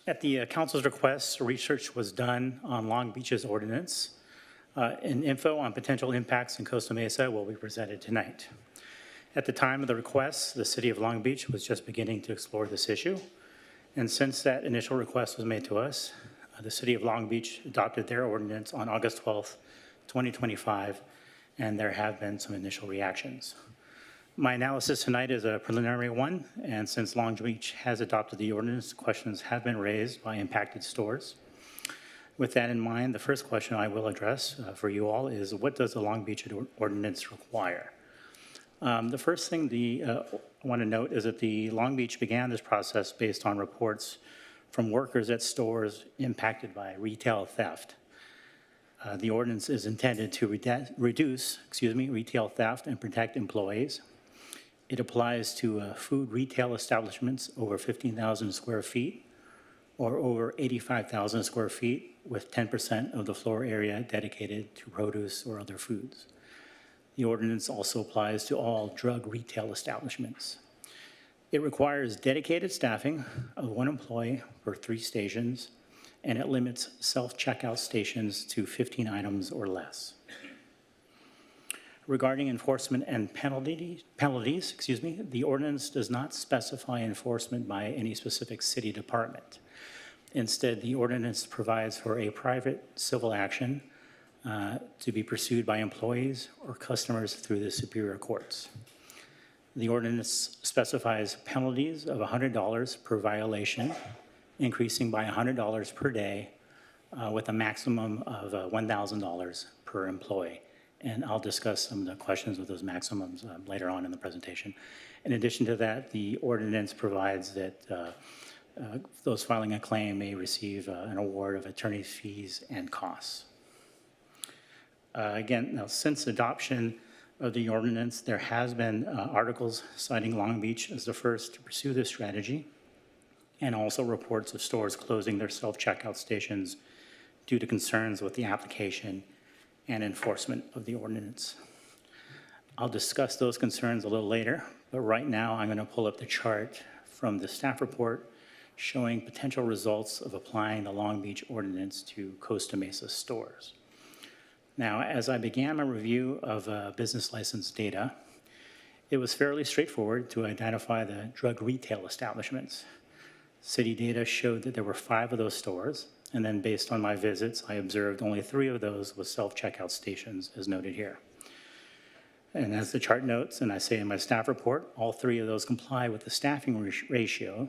At the council's request, research was done on Long Beach's ordinance, and info on potential impacts in Costa Mesa will be presented tonight. At the time of the request, the city of Long Beach was just beginning to explore this issue, and since that initial request was made to us, the city of Long Beach adopted their ordinance on August 12th, 2025, and there have been some initial reactions. My analysis tonight is a preliminary one, and since Long Beach has adopted the ordinance, questions have been raised by impacted stores. With that in mind, the first question I will address for you all is, what does the Long Beach ordinance require? The first thing I want to note is that the Long Beach began this process based on reports from workers at stores impacted by retail theft. The ordinance is intended to reduce retail theft and protect employees. It applies to food retail establishments over 15,000 square feet or over 85,000 square feet with 10% of the floor area dedicated to produce or other foods. The ordinance also applies to all drug retail establishments. It requires dedicated staffing of 1 employee for 3 stations, and it limits self-checkout stations to 15 items or less. Regarding enforcement and penalties, the ordinance does not specify enforcement by any specific city department. Instead, the ordinance provides for a private civil action to be pursued by employees or customers through the superior courts. The ordinance specifies penalties of $100 per violation, increasing by $100 per day, with a maximum of $1,000 per employee. And I'll discuss some of the questions with those maximums later on in the presentation. In addition to that, the ordinance provides that those filing a claim may receive an award of attorney's fees and costs. Again, now since adoption of the ordinance, there has been articles citing Long Beach as the first to pursue this strategy, and also reports of stores closing their self-checkout stations due to concerns with the application and enforcement of the ordinance. I'll discuss those concerns a little later, but right now I'm going to pull up the chart from the staff report showing potential results of applying the Long Beach ordinance to Costa Mesa stores. Now, as I began my review of business license data, it was fairly straightforward to identify the drug retail establishments. City data showed that there were 5 of those stores, and then based on my visits, I observed only 3 of those with self-checkout stations, as noted here. And as the chart notes, and I say in my staff report, all 3 of those comply with the staffing ratio,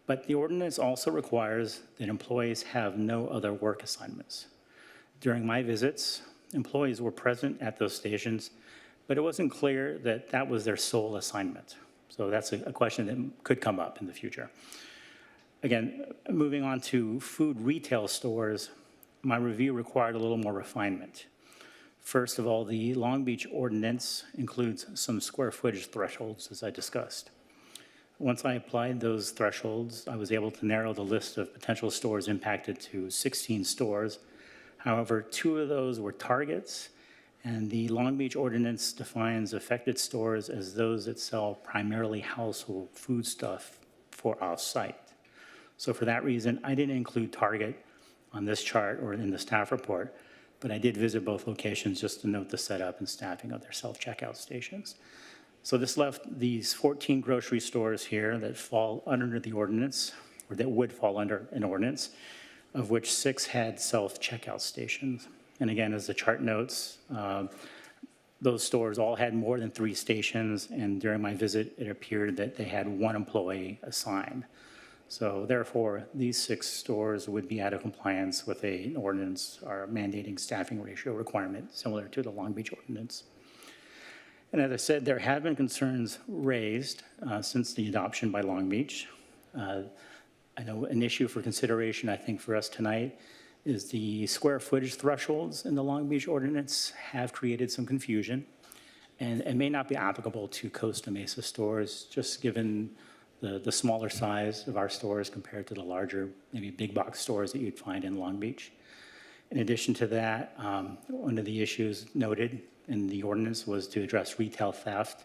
but the ordinance also requires that employees have no other work assignments. During my visits, employees were present at those stations, but it wasn't clear that that was their sole assignment. So that's a question that could come up in the future. Again, moving on to food retail stores, my review required a little more refinement. First of all, the Long Beach ordinance includes some square footage thresholds, as I discussed. Once I applied those thresholds, I was able to narrow the list of potential stores impacted to 16 stores. However, 2 of those were targets, and the Long Beach ordinance defines affected stores as those that sell primarily household foodstuff for off-site. So for that reason, I didn't include Target on this chart or in the staff report, but I did visit both locations just to note the setup and staffing of their self-checkout stations. So this left these 14 grocery stores here that fall under the ordinance, or that would fall under an ordinance, of which 6 had self-checkout stations. And again, as the chart notes, those stores all had more than 3 stations, and during my visit, it appeared that they had 1 employee assigned. So therefore, these 6 stores would be out of compliance with an ordinance or mandating staffing ratio requirement similar to the Long Beach ordinance. And as I said, there have been concerns raised since the adoption by Long Beach. I know an issue for consideration, I think, for us tonight is the square footage thresholds in the Long Beach ordinance have created some confusion, and it may not be applicable to Costa Mesa stores, just given the smaller size of our stores compared to the larger, maybe big box stores that you'd find in Long Beach. In addition to that, one of the issues noted in the ordinance was to address retail theft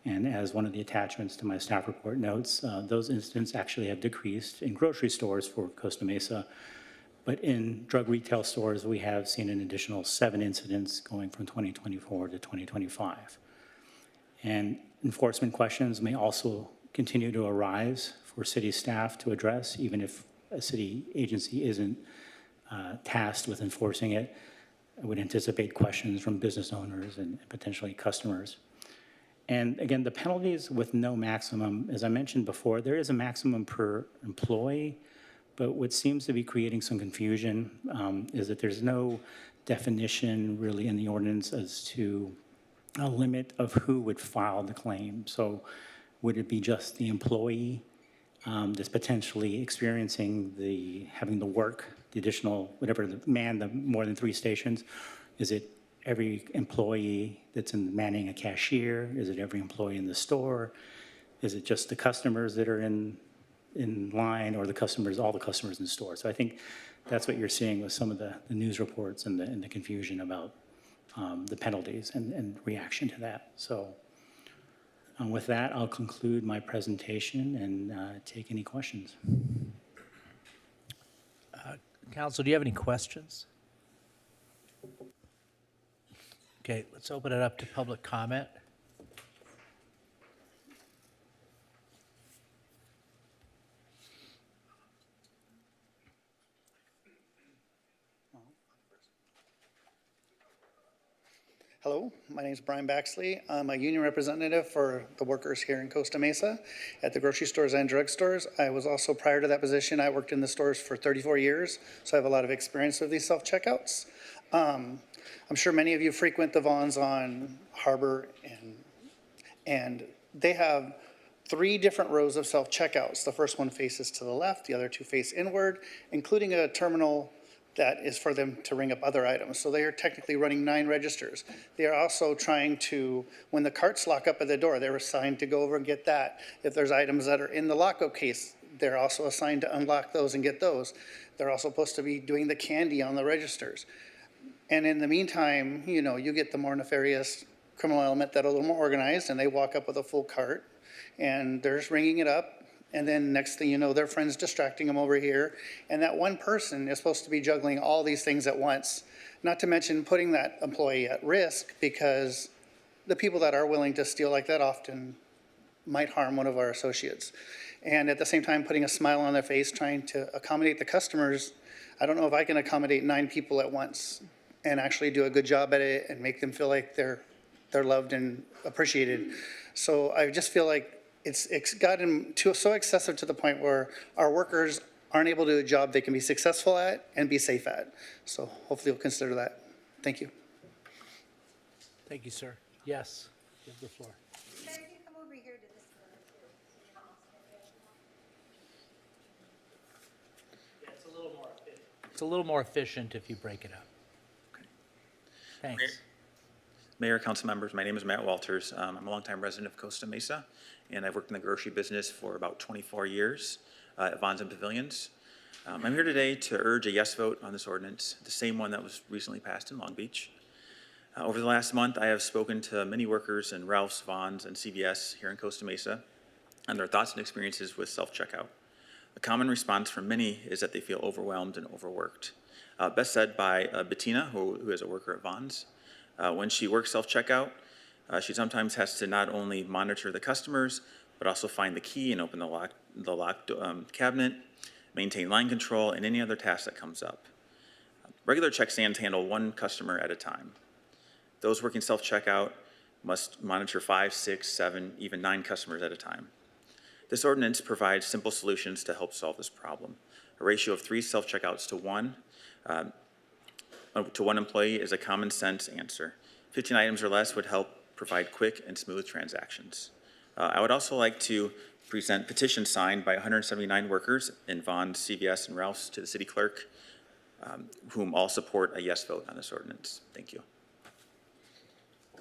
And as one of the attachments to my staff report notes, those incidents actually have decreased in grocery stores for Costa Mesa. But in drug retail stores, we have seen an additional 7 incidents going from 2024 to 2025. And enforcement questions may also continue to arise for city staff to address, even if a city agency isn't tasked with enforcing it. I would anticipate questions from business owners and potentially customers. And again, the penalties with no maximum, as I mentioned before, there is a maximum per employee, but what seems to be creating some confusion is that there's no definition really in the ordinance as to a limit of who would file the claim. So would it be just the employee that's potentially experiencing having the work, the additional, whatever, the more than 3 stations? Is it every employee that's manning a cashier? Is it every employee in the store? Is it just the customers that are in line, or all the customers in the store? So I think that's what you're seeing with some of the news reports and the confusion about the penalties and reaction to that. So with that, I'll conclude my presentation and take any questions. Council, do you have any questions? Okay, let's open it up to public comment. Hello, my name is Brian Baxley. I'm a union representative for the workers here in Costa Mesa at the grocery stores and drugstores. I was also, prior to that position, I worked in the stores for 34 years, so I have a lot of experience with these self-checkouts. I'm sure many of you frequent the Vons on Harbor, and they have 3 different rows of self-checkouts. The first one faces to the left, the other 2 face inward, including a terminal that is for them to ring up other items. So they are technically running 9 registers. They are also trying to, when the carts lock up at the door, they're assigned to go over and get that. If there's items that are in the lockup case, they're also assigned to unlock those and get those. They're also supposed to be doing the candy on the registers. And in the meantime, you get the more nefarious criminal element that are a little more organized, and they walk up with a full cart and they're just ringing it up. And then next thing you know, their friend's distracting them over here. And that one person is supposed to be juggling all these things at once, not to mention putting that employee at risk, because the people that are willing to steal like that often might harm one of our associates. And at the same time, putting a smile on their face, trying to accommodate the customers. I don't know if I can accommodate 9 people at once and actually do a good job at it and make them feel like they're loved and appreciated. So I just feel like it's gotten so excessive to the point where our workers aren't able to do a job they can be successful at and be safe at. So hopefully you'll consider that. Thank you. Thank you, sir. Yes, you have the floor. It's a little more efficient if you break it up. Okay. Thanks. Mayor, council members, my name is Matt Walters. I'm a longtime resident of Costa Mesa, and I've worked in the grocery business for about 24 years at Vons and Pavilions. I'm here today to urge a yes vote on this ordinance, the same one that was recently passed in Long Beach. Over the last month, I have spoken to many workers in Ralph's, Vons, and CVS here in Costa Mesa on their thoughts and experiences with self-checkout. A common response from many is that they feel overwhelmed and overworked. Best said by Bettina, who is a worker at Vons. When she works self-checkout, she sometimes has to not only monitor the customers, but also find the key and open the locked cabinet, maintain line control, and any other task that comes up. Regular check stands handle 1 customer at a time. Those working self-checkout must monitor 5, 6, 7, even 9 customers at a time. This ordinance provides simple solutions to help solve this problem. A ratio of 3 self-checkouts to 1 employee is a common sense answer. 15 items or less would help provide quick and smooth transactions. I would also like to present petitions signed by 179 workers in Vons, CVS, and Ralph's to the city clerk, whom all support a yes vote on this ordinance. Thank you.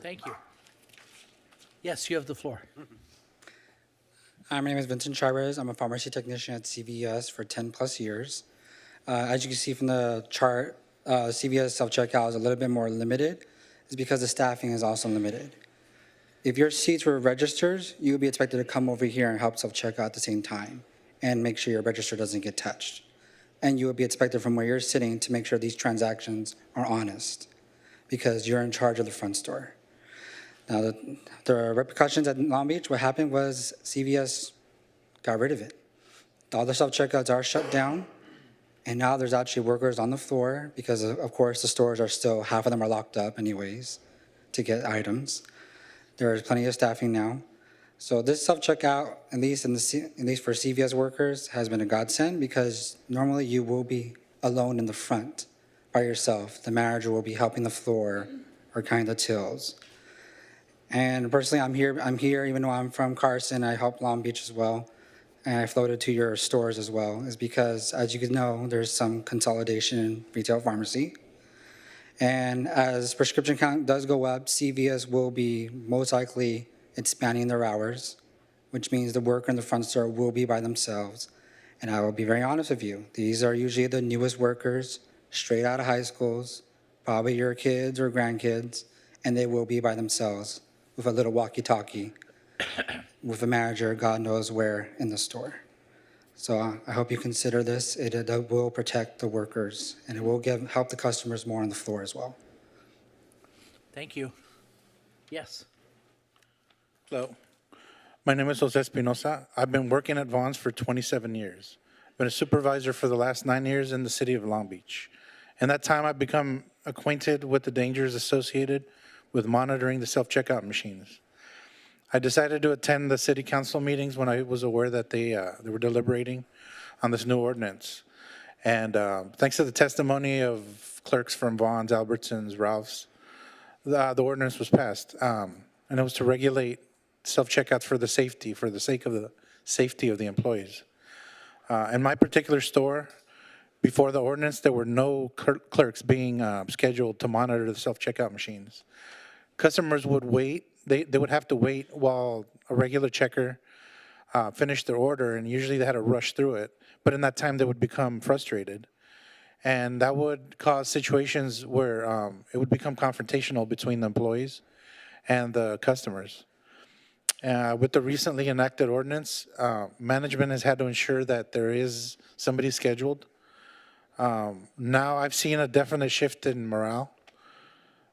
Thank you. Yes, you have the floor. Hi, my name is Vincent Chavez. I'm a pharmacy technician at CVS for 10 plus years. As you can see from the chart, CVS self-checkout is a little bit more limited. It's because the staffing is also limited. If your seats were registered, you would be expected to come over here and help self-check out at the same time and make sure your register doesn't get touched. And you would be expected from where you're sitting to make sure these transactions are honest because you're in charge of the front store. Now, the repercussions at Long Beach, what happened was CVS got rid of it. All the self-checkouts are shut down, and now there's actually workers on the floor because, of course, the stores are still, half of them are locked up anyways to get items. There is plenty of staffing now. So this self-checkout, at least for CVS workers, has been a godsend because normally you will be alone in the front by yourself. The manager will be helping the floor or kind of tills. And personally, I'm here even though I'm from Carson. I help Long Beach as well. And I floated to your stores as well, is because, as you can know, there's some consolidation in retail pharmacy. And as prescription count does go up, CVS will be most likely expanding their hours, which means the worker in the front store will be by themselves. And I will be very honest with you, these are usually the newest workers, straight out of high schools, probably your kids or grandkids, and they will be by themselves with a little walkie-talkie with a manager, God knows where, in the store. So I hope you consider this. It will protect the workers, and it will help the customers more on the floor as well. Thank you. Yes. Hello. My name is Jose Espinosa. I've been working at Vaughn's for 27 years. Been a supervisor for the last 9 years in the city of Long Beach. In that time, I've become acquainted with the dangers associated with monitoring the self-checkout machines. I decided to attend the city council meetings when I was aware that they were deliberating on this new ordinance. And thanks to the testimony of clerks from Vaughn's, Albertsons, Ralph's, the ordinance was passed. And it was to regulate self-checkouts for the sake of the safety of the employees. In my particular store, before the ordinance, there were no clerks being scheduled to monitor the self-checkout machines. Customers would wait. They would have to wait while a regular checker finished their order, and usually they had to rush through it. But in that time, they would become frustrated. And that would cause situations where it would become confrontational between the employees and the customers. With the recently enacted ordinance, management has had to ensure that there is somebody scheduled. Now I've seen a definite shift in morale.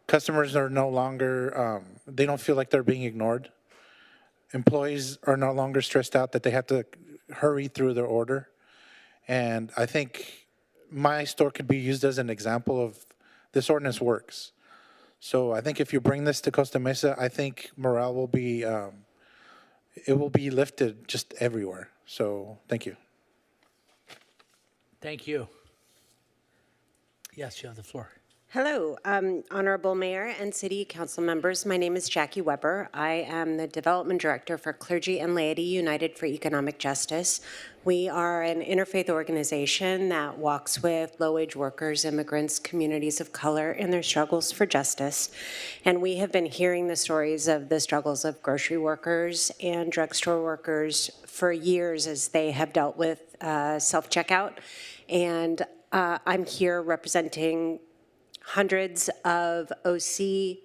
Customers are no longer, they don't feel like they're being ignored. Employees are no longer stressed out that they have to hurry through their order. And I think my store could be used as an example of this ordinance works. So I think if you bring this to Costa Mesa, I think morale will be, it will be lifted just everywhere. So thank you. Thank you. Yes, you have the floor. Hello, Honorable Mayor and City Council members. My name is Jackie Weber. I am the Development Director for Clergy and Laity United for Economic Justice. We are an interfaith organization that walks with low-wage workers, immigrants, communities of color in their struggles for justice. And we have been hearing the stories of the struggles of grocery workers and drugstore workers for years as they have dealt with self-checkout. And I'm here representing hundreds of OC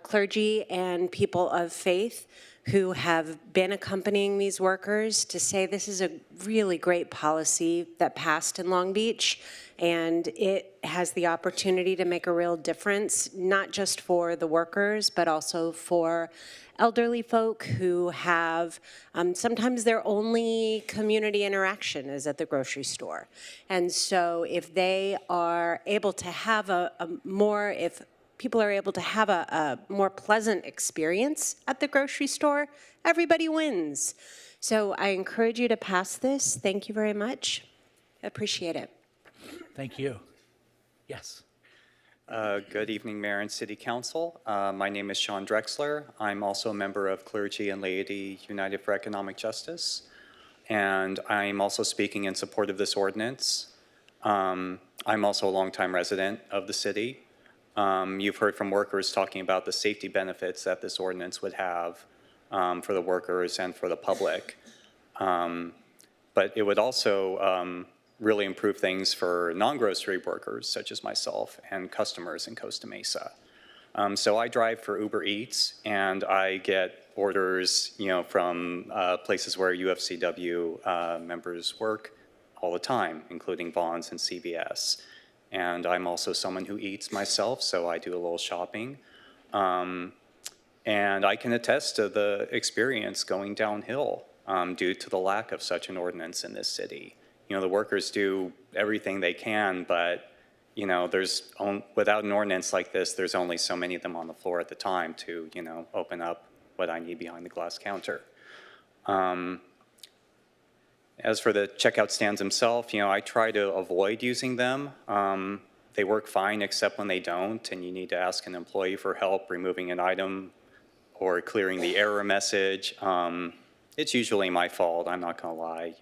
clergy and people of faith who have been accompanying these workers to say this is a really great policy that passed in Long Beach, and it has the opportunity to make a real difference, not just for the workers, but also for elderly folk who have sometimes their only community interaction is at the grocery store. And so if they are able to have if people are able to have a more pleasant experience at the grocery store, everybody wins. So I encourage you to pass this. Thank you very much. Appreciate it. Thank you. Yes. Good evening, Mayor and City Council. My name is Sean Drexler. I'm also a member of Clergy and Laity United for Economic Justice, and I'm also speaking in support of this ordinance. I'm also a longtime resident of the city. You've heard from workers talking about the safety benefits that this ordinance would have for the workers and for the public. But it would also really improve things for non-grocery workers such as myself and customers in Costa Mesa. So I drive for Uber Eats, and I get orders, from places where UFCW members work all the time, including Vons and CVS. And I'm also someone who eats myself, so I do a little shopping. And I can attest to the experience going downhill due to the lack of such an ordinance in this city. The workers do everything they can, but without an ordinance like this, there's only so many of them on the floor at the time to, open up what I need behind the glass counter. As for the checkout stands themselves, I try to avoid using them. They work fine except when they don't, and you need to ask an employee for help removing an item or clearing the error message. It's usually my fault, I'm not gonna lie,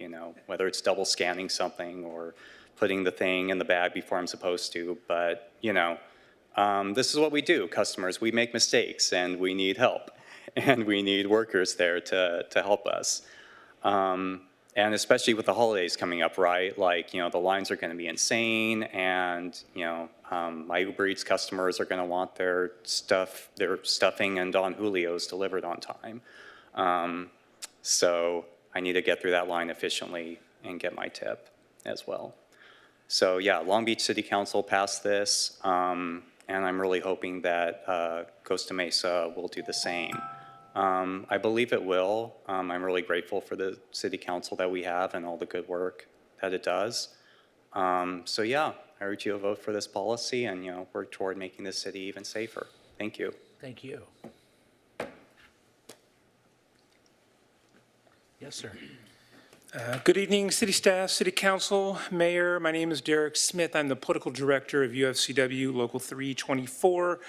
whether it's double scanning something or putting the thing in the bag before I'm supposed to, but this is what we do, customers. We make mistakes and we need help, and we need workers there to help us. And especially with the holidays coming up, right? Like, the lines are gonna be insane, and my Uber Eats customers are gonna want their stuffing and Don Julio's delivered on time. So I need to get through that line efficiently and get my tip as well. So yeah, Long Beach City Council passed this, and I'm really hoping that Costa Mesa will do the same. I believe it will. I'm really grateful for the city council that we have and all the good work that it does. So yeah, I urge you to vote for this policy and work toward making this city even safer. Thank you. Thank you. Yes, sir. Good evening, city staff, city council, mayor. My name is Derek Smith. I'm the political director of UFCW Local 324.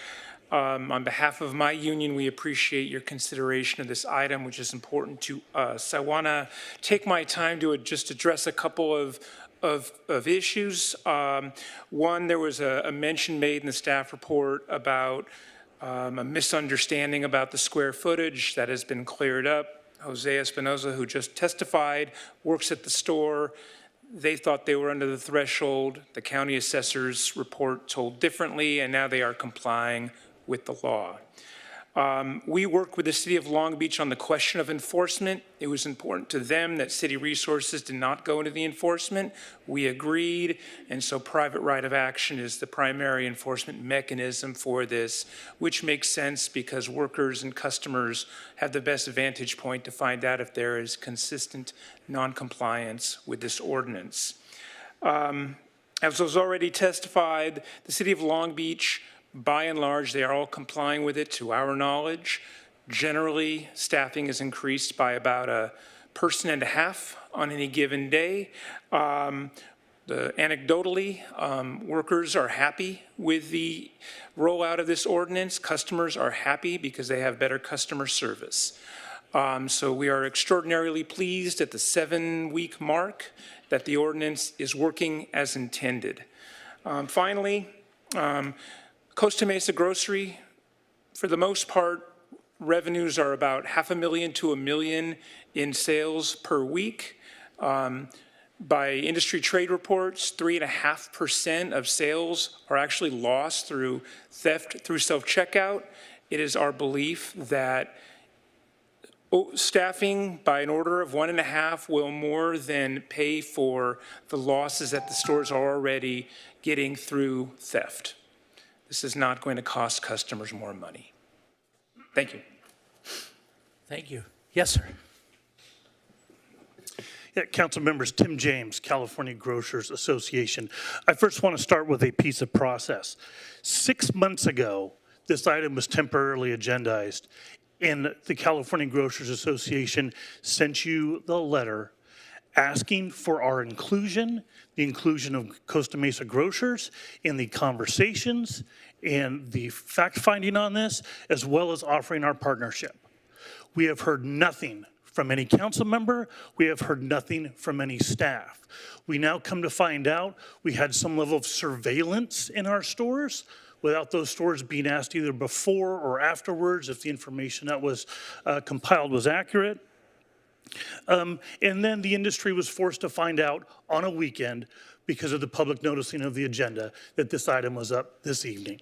On behalf of my union, we appreciate your consideration of this item, which is important to us. I want to take my time to just address a couple of issues. One, there was a mention made in the staff report about a misunderstanding about the square footage that has been cleared up. Jose Espinoza, who just testified, works at the store. They thought they were under the threshold. The county assessor's report told differently, and now they are complying with the law. We worked with the city of Long Beach on the question of enforcement. It was important to them that city resources did not go into the enforcement. We agreed, and so private right of action is the primary enforcement mechanism for this, which makes sense because workers and customers have the best vantage point to find out if there is consistent non-compliance with this ordinance. As was already testified, the city of Long Beach, by and large, they are all complying with it to our knowledge. Generally, staffing is increased by about 1.5 persons on any given day. Anecdotally, workers are happy with the rollout of this ordinance. Customers are happy because they have better customer service. So we are extraordinarily pleased at the 7-week mark that the ordinance is working as intended. Finally, Costa Mesa Grocery, for the most part, revenues are about $500,000 to $1 million in sales per week. By industry trade reports, 3.5% of sales are actually lost through theft through self-checkout. It is our belief that staffing by an order of 1.5 will more than pay for the losses that the stores are already getting through theft. This is not going to cost customers more money. Thank you. Thank you. Yes, sir. Yeah, council members, Tim James, California Grocers Association. I first want to start with a piece of process. 6 months ago, this item was temporarily agendized, and the California Grocers Association sent you the letter asking for our inclusion, the inclusion of Costa Mesa Grocers in the conversations and the fact-finding on this, as well as offering our partnership. We have heard nothing from any council member. We have heard nothing from any staff. We now come to find out we had some level of surveillance in our stores without those stores being asked either before or afterwards if the information that was compiled was accurate. And then the industry was forced to find out on a weekend because of the public noticing of the agenda that this item was up this evening.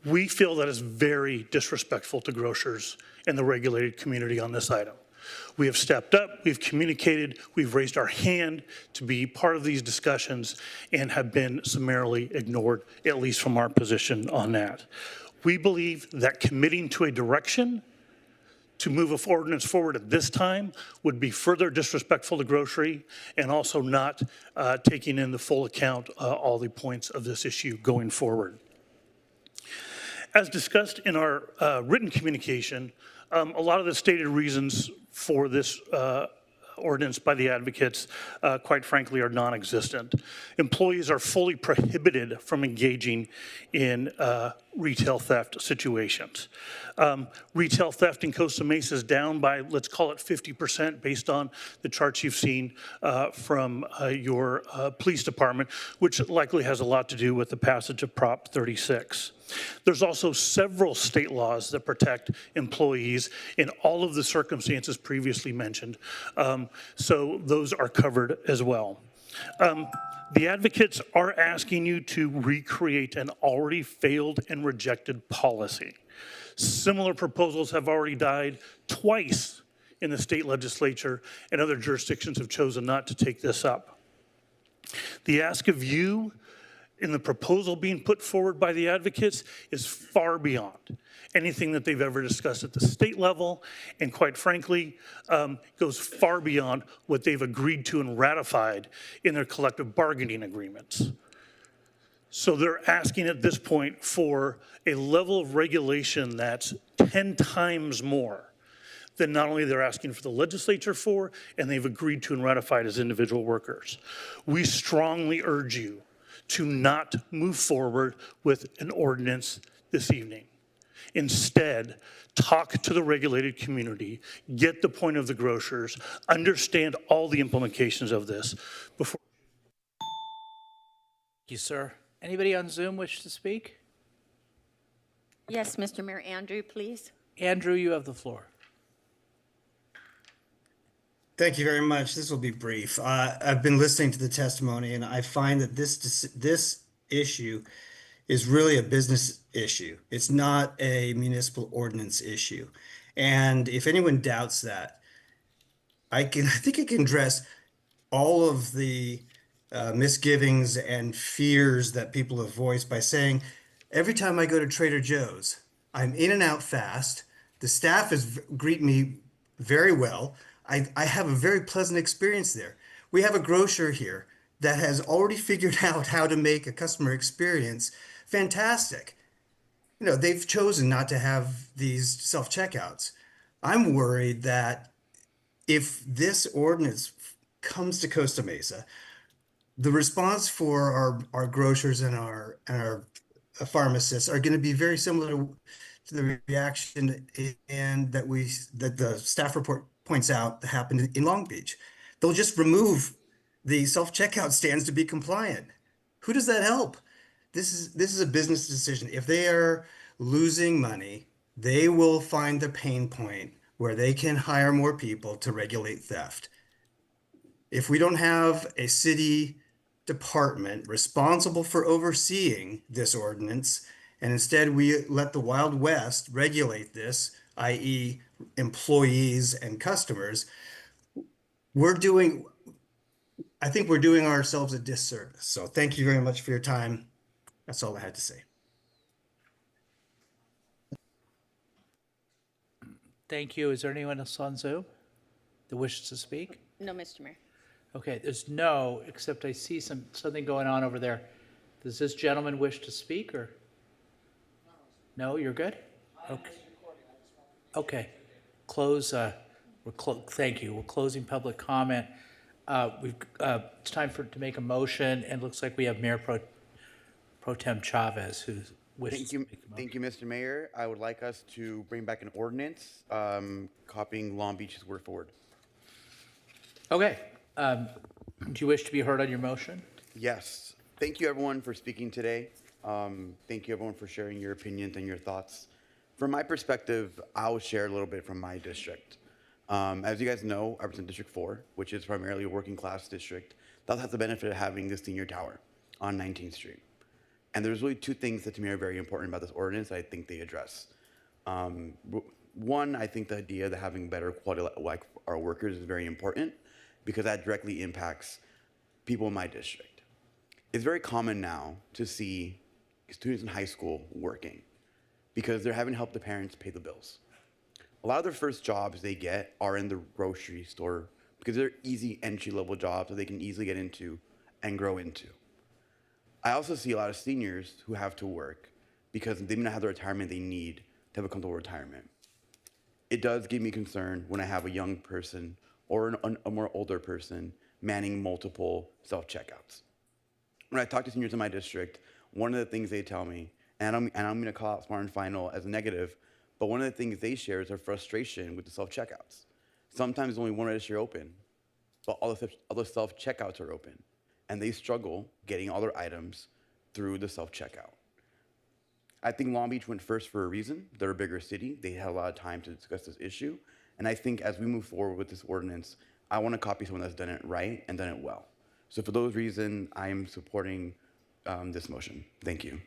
We feel that is very disrespectful to grocers and the regulated community on this item. We have stepped up, we've communicated, we've raised our hand to be part of these discussions and have been summarily ignored, at least from our position on that. We believe that committing to a direction to move an ordinance forward at this time would be further disrespectful to grocery and also not taking in the full account all the points of this issue going forward. As discussed in our written communication, a lot of the stated reasons for this ordinance by the advocates, quite frankly, are non-existent. Employees are fully prohibited from engaging in retail theft situations. Retail theft in Costa Mesa is down by, let's call it 50% based on the charts you've seen from your police department, which likely has a lot to do with the passage of Prop 36. There's also several state laws that protect employees in all of the circumstances previously mentioned. So those are covered as well. The advocates are asking you to recreate an already failed and rejected policy. Similar proposals have already died twice in the state legislature, and other jurisdictions have chosen not to take this up. The ask of you in the proposal being put forward by the advocates is far beyond anything that they've ever discussed at the state level, and quite frankly, goes far beyond what they've agreed to and ratified in their collective bargaining agreements. So they're asking at this point for a level of regulation that's 10 times more than not only they're asking for the legislature for, and they've agreed to and ratified as individual workers. We strongly urge you to not move forward with an ordinance this evening. Instead, talk to the regulated community, get the point of the grocers, understand all the implications of this before. Thank you, sir. Anybody on Zoom wish to speak? Yes, Mr. Mayor. Andrew, please. Andrew, you have the floor. Thank you very much. This will be brief. I've been listening to the testimony, and I find that this issue is really a business issue. It's not a municipal ordinance issue. And if anyone doubts that, I think I can address all of the misgivings and fears that people have voiced by saying, every time I go to Trader Joe's, I'm in and out fast. The staff greet me very well. I have a very pleasant experience there. We have a grocer here that has already figured out how to make a customer experience fantastic. You know, they've chosen not to have these self-checkouts. I'm worried that if this ordinance comes to Costa Mesa, the response for our grocers and our pharmacists are going to be very similar to the reaction and that the staff report points out that happened in Long Beach. They'll just remove the self-checkout stands to be compliant. Who does that help? This is a business decision. If they are losing money, they will find the pain point where they can hire more people to regulate theft. If we don't have a city department responsible for overseeing this ordinance, and instead we let the Wild West regulate this, i.e. employees and customers, I think we're doing ourselves a disservice. So thank you very much for your time. That's all I had to say. Thank you. Is there anyone else on Zoom that wishes to speak? No, Mr. Mayor. Okay, there's no, except I see something going on over there. Does this gentleman wish to speak, or? No, you're good? Okay. Okay. Thank you. We're closing public comment. It's time to make a motion, and it looks like we have Mayor Pro Tem Chavez who wishes to make a motion. Thank you, Mr. Mayor. I would like us to bring back an ordinance copying Long Beach's word forward. Okay. Do you wish to be heard on your motion? Yes. Thank you, everyone, for speaking today. Thank you, everyone, for sharing your opinions and your thoughts. From my perspective, I'll share a little bit from my district. As you guys know, I represent District 4, which is primarily a working class district that has the benefit of having the senior tower on 19th Street. And there's really two things that to me are very important about this ordinance I think they address. One, I think the idea that having better quality like our workers is very important because that directly impacts people in my district. It's very common now to see students in high school working because they're having to help the parents pay the bills. A lot of their first jobs they get are in the grocery store because they're easy entry-level jobs that they can easily get into and grow into. I also see a lot of seniors who have to work because they may not have the retirement they need to have a comfortable retirement. It does give me concern when I have a young person or a more older person manning multiple self-checkouts. When I talk to seniors in my district, one of the things they tell me, and I'm going to call out Smart and Final as a negative, but one of the things they share is their frustration with the self-checkouts. Sometimes there's only one register open, but all the self-checkouts are open, and they struggle getting all their items through the self-checkout. I think Long Beach went first for a reason. They're a bigger city. They had a lot of time to discuss this issue. And I think as we move forward with this ordinance, I want to copy someone that's done it right and done it well. So for those reasons, I am supporting this motion. Thank you.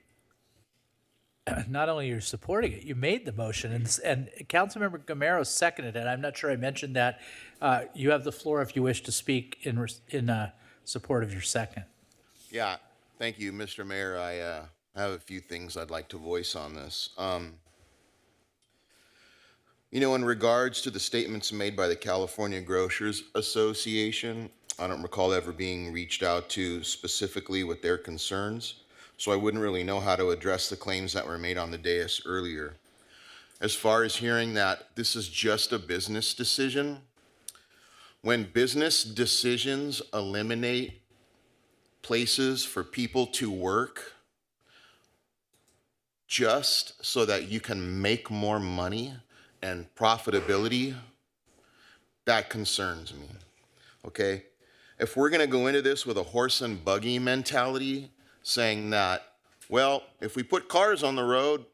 Not only you're supporting it, you made the motion, and Councilmember Gamero seconded it. I'm not sure I mentioned that. You have the floor if you wish to speak in support of your second. Yeah, thank you, Mr. Mayor. I have a few things I'd like to voice on this. You know, in regards to the statements made by the California Grocers Association, I don't recall ever being reached out to specifically with their concerns, so I wouldn't really know how to address the claims that were made on the dais earlier. As far as hearing that this is just a business decision, when business decisions eliminate places for people to work just so that you can make more money and profitability, that concerns me, okay? If we're gonna go into this with a horse and buggy mentality, saying that, well, if we put cars on the road,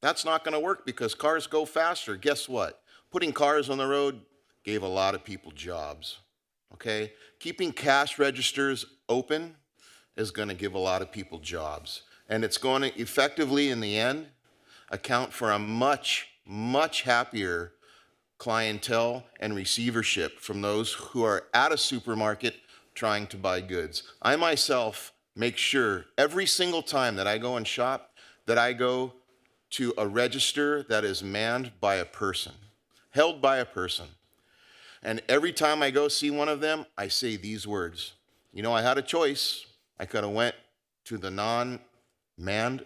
that's not gonna work because cars go faster. Guess what? Putting cars on the road gave a lot of people jobs, okay? Keeping cash registers open is gonna give a lot of people jobs. And it's going to effectively, in the end, account for a much, much happier clientele and receivership from those who are at a supermarket trying to buy goods. I myself make sure every single time that I go and shop that I go to a register that is manned by a person, held by a person. And every time I go see one of them, I say these words. You know, I had a choice. I could have went to the non-manned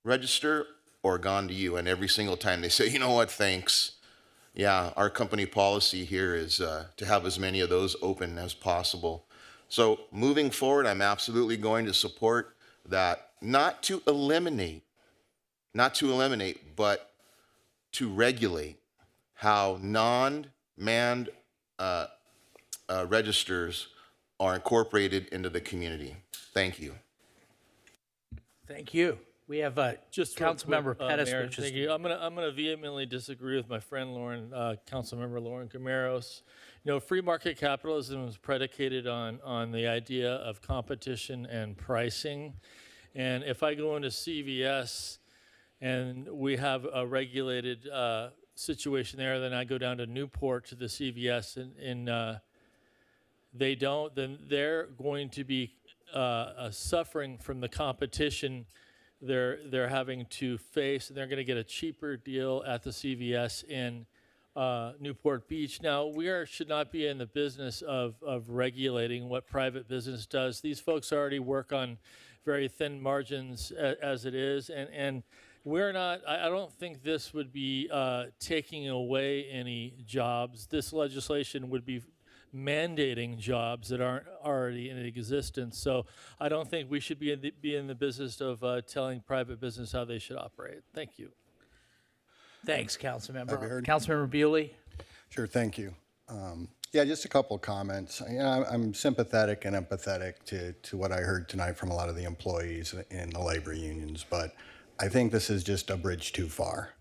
register or gone to you. And every single time they say, you know what, thanks. Yeah, our company policy here is to have as many of those open as possible. So moving forward, I'm absolutely going to support that, not to eliminate, but to regulate how non-manned registers are incorporated into the community. Thank you. Thank you. We have Councilmember Pettis. Mayor, thank you. I'm gonna vehemently disagree with my friend Councilmember Lauren Cameros. You know, free market capitalism is predicated on the idea of competition and pricing. And if I go into CVS and we have a regulated situation there, then I go down to Newport to the CVS and they don't, then they're going to be suffering from the competition they're having to face, and they're going to get a cheaper deal at the CVS in Newport Beach. Now, we should not be in the business of regulating what private business does. These folks already work on very thin margins as it is, and we're not, I don't think this would be taking away any jobs. This legislation would be mandating jobs that aren't already in existence. So I don't think we should be in the business of telling private business how they should operate. Thank you. Thanks, Councilmember. Councilmember Bewley. Sure, thank you. Yeah, just a couple of comments. I'm sympathetic and empathetic to what I heard tonight from a lot of the employees in the labor unions, but I think this is just a bridge too far.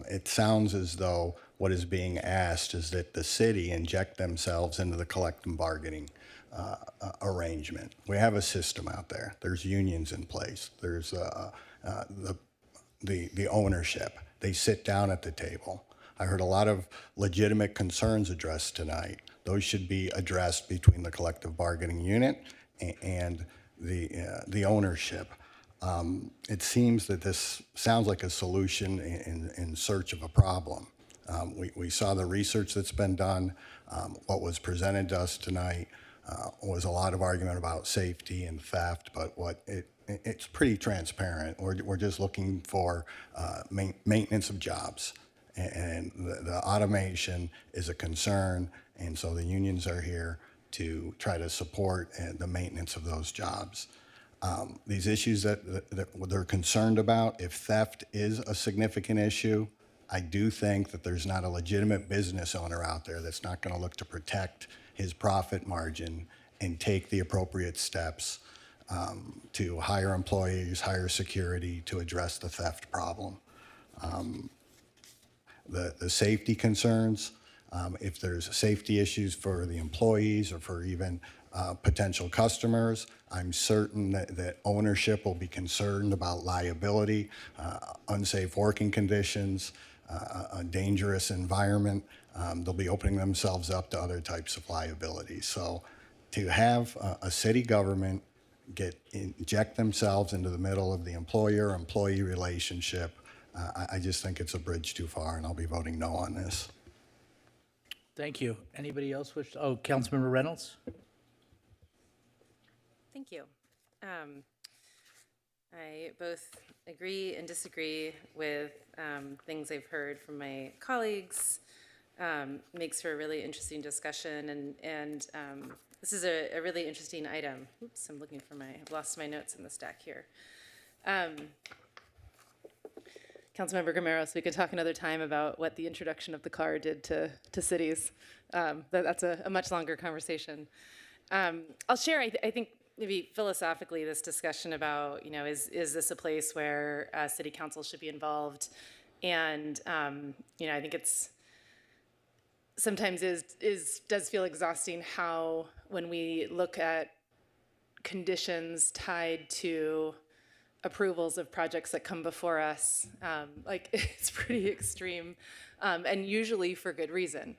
It sounds as though what is being asked is that the city inject themselves into the collective bargaining arrangement. We have a system out there. There's unions in place. There's the ownership. They sit down at the table. I heard a lot of legitimate concerns addressed tonight. Those should be addressed between the collective bargaining unit and the ownership. It seems that this sounds like a solution in search of a problem. We saw the research that's been done. What was presented to us tonight was a lot of argument about safety and theft, but it's pretty transparent. We're just looking for maintenance of jobs, and the automation is a concern, and so the unions are here to try to support the maintenance of those jobs. These issues that they're concerned about, if theft is a significant issue, I do think that there's not a legitimate business owner out there that's not going to look to protect his profit margin and take the appropriate steps to hire employees, hire security to address the theft problem. The safety concerns, if there's safety issues for the employees or for even potential customers, I'm certain that ownership will be concerned about liability, unsafe working conditions, a dangerous environment. They'll be opening themselves up to other types of liability. So to have a city government inject themselves into the middle of the employer-employee relationship, I just think it's a bridge too far, and I'll be voting no on this. Thank you. Anybody else wish? Oh, Councilmember Reynolds? Thank you. I both agree and disagree with things I've heard from my colleagues. Makes for a really interesting discussion, and this is a really interesting item. Oops, I'm looking for I've lost my notes in the stack here. Councilmember Gameros, we could talk another time about what the introduction of the car did to cities. That's a much longer conversation. I'll share, I think, maybe philosophically, this discussion about, is this a place where city council should be involved? And, I think it's sometimes does feel exhausting how when we look at conditions tied to approvals of projects that come before us, it's pretty extreme, and usually for good reason.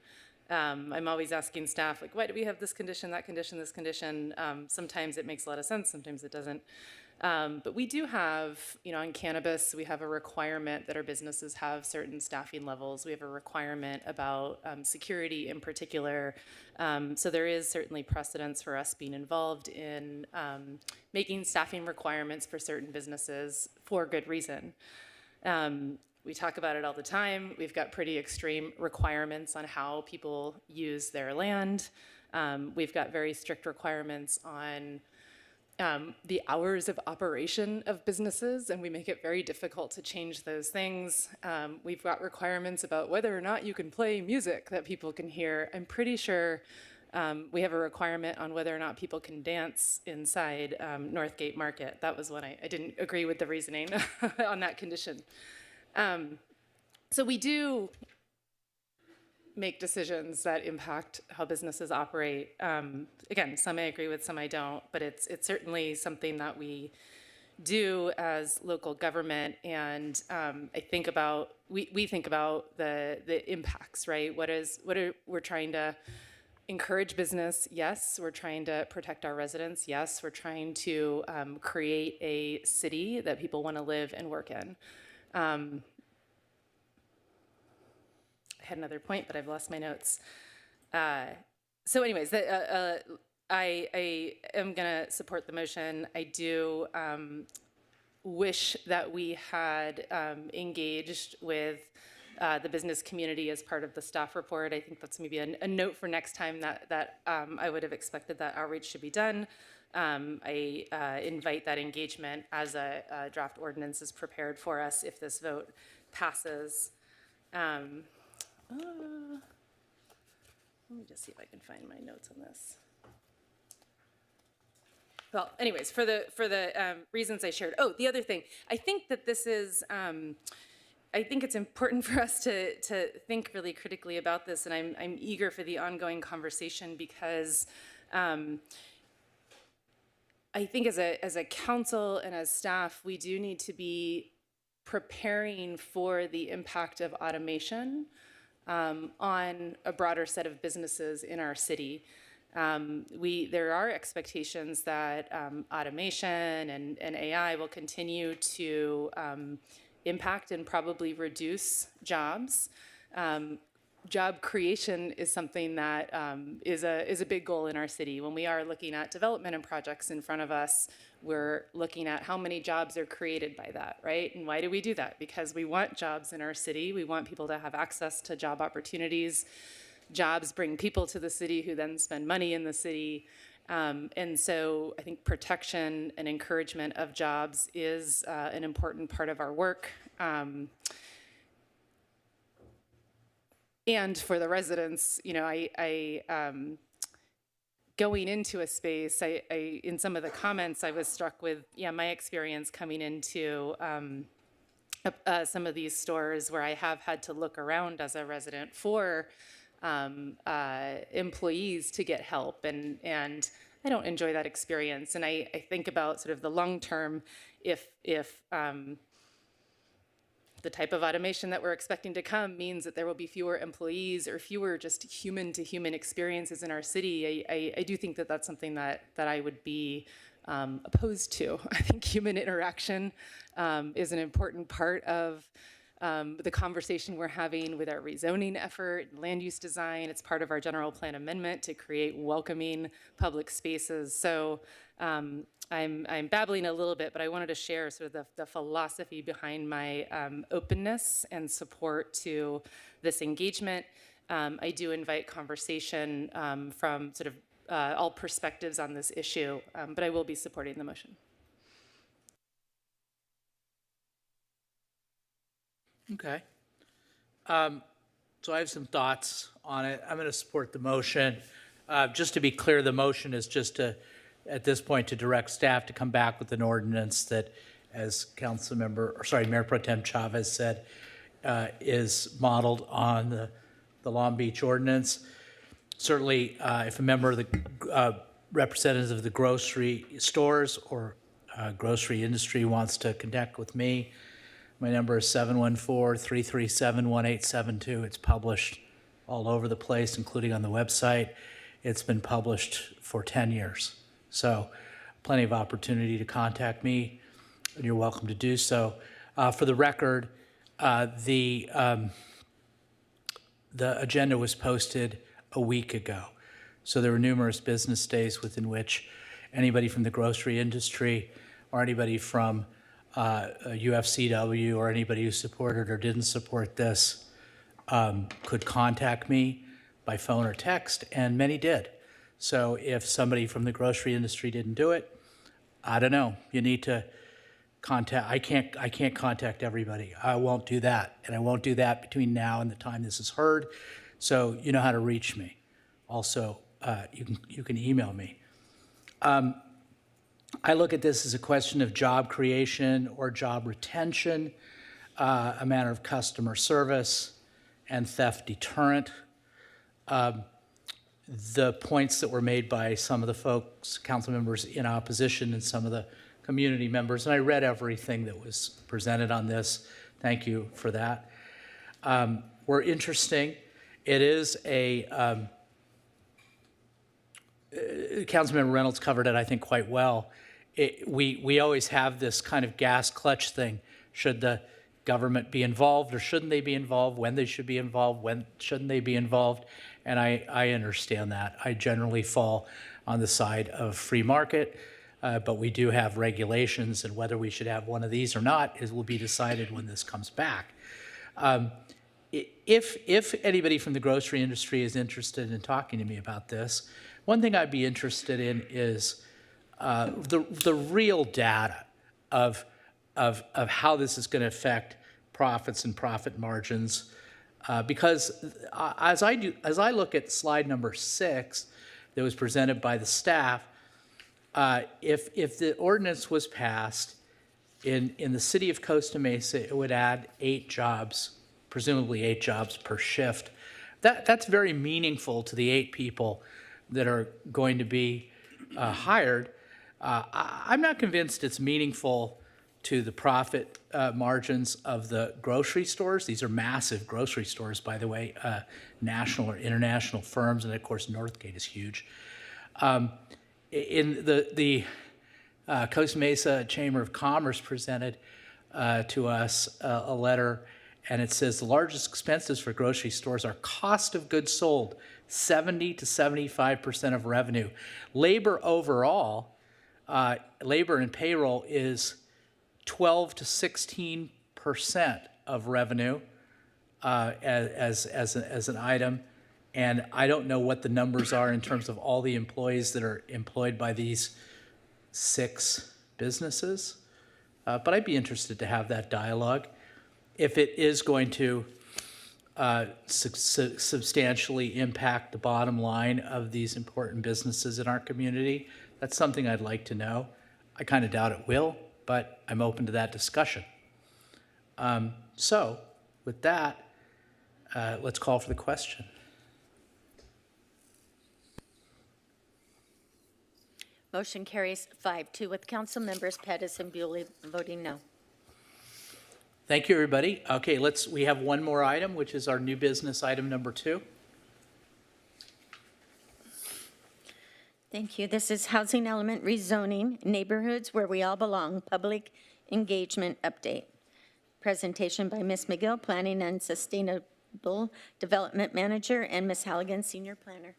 I'm always asking staff, why do we have this condition, that condition, this condition? Sometimes it makes a lot of sense, sometimes it doesn't. But we do have, on cannabis, we have a requirement that our businesses have certain staffing levels. We have a requirement about security in particular. So there is certainly precedence for us being involved in making staffing requirements for certain businesses for good reason. We talk about it all the time. We've got pretty extreme requirements on how people use their land. We've got very strict requirements on the hours of operation of businesses, and we make it very difficult to change those things. We've got requirements about whether or not you can play music that people can hear. I'm pretty sure we have a requirement on whether or not people can dance inside Northgate Market. That was when I didn't agree with the reasoning on that condition. So we do make decisions that impact how businesses operate. Again, some I agree with, some I don't, but it's certainly something that we do as local government, and I think about, we think about the impacts, right? We're trying to encourage business, yes. We're trying to protect our residents, yes. We're trying to create a city that people want to live and work in. I had another point, but I've lost my notes. So anyways, I am going to support the motion. I do wish that we had engaged with the business community as part of the staff report. I think that's maybe a note for next time that I would have expected that outreach should be done. I invite that engagement as a draft ordinance is prepared for us if this vote passes. Let me just see if I can find my notes on this. Well, anyways, for the reasons I shared. Oh, the other thing, I think that this is, I think it's important for us to think really critically about this, and I'm eager for the ongoing conversation because I think as a council and as staff, we do need to be preparing for the impact of automation on a broader set of businesses in our city. There are expectations that automation and AI will continue to impact and probably reduce jobs. Job creation is something that is a big goal in our city. When we are looking at development and projects in front of us, we're looking at how many jobs are created by that, right? And why do we do that? Because we want jobs in our city. We want people to have access to job opportunities. Jobs bring people to the city who then spend money in the city. And so I think protection and encouragement of jobs is an important part of our work. And for the residents, you know, going into a space, in some of the comments, I was struck with, my experience coming into some of these stores where I have had to look around as a resident for employees to get help, and I don't enjoy that experience. And I think about sort of the long term, if the type of automation that we're expecting to come means that there will be fewer employees or fewer just human-to-human experiences in our city, I do think that that's something that I would be opposed to. I think human interaction is an important part of the conversation we're having with our rezoning effort, land use design. It's part of our general plan amendment to create welcoming public spaces. So I'm babbling a little bit, but I wanted to share sort of the philosophy behind my openness and support to this engagement. I do invite conversation from sort of all perspectives on this issue, but I will be supporting the motion. Okay. So I have some thoughts on it. I'm going to support the motion. Just to be clear, the motion is just to, at this point, to direct staff to come back with an ordinance that, as Mayor Pro Tem Chavez said, is modeled on the Long Beach ordinance. Certainly, if a member of the representatives of the grocery stores or grocery industry wants to connect with me, my number is 714-337-1872. It's published all over the place, including on the website. It's been published for 10 years. So plenty of opportunity to contact me, and you're welcome to do so. For the record, the agenda was posted a week ago. So there were numerous business days within which anybody from the grocery industry or anybody from UFCW or anybody who supported or didn't support this could contact me by phone or text, and many did. So if somebody from the grocery industry didn't do it, I don't know. You need to contact. I can't contact everybody. I won't do that, and I won't do that between now and the time this is heard. So you know how to reach me. Also, you can email me. I look at this as a question of job creation or job retention, a matter of customer service, and theft deterrent. The points that were made by some of the folks, council members in opposition, and some of the community members, and I read everything that was presented on this. Thank you for that. Were interesting. It is a, Councilmember Reynolds covered it, I think, quite well. We always have this kind of gas clutch thing. Should the government be involved or shouldn't they be involved? When they should be involved, when shouldn't they be involved? And I understand that. I generally fall on the side of free market, but we do have regulations, and whether we should have one of these or not will be decided when this comes back. If anybody from the grocery industry is interested in talking to me about this, one thing I'd be interested in is the real data of how this is going to affect profits and profit margins, because as I look at slide number 6 that was presented by the staff, if the ordinance was passed in the city of Costa Mesa, it would add 8 jobs, presumably 8 jobs per shift. That's very meaningful to the 8 people that are going to be hired, I'm not convinced it's meaningful to the profit margins of the grocery stores. These are massive grocery stores, by the way, national or international firms, and of course Northgate is huge. In the Costa Mesa Chamber of Commerce presented to us a letter, and it says the largest expenses for grocery stores are cost of goods sold, 70 to 75% of revenue. Labor overall, labor and payroll is 12 to 16% of revenue as an item. And I don't know what the numbers are in terms of all the employees that are employed by these 6 businesses. But I'd be interested to have that dialogue. If it is going to substantially impact the bottom line of these important businesses in our community, that's something I'd like to know. I kind of doubt it will, but I'm open to that discussion. So with that, let's call for the question. Motion carries 5-2 with council members Pettis and Bewley voting no. Thank you, everybody. Okay, we have one more item, which is our new business item number 2. Thank you. This is housing element rezoning, neighborhoods where we all belong, public engagement update. Presentation by Ms. McGill, Planning and Sustainable Development Manager, and Ms. Halligan, Senior Planner.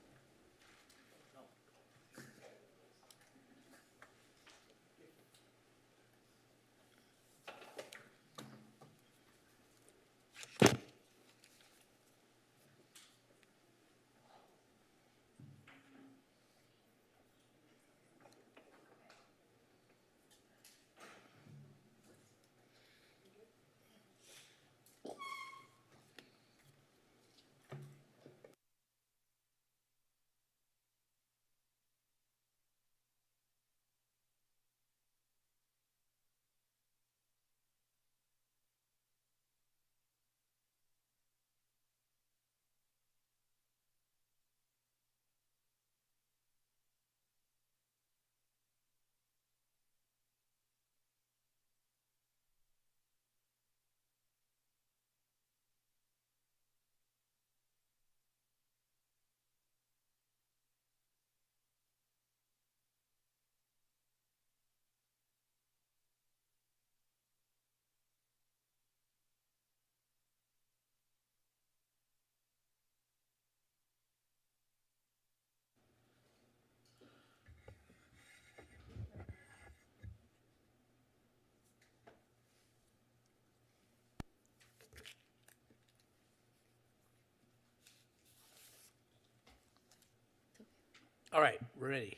All right, we're ready.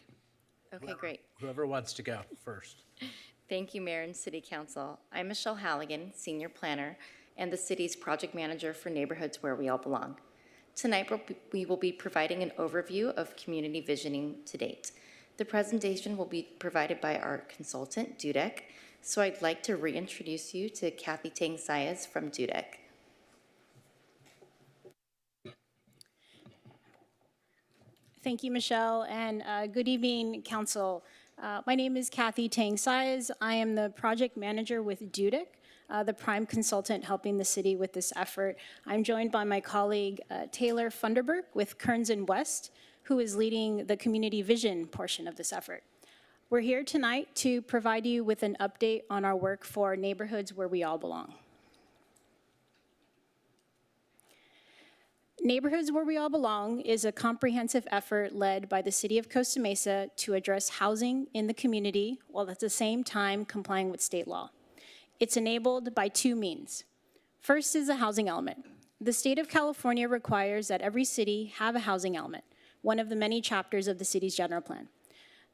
Okay, great. Whoever wants to go first. Thank you, Mayor and City Council. I'm Michelle Halligan, Senior Planner, and the city's Project Manager for Neighborhoods Where We All Belong. Tonight, we will be providing an overview of community visioning to date. The presentation will be provided by our consultant, Dudek, so I'd like to reintroduce you to Kathy Tang-Sayas from Dudek. Thank you, Michelle, and good evening, Council. My name is Kathy Tang-Sayas. I am the project manager with Dudek, the prime consultant helping the city with this effort. I'm joined by my colleague, Taylor Funderburg with Kearns & West, who is leading the community vision portion of this effort. We're here tonight to provide you with an update on our work for neighborhoods where we all belong. Neighborhoods Where We All Belong is a comprehensive effort led by the City of Costa Mesa to address housing in the community while at the same time complying with state law. It's enabled by 2 means. First is the housing element. The state of California requires that every city have a housing element, one of the many chapters of the city's general plan.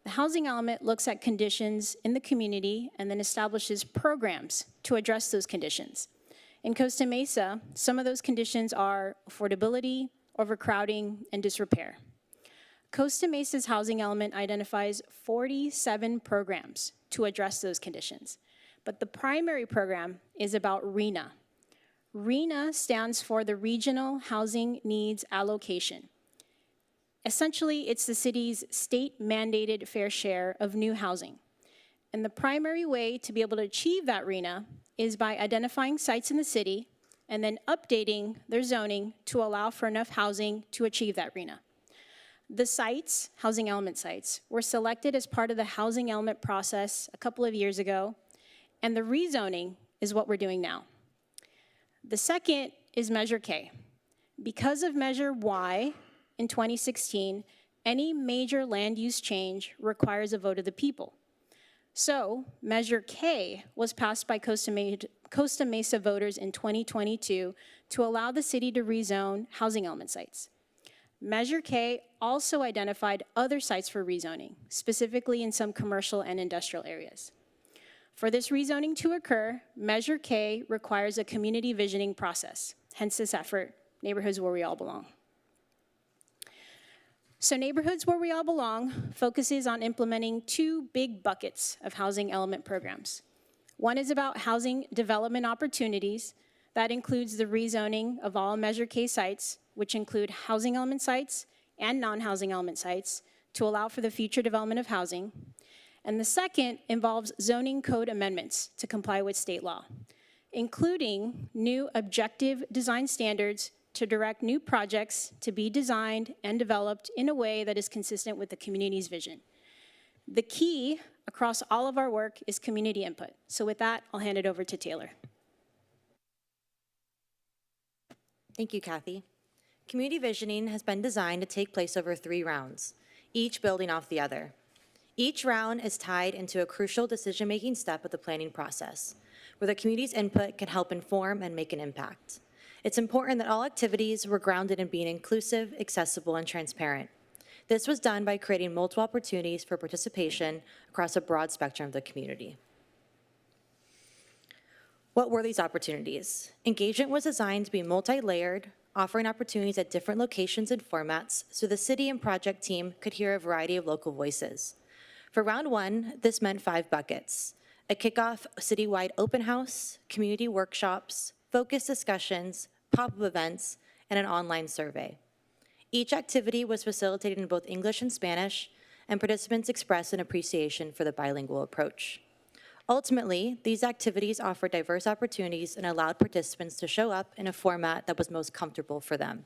The housing element looks at conditions in the community and then establishes programs to address those conditions. In Costa Mesa, some of those conditions are affordability, overcrowding, and disrepair. Costa Mesa's housing element identifies 47 programs to address those conditions, but the primary program is about RHNA. RHNA stands for the Regional Housing Needs Allocation. Essentially, it's the city's state-mandated fair share of new housing. And the primary way to be able to achieve that RHNA is by identifying sites in the city and then updating their zoning to allow for enough housing to achieve that RHNA. The sites, housing element sites, were selected as part of the housing element process a couple of years ago, and the rezoning is what we're doing now. The second is Measure K. Because of Measure Y in 2016, any major land use change requires a vote of the people. So Measure K was passed by Costa Mesa voters in 2022 to allow the city to rezone housing element sites. Measure K also identified other sites for rezoning, specifically in some commercial and industrial areas. For this rezoning to occur, Measure K requires a community visioning process, hence this effort, Neighborhoods Where We All Belong. So Neighborhoods Where We All Belong focuses on implementing two big buckets of housing element programs. One is about housing development opportunities. That includes the rezoning of all Measure K sites, which include housing element sites and non-housing element sites, to allow for the future development of housing. And the second involves zoning code amendments to comply with state law, including new objective design standards to direct new projects to be designed and developed in a way that is consistent with the community's vision. The key across all of our work is community input. So with that, I'll hand it over to Taylor. Thank you, Kathy. Community visioning has been designed to take place over 3 rounds, each building off the other. Each round is tied into a crucial decision-making step of the planning process, where the community's input can help inform and make an impact. It's important that all activities were grounded in being inclusive, accessible, and transparent. This was done by creating multiple opportunities for participation across a broad spectrum of the community. What were these opportunities? Engagement was designed to be multi-layered, offering opportunities at different locations and formats so the city and project team could hear a variety of local voices. For round 1, this meant 5 buckets: a kickoff citywide open house, community workshops, focus discussions, pop-up events, and an online survey. Each activity was facilitated in both English and Spanish, and participants expressed an appreciation for the bilingual approach. Ultimately, these activities offered diverse opportunities and allowed participants to show up in a format that was most comfortable for them.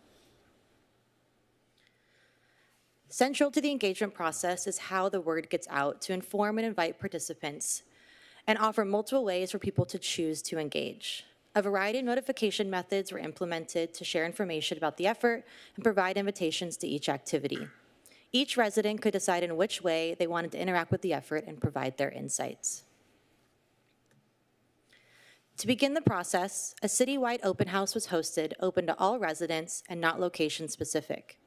Central to the engagement process is how the word gets out to inform and invite participants and offer multiple ways for people to choose to engage. A variety of notification methods were implemented to share information about the effort and provide invitations to each activity. Each resident could decide in which way they wanted to interact with the effort and provide their insights. To begin the process, a citywide open house was hosted, open to all residents and not location specific.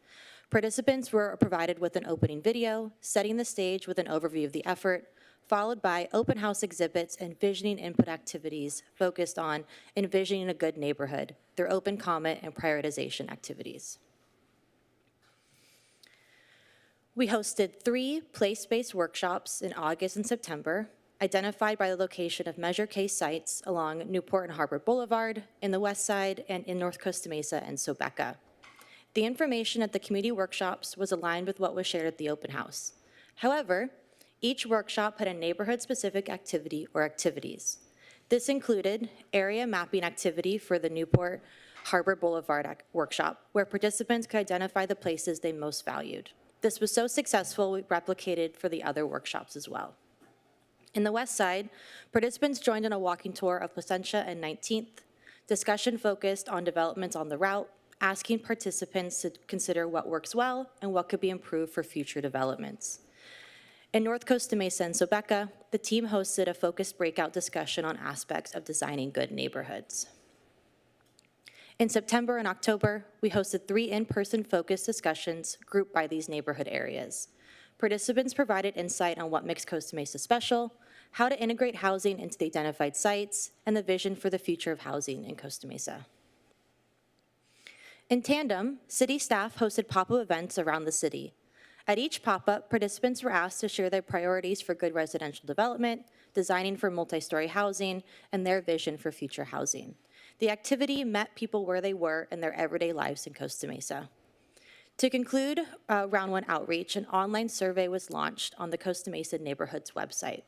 Participants were provided with an opening video, setting the stage with an overview of the effort, followed by open house exhibits and visioning input activities focused on envisioning a good neighborhood, their open comment and prioritization activities. We hosted 3 place-based workshops in August and September, identified by the location of Measure K sites along Newport and Harbor Boulevard, in the West Side, and in North Costa Mesa and Sobeca. The information at the community workshops was aligned with what was shared at the open house. However, each workshop had a neighborhood-specific activity or activities. This included area mapping activity for the Newport Harbor Boulevard workshop, where participants could identify the places they most valued. This was so successful, we replicated for the other workshops as well. In the West Side, participants joined in a walking tour of Placentia and 19th. Discussion focused on developments on the route, asking participants to consider what works well and what could be improved for future developments. In North Costa Mesa and Sobeca, the team hosted a focused breakout discussion on aspects of designing good neighborhoods. In September and October, we hosted 3 in-person focused discussions grouped by these neighborhood areas. Participants provided insight on what makes Costa Mesa special, how to integrate housing into the identified sites, and the vision for the future of housing in Costa Mesa. In tandem, city staff hosted pop-up events around the city. At each pop-up, participants were asked to share their priorities for good residential development, designing for multi-story housing, and their vision for future housing. The activity met people where they were in their everyday lives in Costa Mesa. To conclude round one outreach, an online survey was launched on the Costa Mesa Neighborhoods website.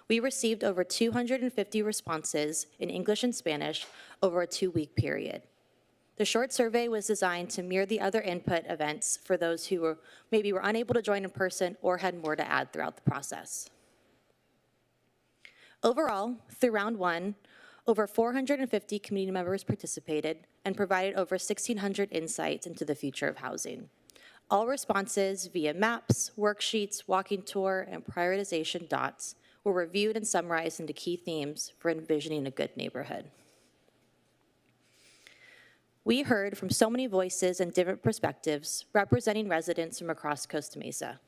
We received over 250 responses in English and Spanish over a 2-week period. The short survey was designed to mirror the other input events for those who maybe were unable to join in person or had more to add throughout the process. Overall, through round one, over 450 community members participated and provided over 1,600 insights into the future of housing. All responses via maps, worksheets, walking tour, and prioritization dots were reviewed and summarized into key themes for envisioning a good neighborhood. We heard from so many voices and different perspectives representing residents from across Costa Mesa.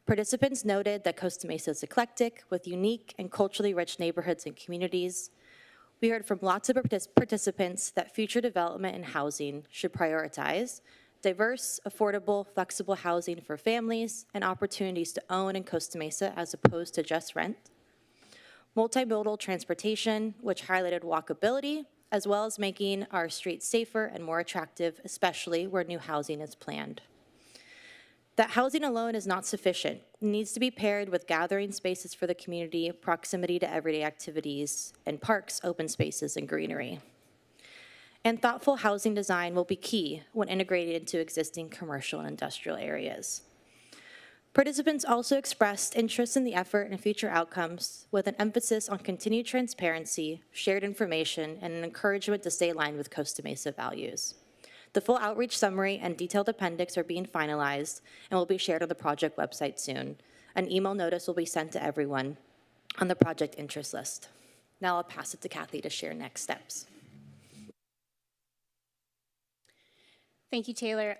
Participants noted that Costa Mesa is eclectic with unique and culturally rich neighborhoods and communities. We heard from lots of participants that future development and housing should prioritize diverse, affordable, flexible housing for families and opportunities to own in Costa Mesa as opposed to just rent. Multimodal transportation, which highlighted walkability, as well as making our streets safer and more attractive, especially where new housing is planned. That housing alone is not sufficient. It needs to be paired with gathering spaces for the community, proximity to everyday activities, and parks, open spaces, and greenery. And thoughtful housing design will be key when integrated into existing commercial and industrial areas. Participants also expressed interest in the effort and future outcomes with an emphasis on continued transparency, shared information, and an encouragement to stay aligned with Costa Mesa values. The full outreach summary and detailed appendix are being finalized and will be shared on the project website soon. An email notice will be sent to everyone on the project interest list. Now I'll pass it to Kathy to share next steps. Thank you, Taylor.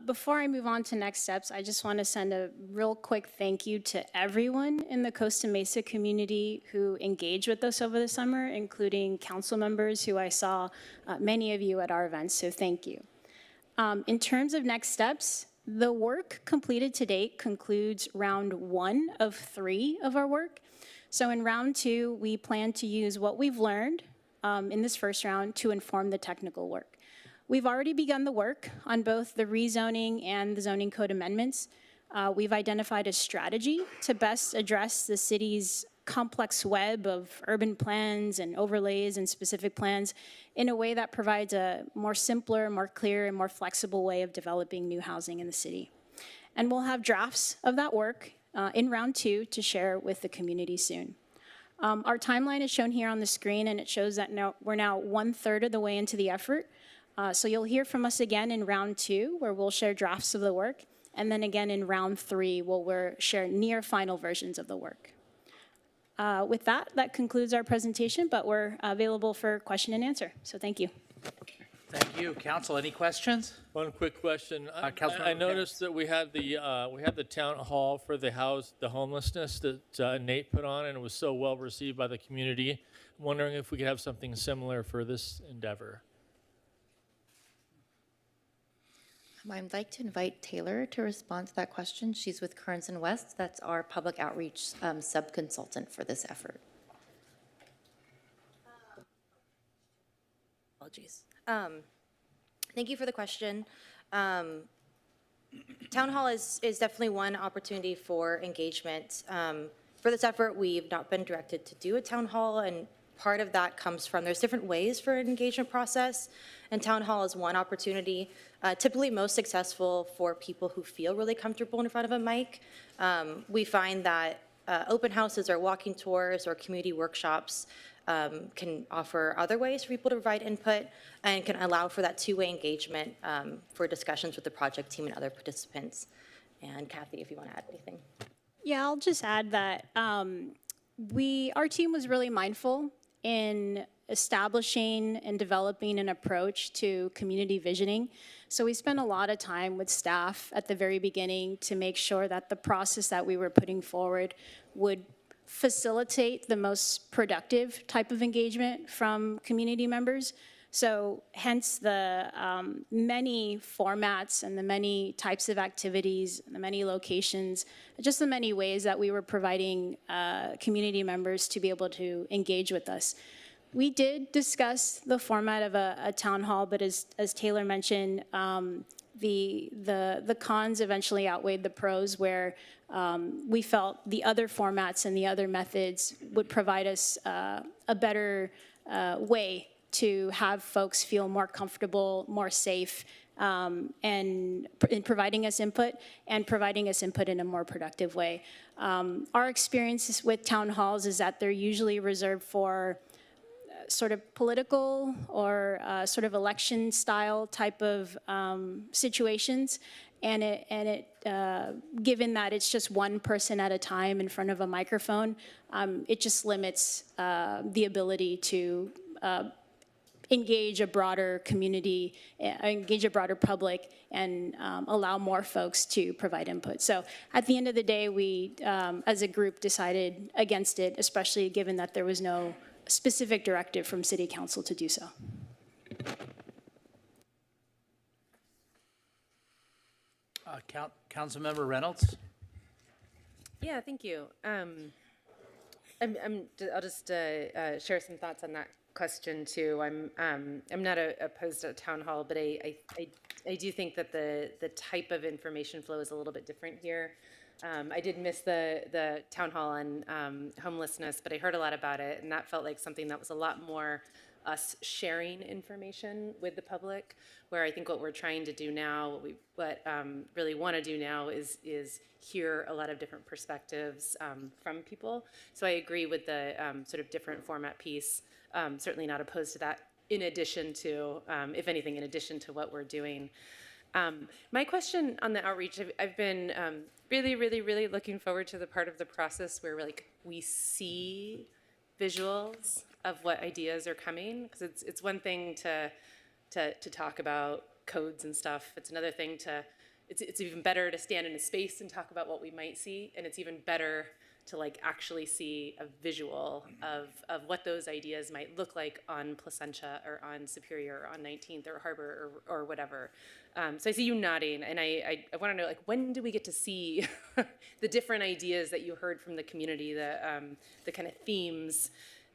Before I move on to next steps, I just want to send a real quick thank you to everyone in the Costa Mesa community who engaged with us over the summer, including council members who I saw many of you at our events, so thank you. In terms of next steps, the work completed to date concludes round 1 of 3 of our work. So in round 2, we plan to use what we've learned in this first round to inform the technical work. We've already begun the work on both the rezoning and the zoning code amendments. We've identified a strategy to best address the city's complex web of urban plans and overlays and specific plans in a way that provides a more simpler, more clear, and more flexible way of developing new housing in the city. And we'll have drafts of that work in round 2 to share with the community soon. Our timeline is shown here on the screen, and it shows that we're now 1/3 of the way into the effort. So you'll hear from us again in round 2, where we'll share drafts of the work, and then again in round 3, where we'll share near final versions of the work. With that concludes our presentation, but we're available for question and answer. So thank you. Thank you. Council, any questions? One quick question. Councilmember I noticed that we had the town hall for the homelessness that Nate put on, and it was so well received by the community. I'm wondering if we could have something similar for this endeavor. I'd like to invite Taylor to respond to that question. She's with Kearns and West. That's our public outreach sub-consultant for this effort. Apologies. Thank you for the question. Town hall is definitely one opportunity for engagement. For this effort, we've not been directed to do a town hall, and part of that comes from there's different ways for an engagement process, and town hall is one opportunity, typically most successful for people who feel really comfortable in front of a mic. We find that open houses or walking tours or community workshops can offer other ways for people to provide input and can allow for that two-way engagement for discussions with the project team and other participants. And Kathy, if you want to add anything. Yeah, I'll just add that our team was really mindful in establishing and developing an approach to community visioning. So we spent a lot of time with staff at the very beginning to make sure that the process that we were putting forward would facilitate the most productive type of engagement from community members. So hence the many formats and the many types of activities, and the many locations, just the many ways that we were providing community members to be able to engage with us. We did discuss the format of a town hall, but as Taylor mentioned, the cons eventually outweighed the pros, where we felt the other formats and the other methods would provide us a better way to have folks feel more comfortable, more safe, and in providing us input in a more productive way. Our experiences with town halls is that they're usually reserved for sort of political or sort of election style type of situations. And given that it's just one person at a time in front of a microphone, it just limits the ability to engage a broader community, engage a broader public, and allow more folks to provide input. So at the end of the day, we, as a group, decided against it, especially given that there was no specific directive from City Council to do so. Councilmember Reynolds? Yeah, thank you. I'll just share some thoughts on that question too. I'm not opposed to a town hall, but I do think that the type of information flow is a little bit different here. I did miss the town hall on homelessness, but I heard a lot about it, and that felt like something that was a lot more us sharing information with the public, where I think what we're trying to do now, what really want to do now is hear a lot of different perspectives from people. So I agree with the sort of different format piece. Certainly not opposed to that, in addition to, if anything, in addition to what we're doing. My question on the outreach, I've been really looking forward to the part of the process where we see visuals of what ideas are coming, because it's one thing to talk about codes and stuff. It's another thing it's even better to stand in a space and talk about what we might see, and it's even better to actually see a visual of what those ideas might look like on Placentia or on Superior or on 19th or Harbor or whatever. So I see you nodding, and I want to know, when do we get to see the different ideas that you heard from the community, the kind of themes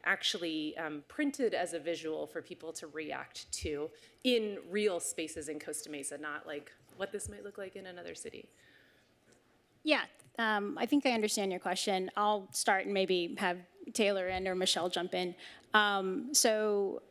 actually printed as a visual for people to react to in real spaces in Costa Mesa, not what this might look like in another city? Yeah, I think I understand your question. I'll start and maybe have Taylor and or Michelle jump in. So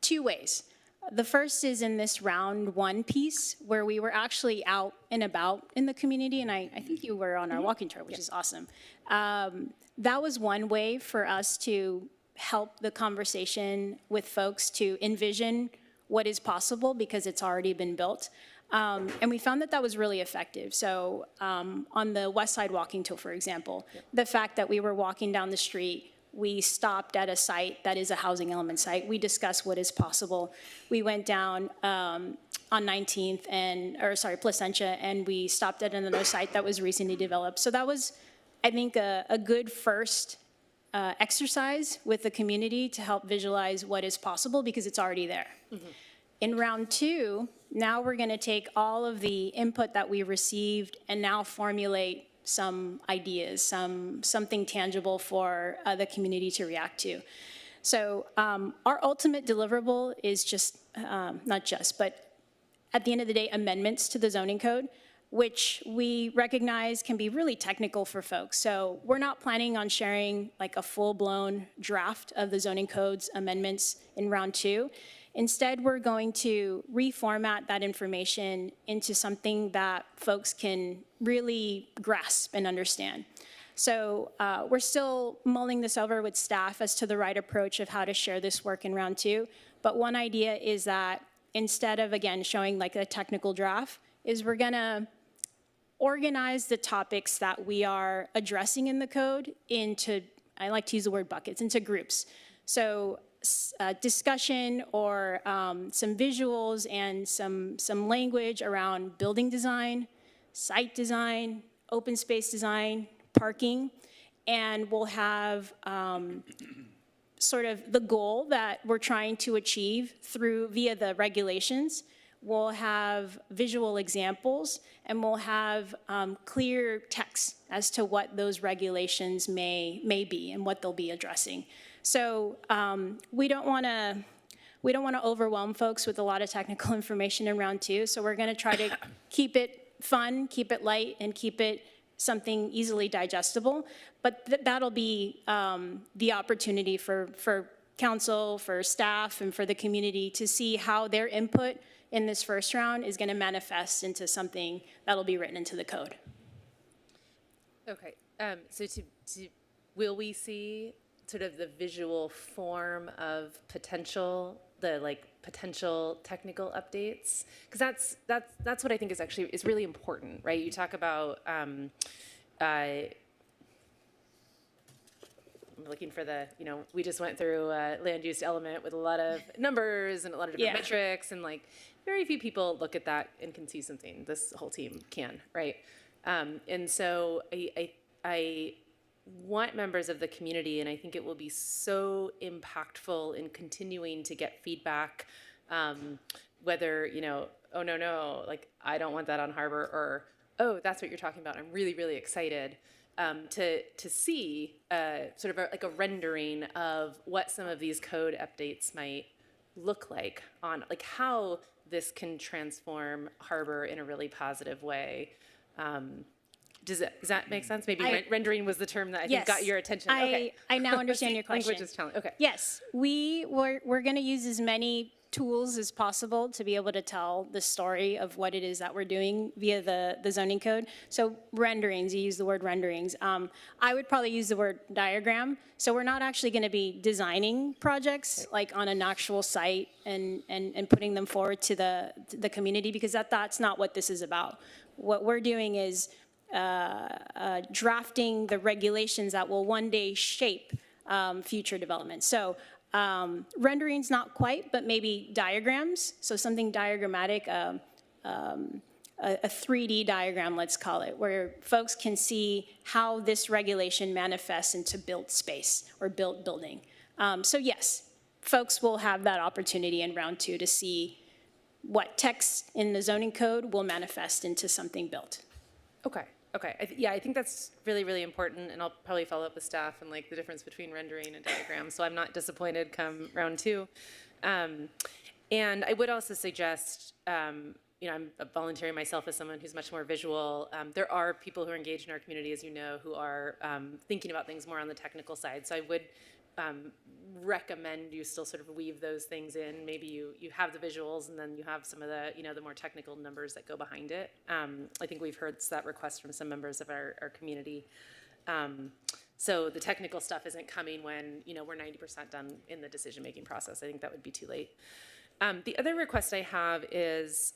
2 ways. The first is in this round 1 piece where we were actually out and about in the community, and I think you were on our walking tour, which is awesome. That was one way for us to help the conversation with folks to envision what is possible because it's already been built. And we found that was really effective. So on the West Side walking tour, for example, the fact that we were walking down the street, we stopped at a site that is a housing element site. We discussed what is possible. We went down on 19th Placentia, and we stopped at another site that was recently developed. So that was, I think, a good first exercise with the community to help visualize what is possible because it's already there. Mm-hmm. In round 2, now we're going to take all of the input that we received and now formulate some ideas, something tangible for the community to react to. So our ultimate deliverable is but at the end of the day, amendments to the zoning code, which we recognize can be really technical for folks. So we're not planning on sharing a full-blown draft of the zoning code's amendments in round 2. Instead, we're going to reformat that information into something that folks can really grasp and understand. So we're still mulling this over with staff as to the right approach of how to share this work in round 2. But one idea is that instead of, again, showing a technical draft, is we're going to organize the topics that we are addressing in the code into, I like to use the word buckets, into groups. So discussion or some visuals and some language around building design, site design, open space design, parking, and we'll have sort of the goal that we're trying to achieve via the regulations. We'll have visual examples, and we'll have clear text as to what those regulations may be and what they'll be addressing. So we don't want to we don't want to overwhelm folks with a lot of technical information in round two. So we're going to try to keep it fun, keep it light, and keep it something easily digestible. But that'll be the opportunity for council, for staff, and for the community to see how their input in this first round is going to manifest into something that'll be written into the code. Okay, so will we see sort of the visual form of potential technical updates? Because that's what I think is really important, right? You talk about I'm looking for we just went through a land use element with a lot of numbers and a lot of different metrics, and like very few people look at that and can see something. This whole team can, right? And so I want members of the community, and I think it will be so impactful in continuing to get feedback, whether, oh, no, like, I don't want that on Harbor, or, oh, that's what you're talking about. I'm really, really excited to see sort of like a rendering of what some of these code updates might look like on, like, how this can transform Harbor in a really positive way. Does that make sense? Maybe rendering was the term that I think got your attention. Okay. I now understand your question. Language is challenging. Okay. Yes, we're going to use as many tools as possible to be able to tell the story of what it is that we're doing via the zoning code. So renderings, you use the word renderings. I would probably use the word diagram. So we're not actually going to be designing projects like on an actual site and putting them forward to the community, because that's not what this is about. What we're doing is drafting the regulations that will one day shape future development. So renderings, not quite, but maybe diagrams. So something diagrammatic, a 3D diagram, let's call it, where folks can see how this regulation manifests into built space or built building. So yes, folks will have that opportunity in round two to see what text in the zoning code will manifest into something built. Okay. Okay, I think that's really, really important, and I'll probably follow up with staff and like the difference between rendering and diagrams, so I'm not disappointed come round two. And I would also suggest, I'm volunteering myself as someone who's much more visual. There are people who are engaged in our community, as you know, who are thinking about things more on the technical side, so I would recommend you still sort of weave those things in. Maybe you have the visuals, and then you have some of the the more technical numbers that go behind it. I think we've heard that request from some members of our community. So the technical stuff isn't coming when we're 90% done in the decision-making process. I think that would be too late. The other request I have is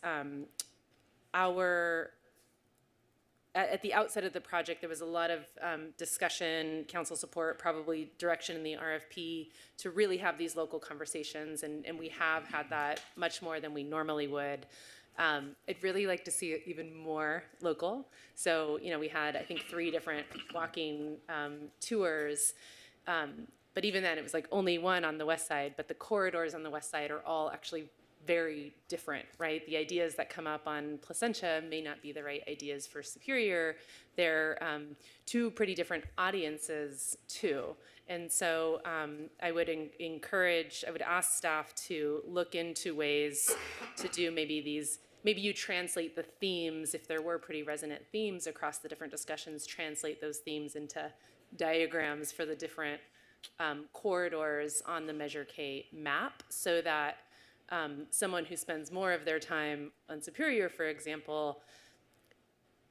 at the outset of the project, there was a lot of discussion, council support, probably direction in the RFP to really have these local conversations, and we have had that much more than we normally would. I'd really like to see it even more local. So, we had, I think, 3 different walking tours, but even then it was like only one on the west side, but the corridors on the west side are all actually very different, right? The ideas that come up on Placentia may not be the right ideas for Superior. They're 2 pretty different audiences too. And so I would ask staff to look into ways to do maybe you translate the themes, if there were pretty resonant themes across the different discussions, translate those themes into diagrams for the different corridors on the Measure K map, so that someone who spends more of their time on Superior, for example,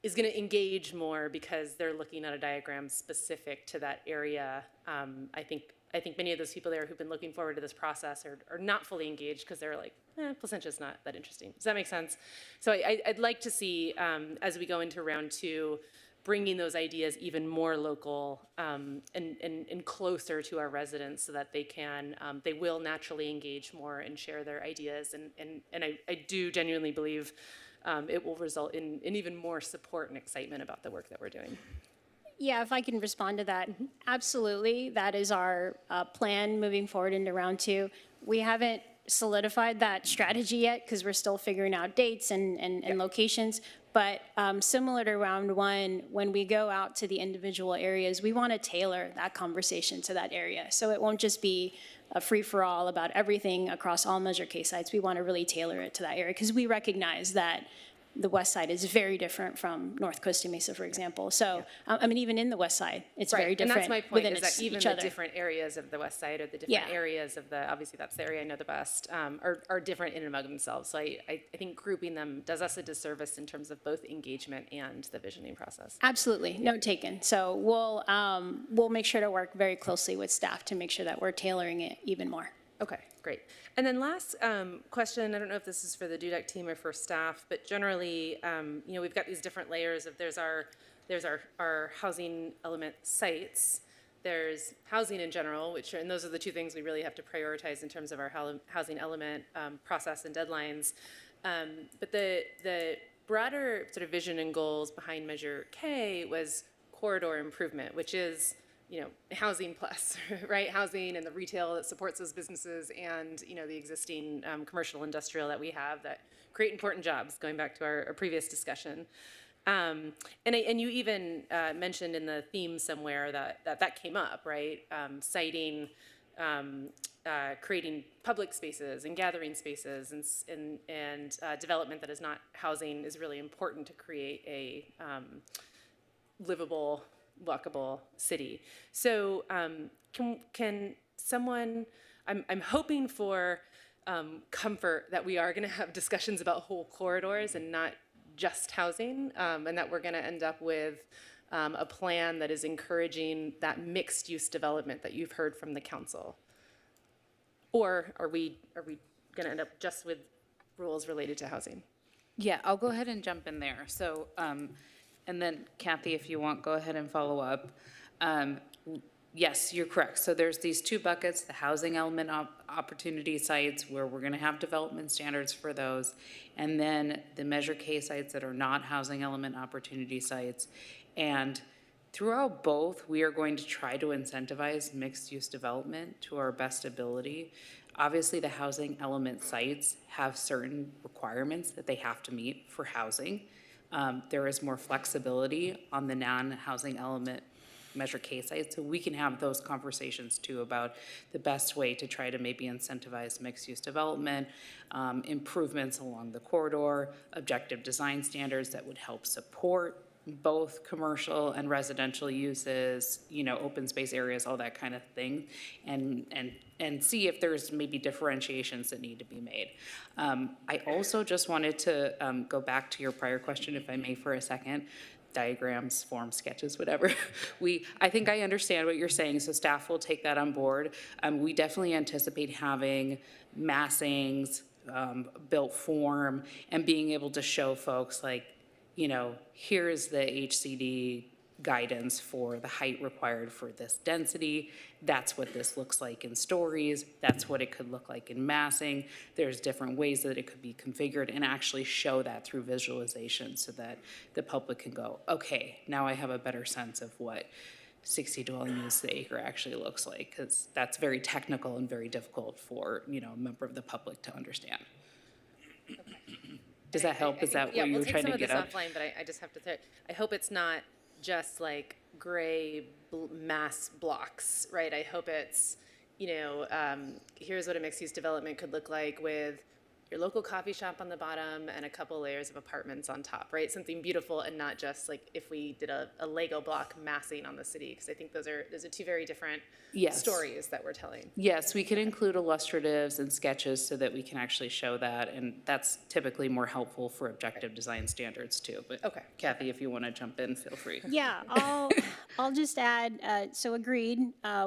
is going to engage more because they're looking at a diagram specific to that area. I think many of those people there who've been looking forward to this process are not fully engaged because they're like, Placentia's not that interesting. Does that make sense? So I'd like to see, as we go into round 2, bringing those ideas even more local and closer to our residents, so that they will naturally engage more and share their ideas. And I do genuinely believe it will result in even more support and excitement about the work that we're doing. Yeah, if I can respond to that. Absolutely, that is our plan moving forward into round 2. We haven't solidified that strategy yet because we're still figuring out dates and locations, But similar to round one, when we go out to the individual areas, we want to tailor that conversation to that area. So it won't just be a free-for-all about everything across all Measure K sites. We want to really tailor it to that area because we recognize that the west side is very different from North Costa Mesa, for example. So, I mean, even in the west side, it's very different. And that's my point, within is that even each the other. different areas of the west side or the different areas of the, obviously that's the area I know the best, are different in and among themselves. So I think grouping them does us a disservice in terms of both engagement and the visioning process. Absolutely, note taken. So we'll make sure to work very closely with staff to make sure that we're tailoring it even more. Okay, great. And then last question, I don't know if this is for the DUDEC team or for staff, but generally, you know, we've got these different layers of there's our housing element sites, there's housing in general, and those are the two things we really have to prioritize in terms of our housing element process and deadlines. But the broader sort of vision and goals behind Measure K was corridor improvement, which is, you know, housing plus, right? Housing and the retail that supports those businesses and, you know, the existing commercial industrial that we have that create important jobs, going back to our previous discussion. And you even mentioned in the theme somewhere that came up, right? Citing creating public spaces and gathering spaces and development that is not housing is really important to create a livable, walkable city. So can someone, I'm hoping for comfort that we are going to have discussions about whole corridors and not just housing, and that we're going to end up with a plan that is encouraging that mixed use development that you've heard from the council. Or are we going to end up just with rules related to housing? Yeah, I'll go ahead and jump in there. So, and then Kathy, if you want, go ahead and follow up. Yes, you're correct. So there's these two buckets, the housing element opportunity sites where we're going to have development standards for those, and then the Measure K sites that are not housing element opportunity sites. And throughout both, we are going to try to incentivize mixed use development to our best ability. Obviously, the housing element sites have certain requirements that they have to meet for housing. There is more flexibility on the non-housing element Measure K sites, so we can have those conversations too about the best way to try to maybe incentivize mixed-use development, improvements along the corridor, objective design standards that would help support both commercial and residential uses, you know, open space areas, all that kind of thing, and see if there's maybe differentiations that need to be made. I also just wanted to go back to your prior question, if I may, for a second. Diagrams, form sketches, whatever. I think I understand what you're saying, so staff will take that on board. We definitely anticipate having massings, built form, and being able to show folks like, you know, here's the HCD guidance for the height required for this density. That's what this looks like in stories. That's what it could look like in massing. There's different ways that it could be configured, and actually show that through visualization so that the public can go, okay, now I have a better sense of what 60 dwelling units to the acre actually looks like, because that's very technical and very difficult for, you know, a member of the public to understand. Okay. Does that help? Is that what you were trying to get at? Yeah, we'll take some of this offline, but I just have to say, I hope it's not just like gray mass blocks, right? I hope it's, you know, here's what a mixed-use development could look like with your local coffee shop on the bottom and a couple layers of apartments on top, right? Something beautiful, and not just like if we did a Lego block massing on the city, because I think those are two very different stories that we're telling. Yes, we can include illustratives and sketches so that we can actually show that, and that's typically more helpful for objective design standards too. But okay, Kathy, if you want to jump in, feel free. Yeah, I'll just add, so agreed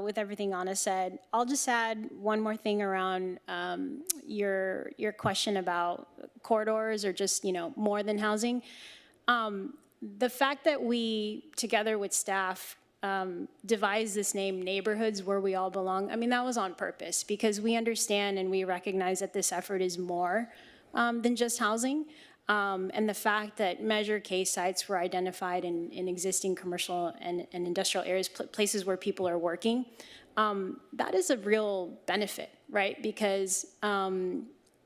with everything Anna said. I'll just add one more thing around your question about corridors or just, you know, more than housing. The fact that we, together with staff, devised this name, Neighborhoods Where We All Belong, I mean, that was on purpose, because we understand and we recognize that this effort is more than just housing. And the fact that Measure K sites were identified in existing commercial and industrial areas, places where people are working, that is a real benefit, right? Because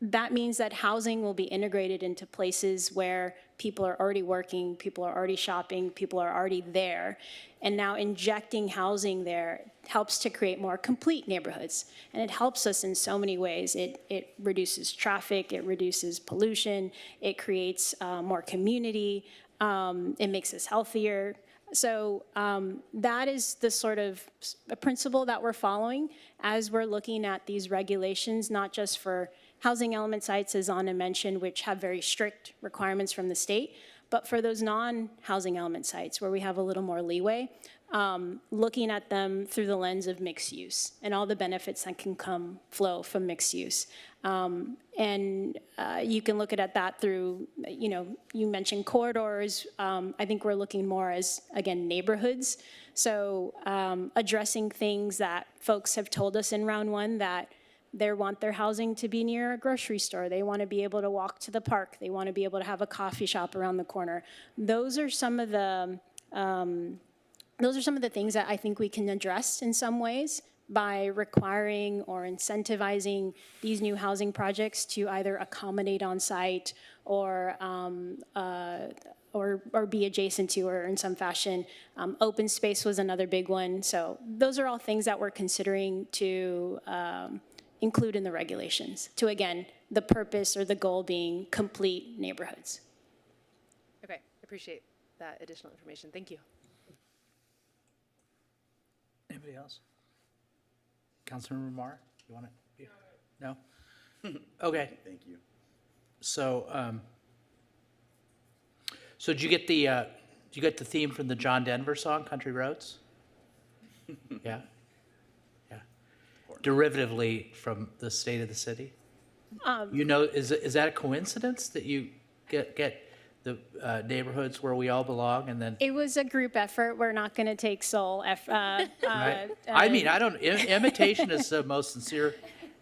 That means that housing will be integrated into places where people are already working, people are already shopping, people are already there. And now injecting housing there helps to create more complete neighborhoods. And it helps us in so many ways. It reduces traffic, it reduces pollution, it creates more community, it makes us healthier. So that is the sort of principle that we're following as we're looking at these regulations, not just for housing element sites, as Anna mentioned, which have very strict requirements from the state, but for those non-housing element sites where we have a little more leeway, looking at them through the lens of mixed use and all the benefits that can flow from mixed use. You can look at that through, you mentioned corridors. I think we're looking more as, again, neighborhoods. So addressing things that folks have told us in round one, that they want their housing to be near a grocery store. They want to be able to walk to the park. They want to be able to have a coffee shop around the corner. Those are some of the things that I think we can address in some ways by requiring or incentivizing these new housing projects to either accommodate on site or be adjacent to or in some fashion. Open space was another big one. So those are all things that we're considering to include in the regulations to, again, the purpose or the goal being complete neighborhoods. Okay, appreciate that additional information. Thank you. Anybody else? Councilmember Marr, you want to? No? Okay. Thank you. So, so did you get the theme from the John Denver song, Country Roads? Yeah? Yeah. Derivatively from the state of the city? Is that a coincidence that you get the neighborhoods where we all belong and then? It was a group effort. We're not going to take sole. Right. Imitation is the most sincere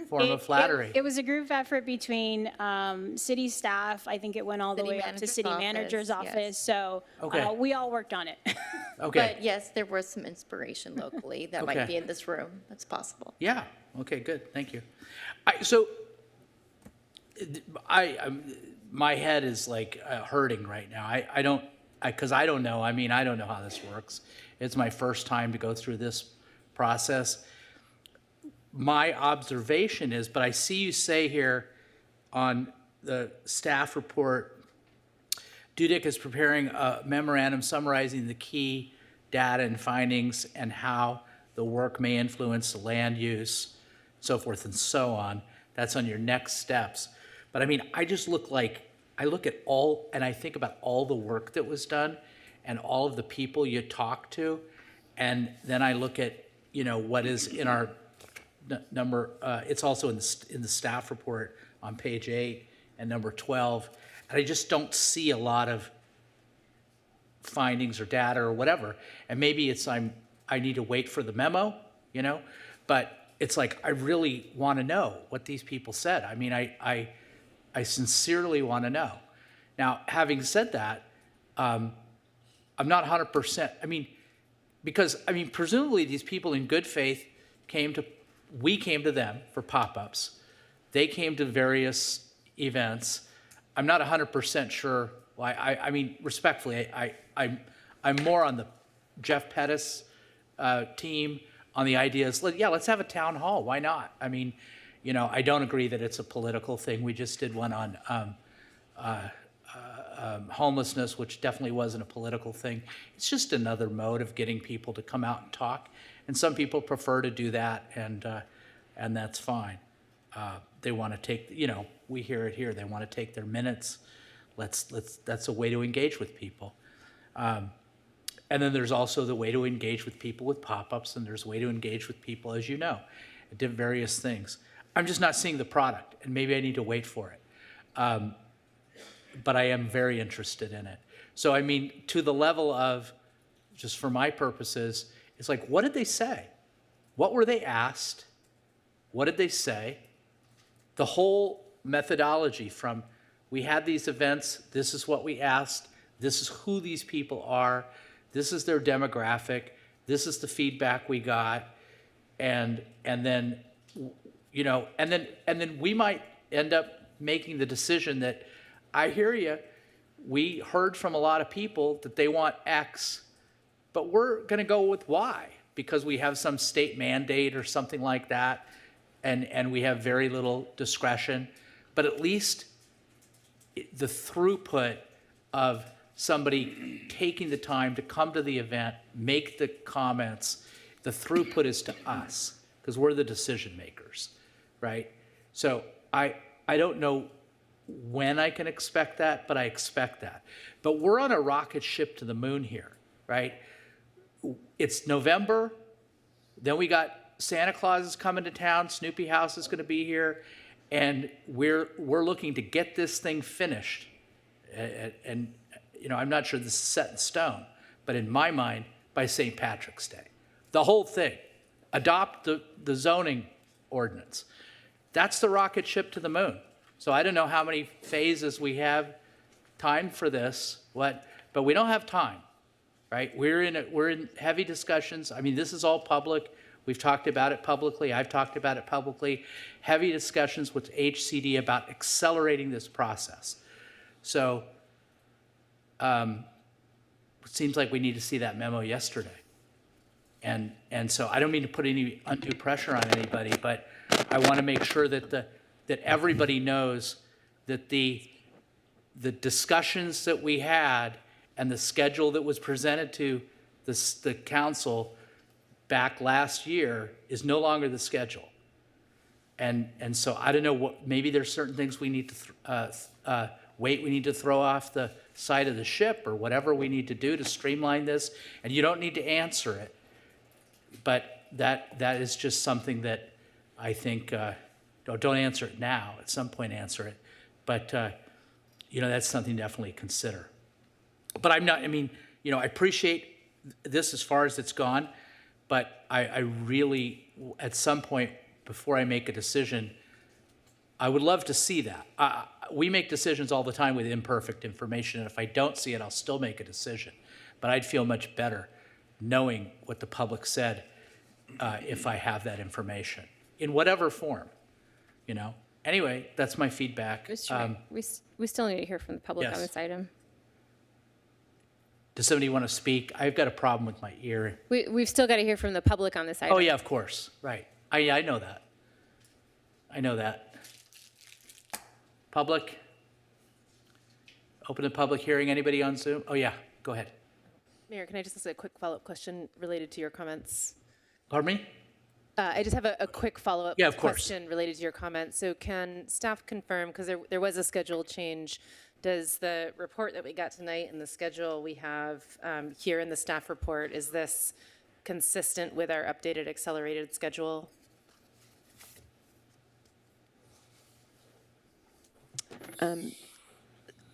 form of flattery. It was a group effort between city staff. I think it went all the way up to city manager's office. Yes. So we all worked on it. Okay. But yes, there was some inspiration locally that might be in this room. That's possible. Yeah. Okay, good. Thank you. My head is like hurting right now. Because I don't know. I mean, I don't know how this works. It's my first time to go through this process. My observation is, but I see you say here on the staff report, Dudek is preparing a memorandum summarizing the key data and findings and how the work may influence the land use, so forth and so on. That's on your next steps. But I mean, I look at all, and I think about all the work that was done and all of the people you talked to, and then I look at, what is in our number, it's also in the staff report on page 8 and number 12, and I just don't see a lot of findings or data or whatever. And maybe it's I need to wait for the memo, but it's like I really want to know what these people said. I mean, I sincerely want to know. Now, having said that, I'm not 100%. I mean, because presumably these people in good faith we came to them for pop-ups. They came to various events. I'm not 100% sure. Well, I mean, respectfully, I'm more on the Jeff Pettis team on the ideas. Let's have a town hall. Why not? I mean, I don't agree that it's a political thing. We just did one on homelessness, which definitely wasn't a political thing. It's just another mode of getting people to come out and talk. And some people prefer to do that, and that's fine. They want to take, we hear it here. They want to take their minutes. That's a way to engage with people. And then there's also the way to engage with people with pop-ups, and there's a way to engage with people, as you know, at various things. I'm just not seeing the product, and maybe I need to wait for it. But I am very interested in it. So, I mean, to the level of, just for my purposes, it's like, what did they say? What were they asked? What did they say? The whole methodology from, we had these events, this is what we asked, this is who these people are, this is their demographic, this is the feedback we got, and then we might end up making the decision that, I hear you, we heard from a lot of people that they want X, but we're going to go with Y because we have some state mandate or something like that, and we have very little discretion. But at least the throughput of somebody taking the time to come to the event, make the comments, the throughput is to us because we're the decision makers, right? So I don't know when I can expect that, but I expect that. But we're on a rocket ship to the moon here, right? It's November, then we got Santa Claus is coming to town, Snoopy House is going to be here, and we're looking to get this thing finished. And you know, I'm not sure this is set in stone, but in my mind, by St. Patrick's Day, the whole thing, adopt the zoning ordinance. That's the rocket ship to the moon. So I don't know how many phases we have time for this, but we don't have time, right? We're in heavy discussions. I mean, this is all public. We've talked about it publicly. I've talked about it publicly. Heavy discussions with HCD about accelerating this process. So it seems like we need to see that memo yesterday. And so I don't mean to put any undue pressure on anybody, but I want to make sure that that everybody knows that the discussions that we had and the schedule that was presented to the council back last year is no longer the schedule. And so I don't know what, maybe there's certain things we need to we need to throw off the side of the ship or whatever we need to do to streamline this. And you don't need to answer it. But that is just something that I think, don't answer it now, at some point answer it. But, you know, that's something to definitely consider. But I'm not, I mean, you know, I appreciate this as far as it's gone, but I really, at some point before I make a decision, I would love to see that. We make decisions all the time with imperfect information, and if I don't see it, I'll still make a decision. But I'd feel much better knowing what the public said if I have that information, in whatever form, you know. Anyway, that's my feedback. Mr. Mayor, we still need to hear from the public Yes. on this item. Does somebody want to speak? I've got a problem with my ear. We've still got to hear from the public on this item. Oh, yeah, of course. Right. I know that. I know that. Public? Open the public hearing. Anybody on Zoom? Oh, yeah. Go ahead. Mayor, can I just ask a quick follow-up question related to your comments? Pardon me? I just have a quick follow-up Yeah, of course. question related to your comments. So can staff confirm, because there was a schedule change, does the report that we got tonight and the schedule we have here in the staff report, is this consistent with our updated accelerated schedule?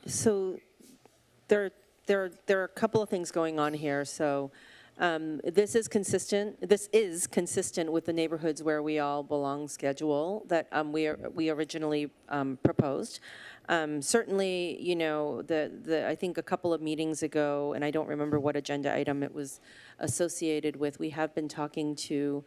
So there are a couple of things going on here. So this is consistent with the neighborhoods where we all belong schedule that we originally proposed. Certainly, you know, I think a couple of meetings ago, and I don't remember what agenda item it was associated with, we have been talking to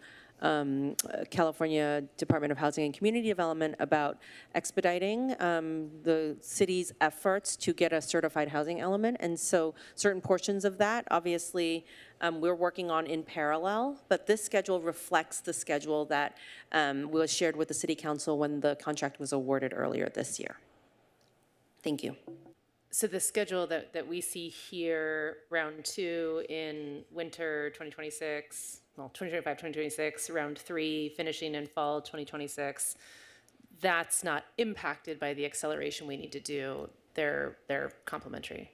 California Department of Housing and Community Development about expediting the city's efforts to get a certified housing element. And so certain portions of that, obviously, we're working on in parallel, but this schedule reflects the schedule that was shared with the City Council when the contract was awarded earlier this year. Thank you. So the schedule that we see here, round 2 in winter 2026, well, 2025, 2026, round 3 finishing in fall 2026, that's not impacted by the acceleration we need to do. They're complementary.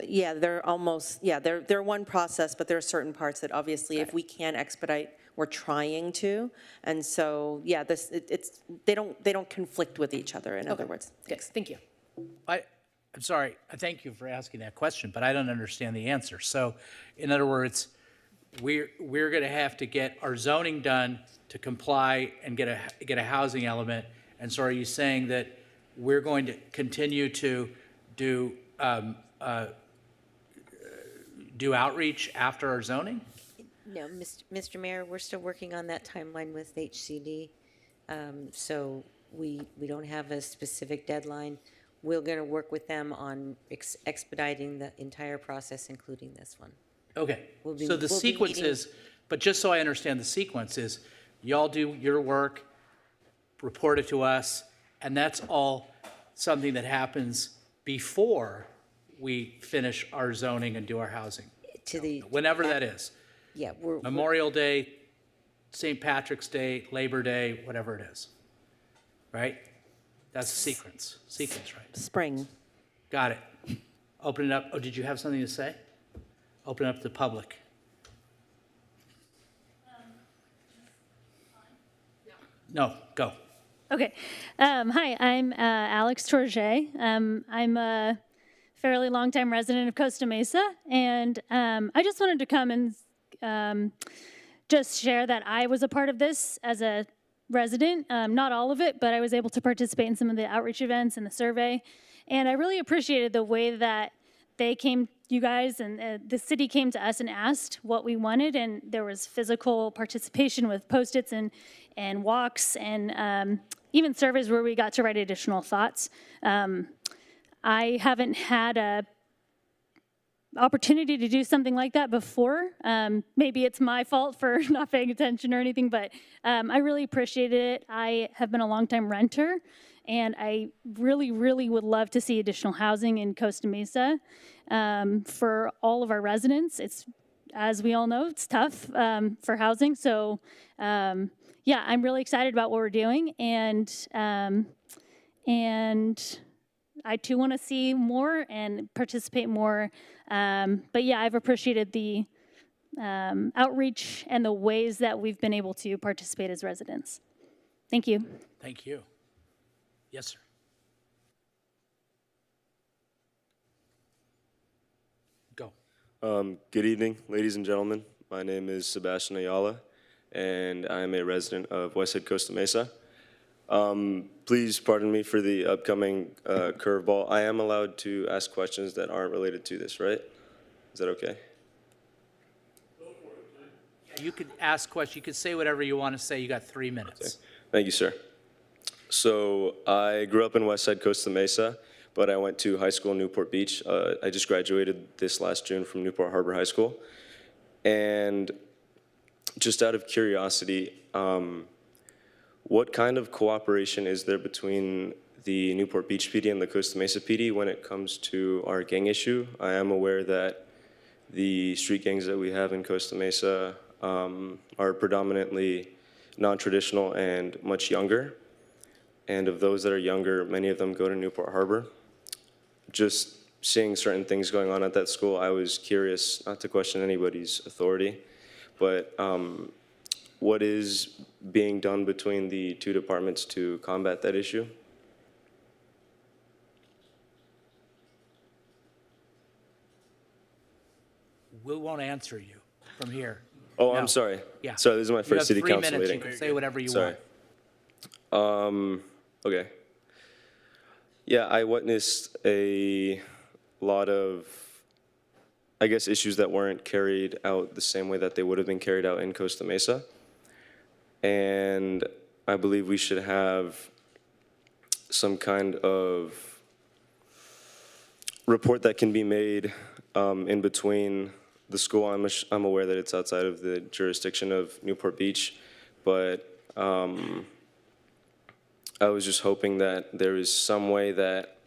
Yeah, they're almost, yeah, they're one process, but there are certain parts that obviously if we can expedite, we're trying to. And so, yeah, they don't conflict with each other, in other words. Good, thank you. I'm sorry. I thank you for asking that question, but I don't understand the answer. So, in other words, we're going to have to get our zoning done to comply and get a housing element. And so, are you saying that we're going to continue to do outreach after our zoning? No, Mr. Mayor, we're still working on that timeline with HCD. So We don't have a specific deadline. We're going to work with them on expediting the entire process, including this one. Okay, We'll be- so the we'll be sequence meeting- is, but just so I understand the sequence is, y'all do your work, report it to us, and that's all something that happens before we finish our zoning and do our housing, To the, whenever that is. yeah, we're, Memorial Day, St. Patrick's Day, Labor Day, whatever it is, right? That's the sequence, right? Spring. Got it. Open it up. Oh, did you have something to say? Open it up to the public. No, go. Okay. Hi, I'm Alex Tourget. I'm a fairly longtime resident of Costa Mesa, and I just wanted to come and just share that I was a part of this as a resident. Not all of it, but I was able to participate in some of the outreach events and the survey, and I really appreciated the way that they came, you guys, and the city came to us and asked what we wanted, and there was physical participation with Post-its and walks and even surveys where we got to write additional thoughts. I haven't had a opportunity to do something like that before. Maybe it's my fault for not paying attention or anything, but I really appreciated it. I have been a longtime renter, and I really, really would love to see additional housing in Costa Mesa for all of our residents. It's, as we all know, it's tough for housing. So yeah, I'm really excited about what we're doing, and I too want to see more and participate more. But yeah, I've appreciated the outreach and the ways that we've been able to participate as residents. Thank you. Thank you. Yes, sir. Go. Good evening, ladies and gentlemen. My name is Sebastian Ayala, and I'm a resident of Westside Costa Mesa. Please pardon me for the upcoming curveball. I am allowed to ask questions that aren't related to this, right? Is that okay? You could ask questions. You could say whatever you want to say. You got 3 minutes. Okay. Thank you, sir. So I grew up in Westside Costa Mesa, but I went to high school in Newport Beach. I just graduated this last June from Newport Harbor High School. And just out of curiosity, what kind of cooperation is there between the Newport Beach PD and the Costa Mesa PD when it comes to our gang issue? I am aware that the street gangs that we have in Costa Mesa are predominantly non-traditional and much younger. And of those that are younger, many of them go to Newport Harbor. Just seeing certain things going on at that school, I was curious, not to question anybody's authority, but what is being done between the two departments to combat that issue? We won't answer you from here. Oh, No. I'm sorry. Yeah. Sorry, this is my You first have city 3 council minutes. meeting. You can say whatever you Sorry. want. Okay. Yeah, I witnessed a lot of, I guess, issues that weren't carried out the same way that they would have been carried out in Costa Mesa. And I believe we should have some kind of report that can be made in between the school. I'm aware that it's outside of the jurisdiction of Newport Beach, but I was just hoping that there is some way that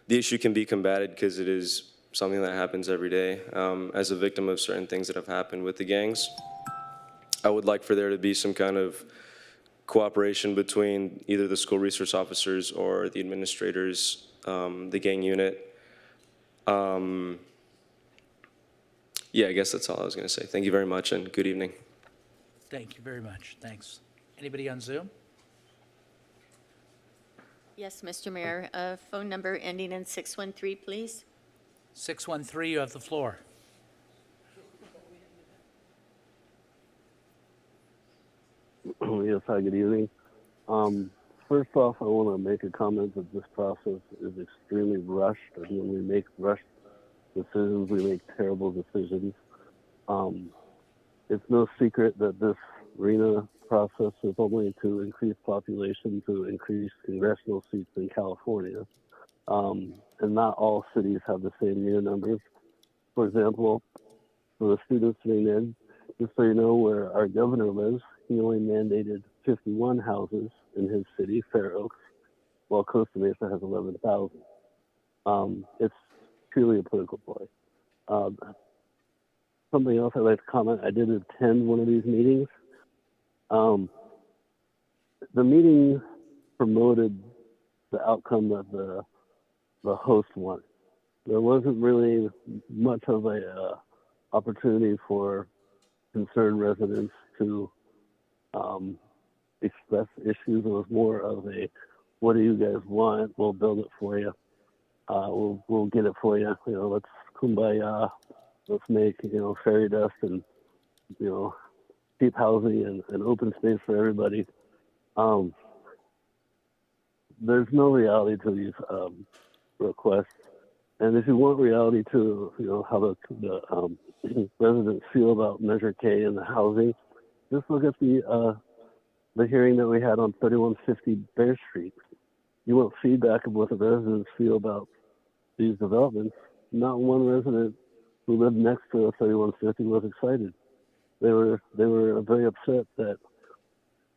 the issue can be combated, because it is something that happens every day. As a victim of certain things that have happened with the gangs, I would like for there to be some kind of cooperation between either the school resource officers or the administrators, the gang unit. Yeah, I guess that's all I was going to say. Thank you very much, and good evening. Thank you very much. Thanks. Anybody on Zoom? Yes, Mr. Mayor, phone number ending in 613, please. 613, you have the floor. Yes, hi, good evening. First off, I want to make a comment that this process is extremely rushed. And when we make rushed decisions, we make terrible decisions. It's no secret that this RENA process is only to increase population, to increase congressional seats in California. And not all cities have the same year numbers. For example, for the students sitting in, just so you know where our governor lives, he only mandated 51 houses in his city, Fair Oaks, while Costa Mesa has 11,000. It's purely a political play. Something else I'd like to comment, I did attend one of these meetings. The meeting promoted the outcome that the host wanted. There wasn't really much of a opportunity for concerned residents to express issues. It was more of a, what do you guys want? We'll build it for you. We'll get it for you. You know, let's kumbaya. Let's make, you know, fairy dust and, you know, cheap housing and open space for everybody. There's no reality to these requests. And if you want reality to, you know, how the residents feel about Measure K and the housing, just look at the hearing that we had on 3150 Bear Street. You want feedback of what the residents feel about these developments. Not one resident who lived next to 3150 was excited. They were very upset that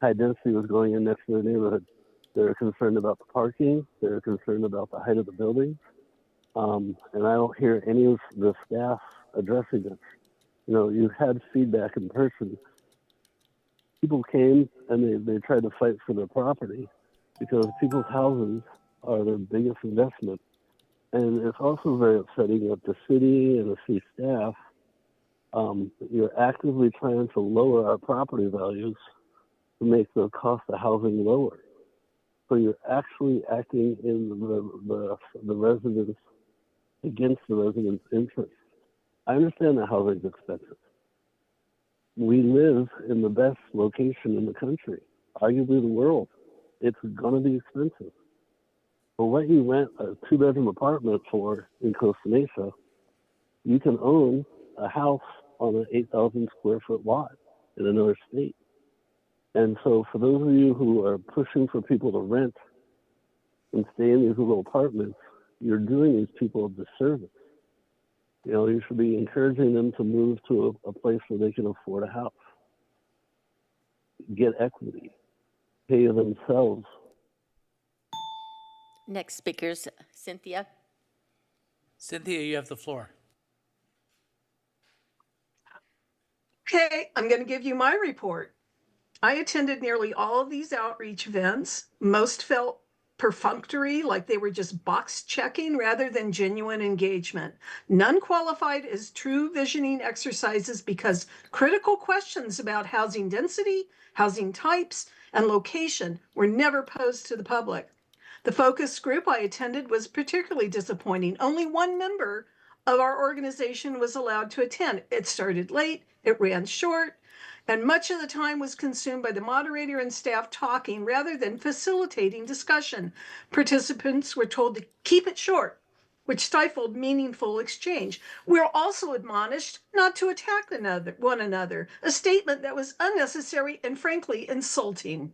high density was going in next to their neighborhood. They were concerned about the parking. They were concerned about the height of the building. And I don't hear any of the staff addressing this. You know, you had feedback in person. People came and they tried to fight for their property because people's houses are their biggest investment. And it's also very upsetting that the city and the city staff, you're actively trying to lower our property values to make the cost of housing lower. So you're actually acting in the residents, against the residents' interests. I understand that housing is expensive. We live in the best location in the country, arguably the world. It's going to be expensive. But what you rent a 2-bedroom apartment for in Costa Mesa, you can own a house on an 8,000 square foot lot in another state. And so for those of you who are pushing for people to rent and stay in these little apartments, you're doing these people a disservice. You know, you should be encouraging them to move to a place where they can afford a house, get equity, pay themselves. Next speaker's Cynthia. Cynthia, you have the floor. Okay, I'm going to give you my report. I attended nearly all of these outreach events. Most felt perfunctory, like they were just box checking rather than genuine engagement. None qualified as true visioning exercises because critical questions about housing density, housing types, and location were never posed to the public. The focus group I attended was particularly disappointing. Only one member of our organization was allowed to attend. It started late, it ran short, and much of the time was consumed by the moderator and staff talking rather than facilitating discussion. Participants were told to keep it short, which stifled meaningful exchange. We're also admonished not to attack one another, a statement that was unnecessary and frankly insulting.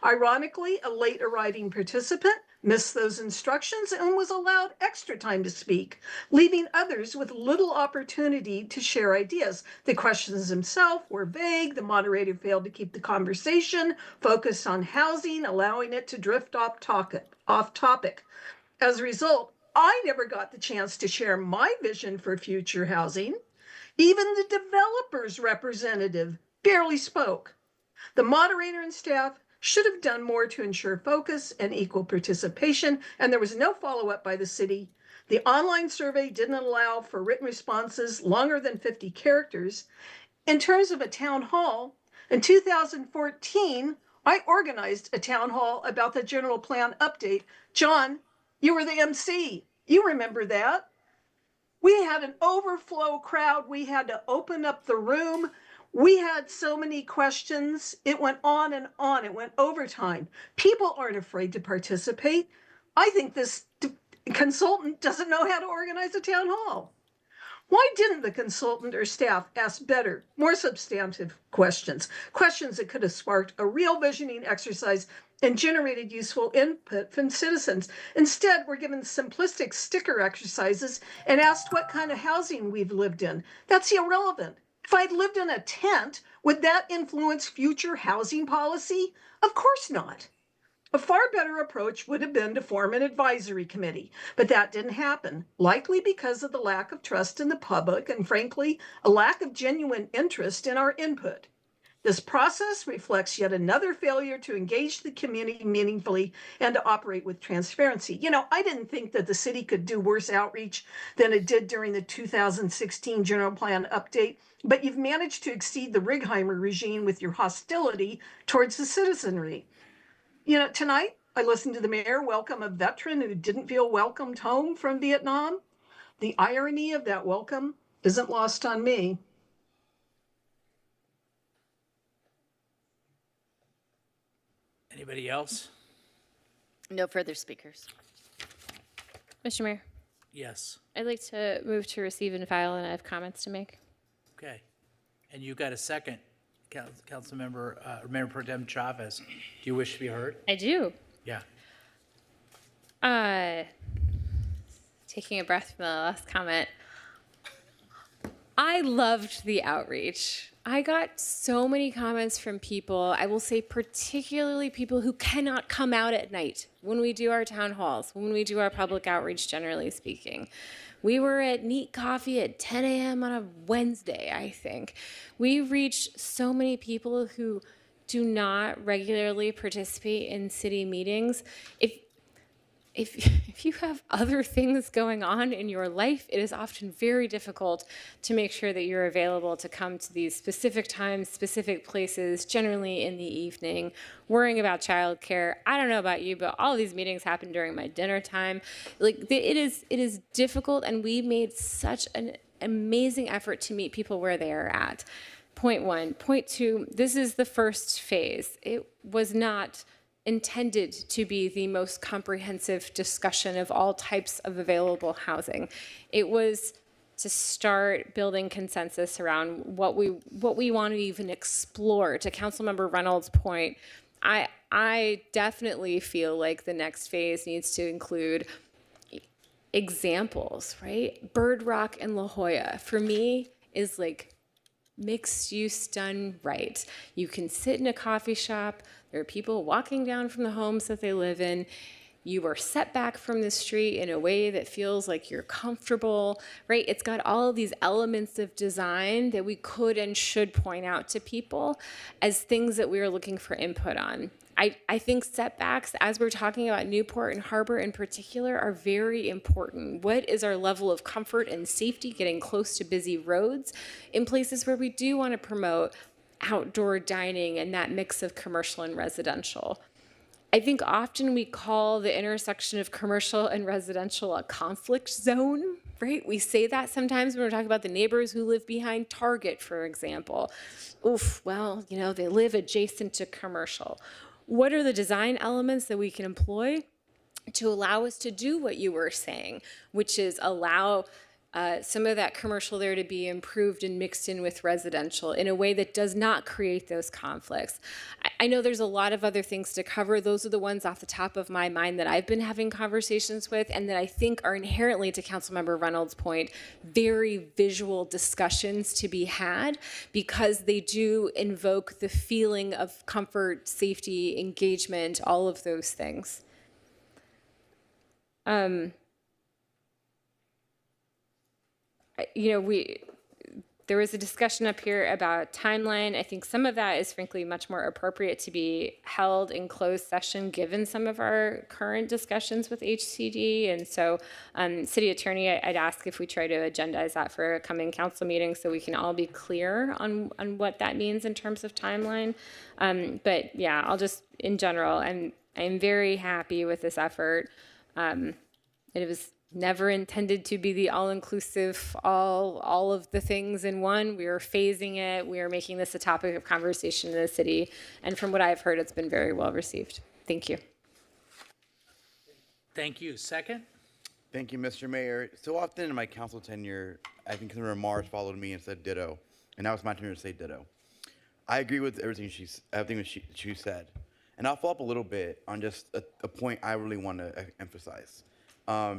Ironically, a late arriving participant missed those instructions and was allowed extra time to speak, leaving others with little opportunity to share ideas. The questions themselves were vague. The moderator failed to keep the conversation focused on housing, allowing it to drift off topic. As a result, I never got the chance to share my vision for future housing. Even the developer's representative barely spoke. The moderator and staff should have done more to ensure focus and equal participation, and there was no follow-up by the city. The online survey didn't allow for written responses longer than 50 characters. In terms of a town hall, in 2014, I organized a town hall about the general plan update. John, you were the MC. You remember that. We had an overflow crowd. We had to open up the room. We had so many questions. It went on and on. It went overtime. People aren't afraid to participate. I think this consultant doesn't know how to organize a town hall. Why didn't the consultant or staff ask better, more substantive questions? Questions that could have sparked a real visioning exercise and generated useful input from citizens. Instead, we're given simplistic sticker exercises and asked what kind of housing we've lived in. That's irrelevant. If I'd lived in a tent, would that influence future housing policy? Of course not. A far better approach would have been to form an advisory committee, but that didn't happen, likely because of the lack of trust in the public and, frankly, a lack of genuine interest in our input. This process reflects yet another failure to engage the community meaningfully and to operate with transparency. You know, I didn't think that the city could do worse outreach than it did during the 2016 general plan update, but you've managed to exceed the Righeimer regime with your hostility towards the citizenry. You know, tonight I listened to the mayor welcome a veteran who didn't feel welcomed home from Vietnam. The irony of that welcome isn't lost on me. Anybody else? No further speakers. Mr. Mayor, Yes. I'd like to move to receive and file, and I have comments to make. Okay. And you got a second, Councilmember, Mayor Pro Tem Chavez. Do you wish to be heard? I do. Yeah. Taking a breath from the last comment. I loved the outreach. I got so many comments from people, I will say particularly people who cannot come out at night when we do our town halls, when we do our public outreach, generally speaking. We were at Neat Coffee at 10 a.m. on a Wednesday, I think. We reached so many people who do not regularly participate in city meetings. If you have other things going on in your life, it is often very difficult to make sure that you're available to come to these specific times, specific places, generally in the evening, worrying about childcare. I don't know about you, but all these meetings happen during my dinner time. Like it is difficult, and we made such an amazing effort to meet people where they are at. Point one. Point two, this is the first phase. It was not intended to be the most comprehensive discussion of all types of available housing. It was to start building consensus around what we want to even explore. To Councilmember Reynolds' point, I definitely feel like the next phase needs to include examples, right? Bird Rock and La Jolla, for me, is like mixed use done right. You can sit in a coffee shop. There are people walking down from the homes that they live in. You are set back from the street in a way that feels like you're comfortable, right? It's got all of these elements of design that we could and should point out to people as things that we are looking for input on. I think setbacks, as we're talking about Newport and Harbor in particular, are very important. What is our level of comfort and safety getting close to busy roads in places where we do want to promote outdoor dining and that mix of commercial and residential? I think often we call the intersection of commercial and residential a conflict zone, right? We say that sometimes when we're talking about the neighbors who live behind Target, for example. Oof, well, you know, they live adjacent to commercial. What are the design elements that we can employ to allow us to do what you were saying, which is allow some of that commercial there to be improved and mixed in with residential in a way that does not create those conflicts. I know there's a lot of other things to cover. Those are the ones off the top of my mind that I've been having conversations with and that I think are inherently, to Councilmember Reynolds' point, very visual discussions to be had because they do invoke the feeling of comfort, safety, engagement, all of those things. You know, there was a discussion up here about timeline. I think some of that is frankly much more appropriate to be held in closed session given some of our current discussions with HCD. And so City Attorney, I'd ask if we try to agendize that for a coming council meeting so we can all be clear on what that means in terms of timeline. But yeah, I'll just, in general, I'm very happy with this effort. It was never intended to be the all-inclusive, all of the things in one. We are phasing it. We are making this a topic of conversation in the city. And from what I've heard, it's been very well received. Thank you. Thank you. Second? Thank you, Mr. Mayor. So often in my council tenure, I think Senator Mars followed me and said ditto, and now it's my turn to say ditto. I agree with everything she said, and I'll follow up a little bit on just a point I really want to emphasize. A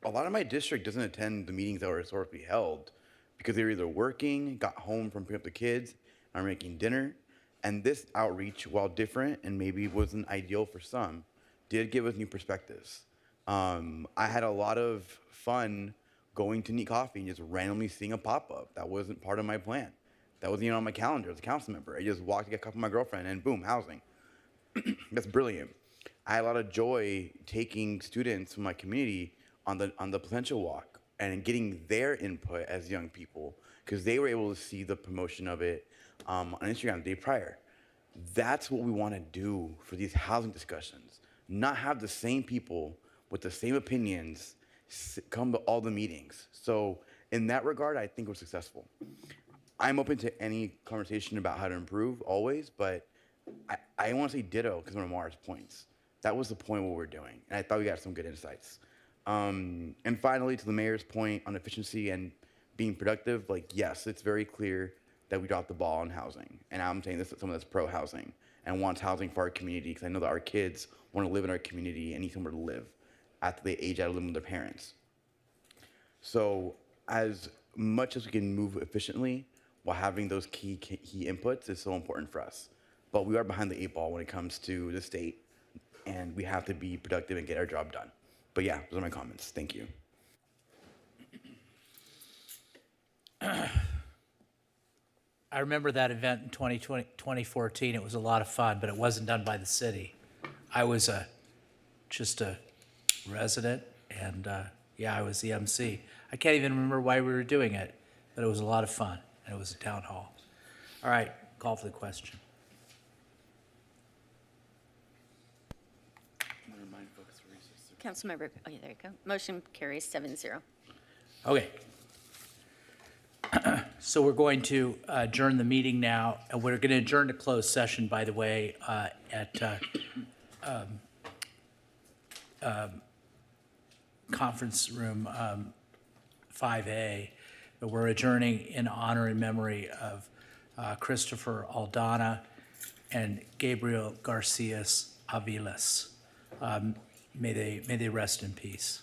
lot of my district doesn't attend the meetings that were historically held because they were either working, got home from picking up the kids, or making dinner. And this outreach, while different and maybe wasn't ideal for some, did give us new perspectives. I had a lot of fun going to Neat Coffee and just randomly seeing a pop-up. That wasn't part of my plan. That wasn't even on my calendar as a council member. I just walked to get a coffee with my girlfriend and boom, housing. That's brilliant. I had a lot of joy taking students from my community on the potential walk and getting their input as young people because they were able to see the promotion of it on Instagram the day prior. That's what we want to do for these housing discussions. Not have the same people with the same opinions come to all the meetings. So in that regard, I think we're successful. I'm open to any conversation about how to improve always, but I want to say ditto because one of Mars' points. That was the point of what we're doing, and I thought we got some good insights. And finally, to the mayor's point on efficiency and being productive, like yes, it's very clear that we dropped the ball on housing, and I'm saying this as someone that's pro-housing and wants housing for our community because I know that our kids want to live in our community and need somewhere to live after they age out of living with their parents. So as much as we can move efficiently while having those key inputs is so important for us. But we are behind the 8 ball when it comes to the state, and we have to be productive and get our job done. But yeah, those are my comments. Thank you. I remember that event in 2014. It was a lot of fun, but it wasn't done by the city. I was just a resident, and yeah, I was the MC. I can't even remember why we were doing it, but it was a lot of fun, and it was a town hall. All right, call for the question. Councilmember, oh yeah, there you go. Motion carries 7-0. Okay. So we're going to adjourn the meeting now, and we're going to adjourn to closed session, by the way, at conference room 5A. But we're adjourning in honor and memory of Christopher Aldana and Gabriel Garcias Aviles. May they rest in peace.